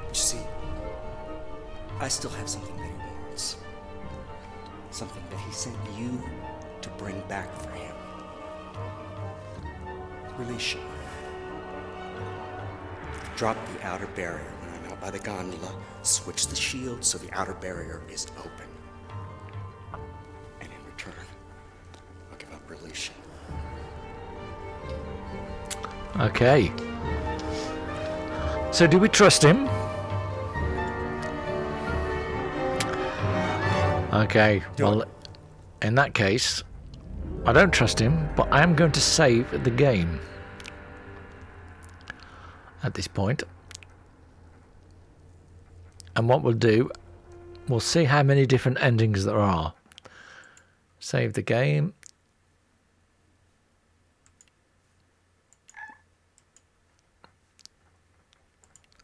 You see, I still have something that he wants. Something that he sent you to bring back for him. Release Sean. Drop the outer barrier when I'm out by the gondola. Switch the shield so the outer barrier is open. And in return, I'll give up Release. Okay. So do we trust him? Okay, well, in that case, I don't trust him, but I am going to save the game at this point. And what we'll do, we'll see how many different endings there are. Save the game.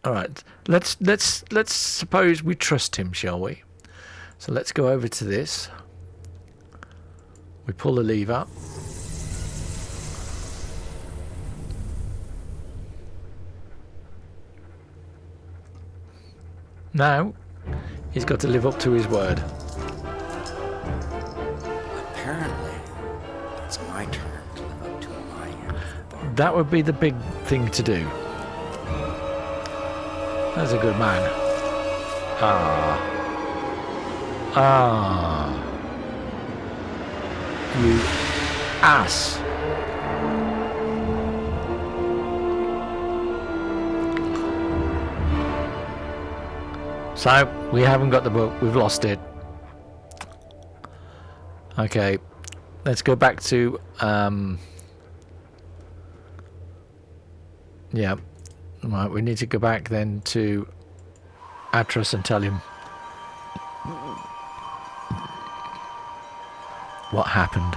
All right, let's suppose we trust him, shall we? So let's go over to this. We pull the lever. Now, he's got to live up to his word. Apparently, it's my turn to live up to my end of the bargain. That would be the big thing to do. That's a good man. You ass. So, we haven't got the book. We've lost it. Okay. Let's go back to... yeah. Right, we need to go back then to Atros and tell him what happened.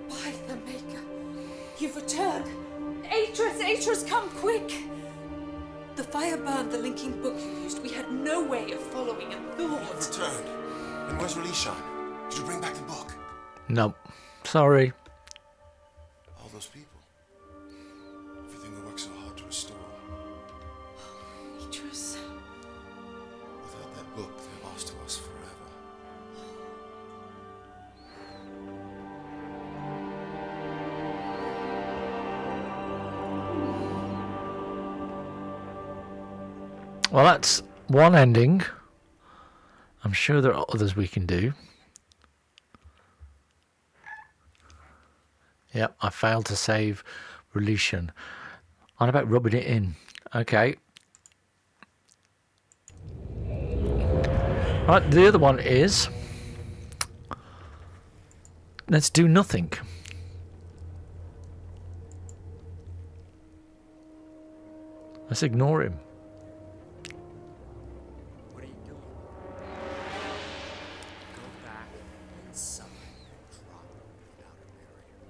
By the Maker, you've returned. Atros, come quick. The fire burned the linking book you used. We had no way of following and thought. Returned. And where's Relishan? Did you bring back the book? Nope. Sorry. All those people. Everything we worked so hard to restore. Atros. Without that book, they're lost to us forever. Well, that's one ending. I'm sure there are others we can do. Yep, I failed to save Relishan. On about rubbing it in. Okay. Right, the other one is... let's do nothing. Let's ignore him. What are you doing? Go back and summon and drop the outer barrier.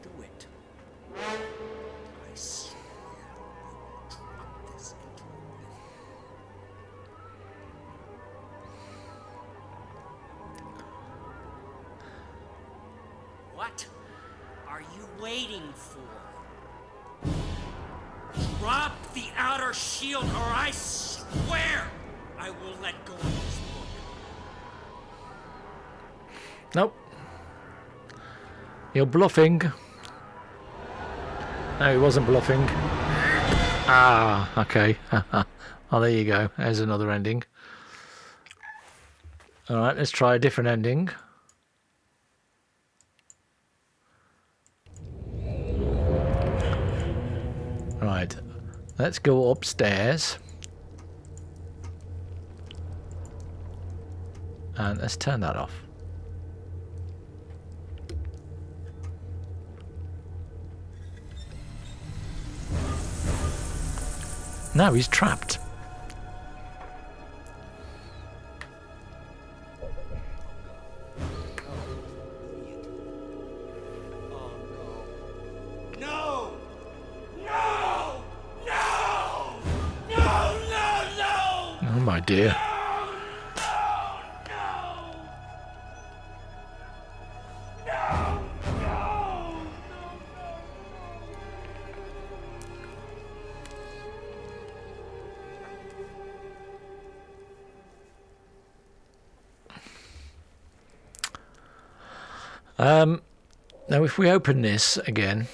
Do it. I swear you will drop this into oblivion. What are you waiting for? Drop the outer shield, or I swear I will let go of this book. Nope. You're bluffing. No, he wasn't bluffing. Ah, okay. Oh, there you go. There's another ending. Alright, let's try a different ending. Right. Let's go upstairs. And let's turn that off. Now he's trapped. No! No! No! No! No! No! Oh my dear. Now if we open this again,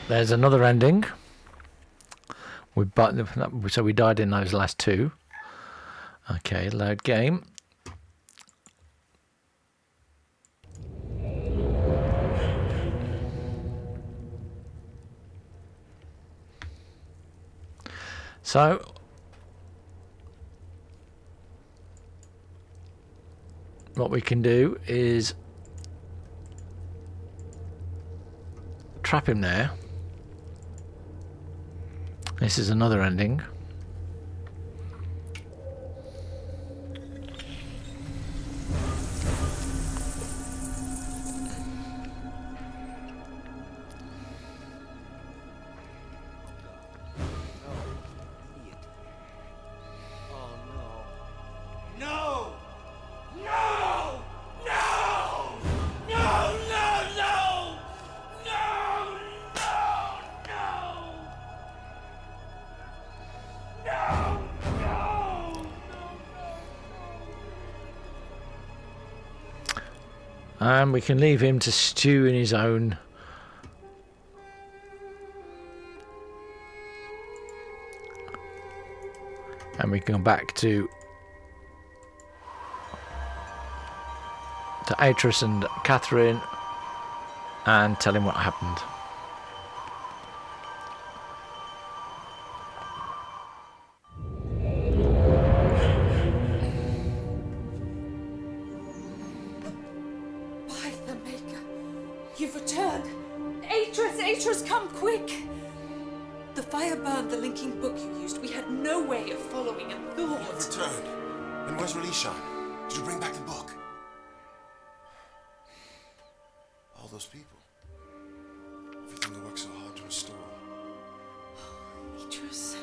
there's another ending. So we died in those last two. Okay, load game. So what we can do is trap him there. This is another ending. And we can leave him to stew in his own and we can go back to Atris and Catherine and tell him what happened. You've returned! Atris, come quick! The fire burned the linking book you used. We had no way of following and thought... You've returned. And where's Relishan? Did you bring back the book? All those people. Everything they worked so hard to restore. Atris...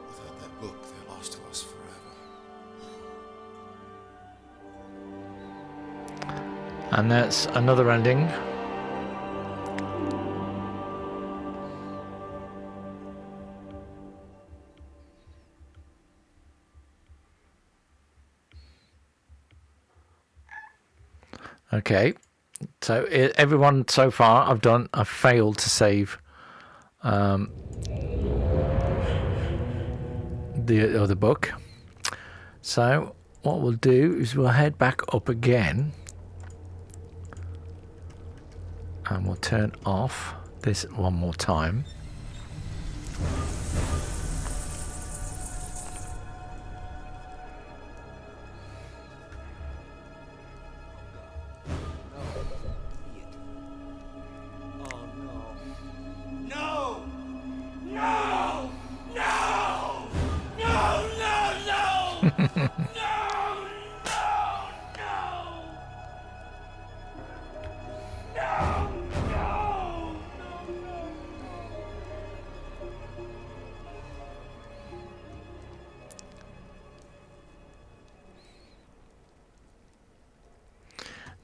Without that book, they're lost to us forever. And that's another ending. Okay, so everyone so far I've failed to save the other book. So what we'll do is we'll head back up again and we'll turn off this one more time.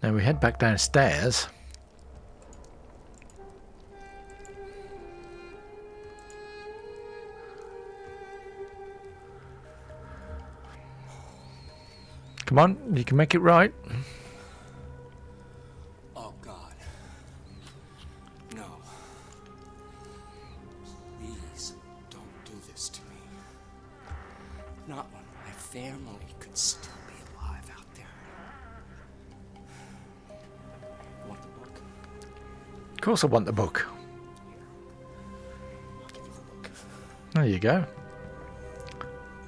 Now we head back downstairs. Come on, you can make it right. Oh, God. No. Please. Not when my family could still be alive out there. You want the book? Of course I want the book. I'll give you the book. There you go.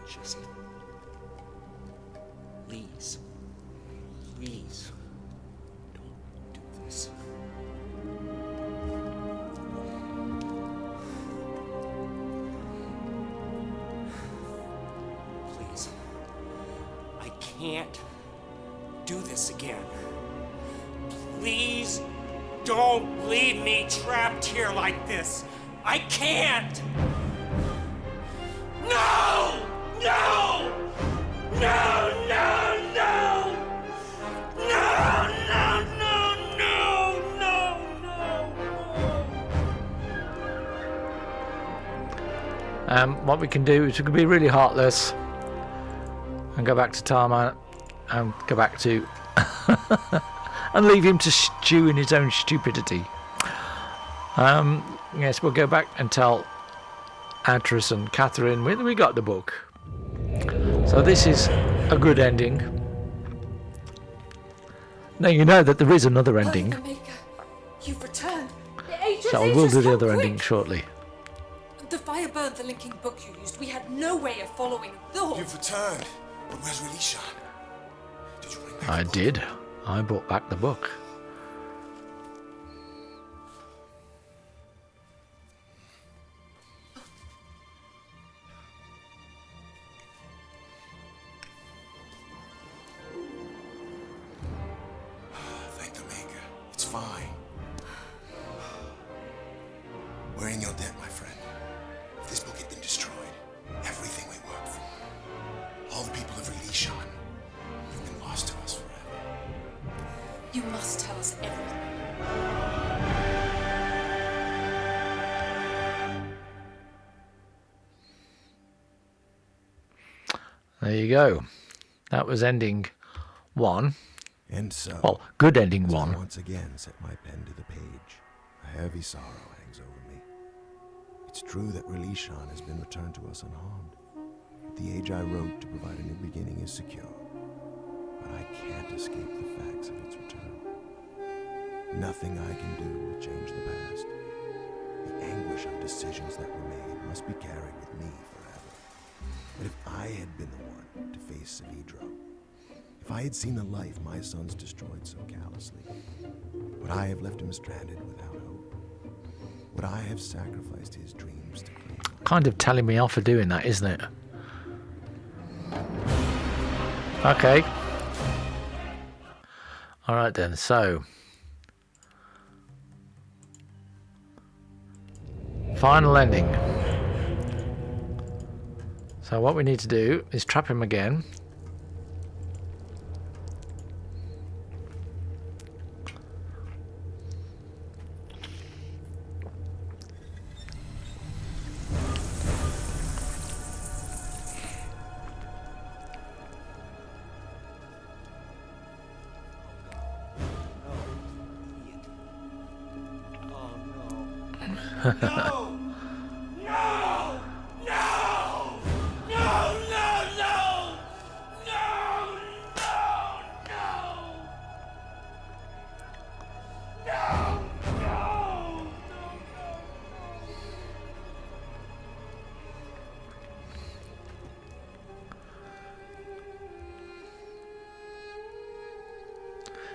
Jesse. Please. Please. Don't do this. Please. I can't do this again. Please don't leave me trapped here like this. I can't! No! No! No, no, no! No, no, no, no, no, no! What we can do is we can be really heartless and go back to Tarman and go back to and leave him to stew in his own stupidity. Yes, we'll go back and tell Atris and Catherine we got the book. So this is a good ending. Now you know that there is another ending, The Maker, you've returned. Atris, so I will do the come other quick. ending shortly. The fire burned the linking book you used. We had no way of following the You've returned. But where's Relishan? Did you bring back I the book? did. I brought back the book. Thank the Maker. It's fine. We're in your debt, my friend. If this book had been destroyed, everything we worked for, all the people of Relishan, have been lost to us forever. You must tell us everything. There you go. That was ending 1. And so, Well, good ending as I 1. once again set my pen to the page, a heavy sorrow hangs over me. It's true that Relishan has been returned to us unharmed. The age I wrote to provide a new beginning is secure. But I can't escape the facts of its return. Nothing I can do will change the past. The anguish of decisions that were made must be carried with me forever. But if I had been the one to face Savidro, if I had seen the life my sons destroyed so callously, would I have left him stranded without hope? Would I have sacrificed his dreams to claim my Kind of telling me off for doing that, isn't it? Okay. Alright then, so final ending. So what we need to do is trap him again. No! No! No! No! No! No! No! No! No! No!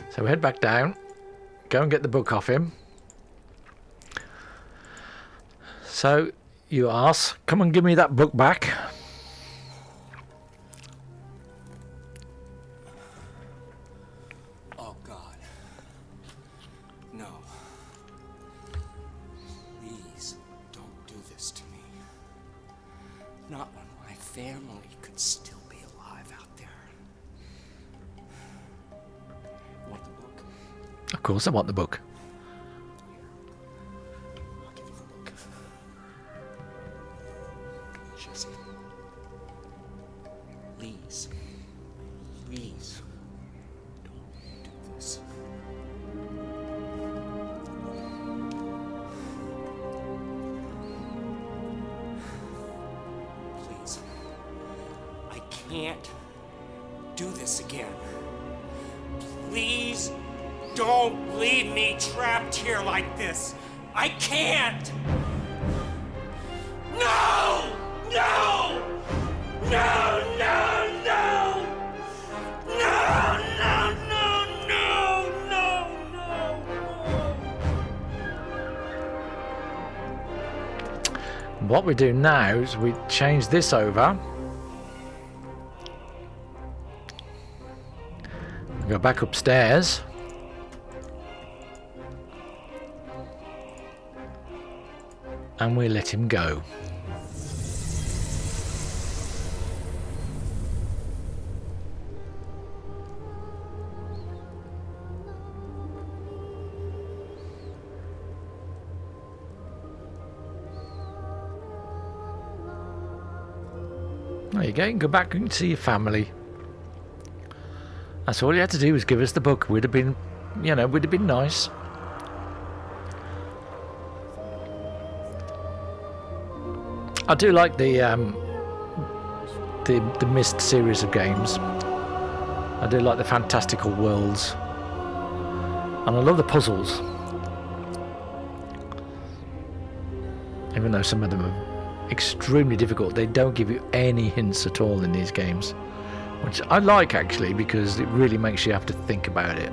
So we head back down, go and get the book off him. So you ask, come and give me that book back. Oh, God. No. Please, don't do this to me. Not when my family could still be alive out there. Want the book? Of course I want the book. I'll give you the book. Jesse. Please. Please. Don't do this. Please. I can't do this again. Please don't leave me trapped here like this. I can't! No! No! No, no, no! No, no, no, no, no, no, no! What we do now is we change this over. We go back upstairs. And we let him go. There you go, you can go back and see your family. That's all you had to do was give us the book. We'd have been, you know, would have been nice. I do like the Myst series of games. I do like the fantastical worlds. And I love the puzzles. Even though some of them are extremely difficult, they don't give you any hints at all in these games. Which I like, actually, because it really makes you have to think about it.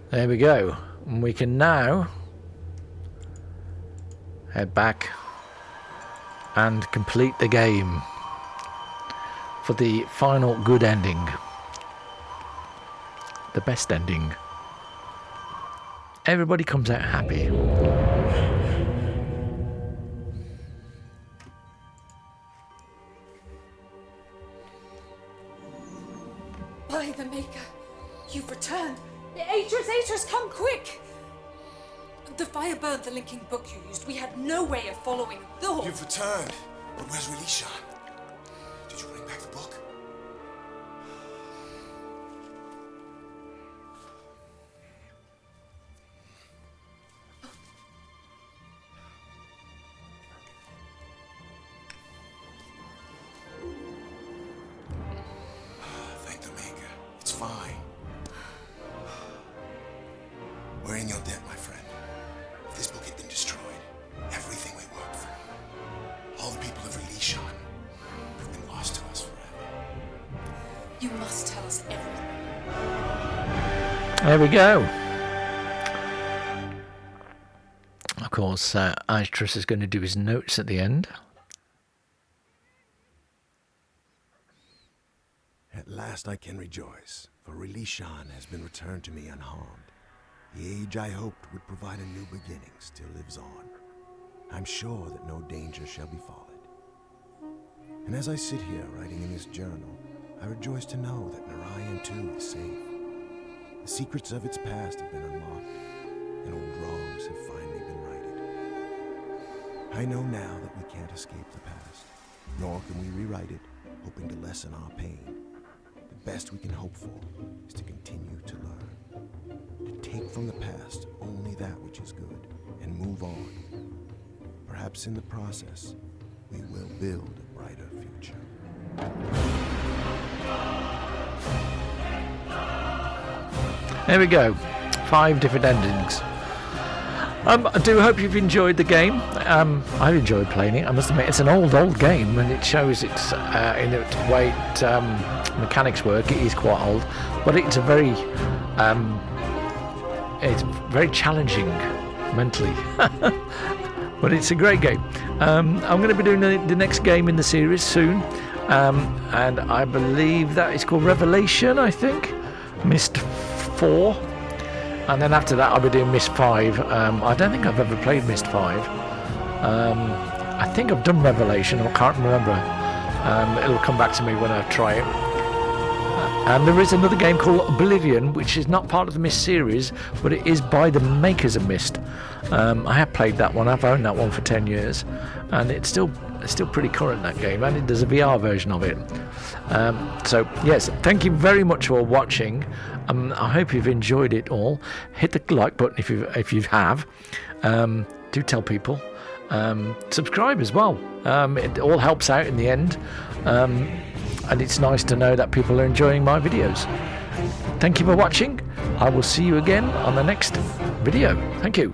There we go. And we can now head back and complete the game for the final good ending. The best ending. Everybody comes out happy. By the Maker, you've returned. Atreus, come quick! The fire burned the linking book you used. We had no way of following the... You've returned. But where's Relishan? Did you bring back the book? Thank the Maker. It's fine. We're in your debt, my friend. If this book had been destroyed, everything we worked for, all the people of Relishan, have been lost to us forever. You must tell us everything. There we go. Of course, Atreus is going to do his notes at the end. At last I can rejoice, for Relishan has been returned to me unharmed. The age I hoped would provide a new beginning still lives on. I'm sure that no danger shall befall it. And as I sit here writing in this journal, I rejoice to know that Narayan too is safe. The secrets of its past have been unlocked, and old wrongs have finally been righted. I know now that we can't escape the past, nor can we rewrite it, hoping to lessen our pain. The best we can hope for is to continue to learn. To take from the past only that which is good and move on. Perhaps in the process, we will build a brighter future. There we go. 5 different endings. I do hope you've enjoyed the game. I've enjoyed playing it. I must admit, it's an old game, and it shows its in its way mechanics work. It is quite old, but it's a very challenging mentally. But it's a great game. I'm going to be doing the next game in the series soon, and I believe that is called Revelation. I think Myst 4. And then after that, I'll be doing Myst 5. I don't think I've ever played Myst 5. I think I've done Revelation. I can't remember. It'll come back to me when I try it. And there is another game called Oblivion, which is not part of the Myst series, but it is by the makers of Myst. I have played that one. I've owned that one for 10 years, and it's still pretty current, that game, and there's a VR version of it. So yes, thank you very much for watching. I hope you've enjoyed it all. Hit the like button if you have. Do tell people. Subscribe as well. It all helps out in the end. And it's nice to know that people are enjoying my videos. Thank you for watching. I will see you again on the next video. Thank you.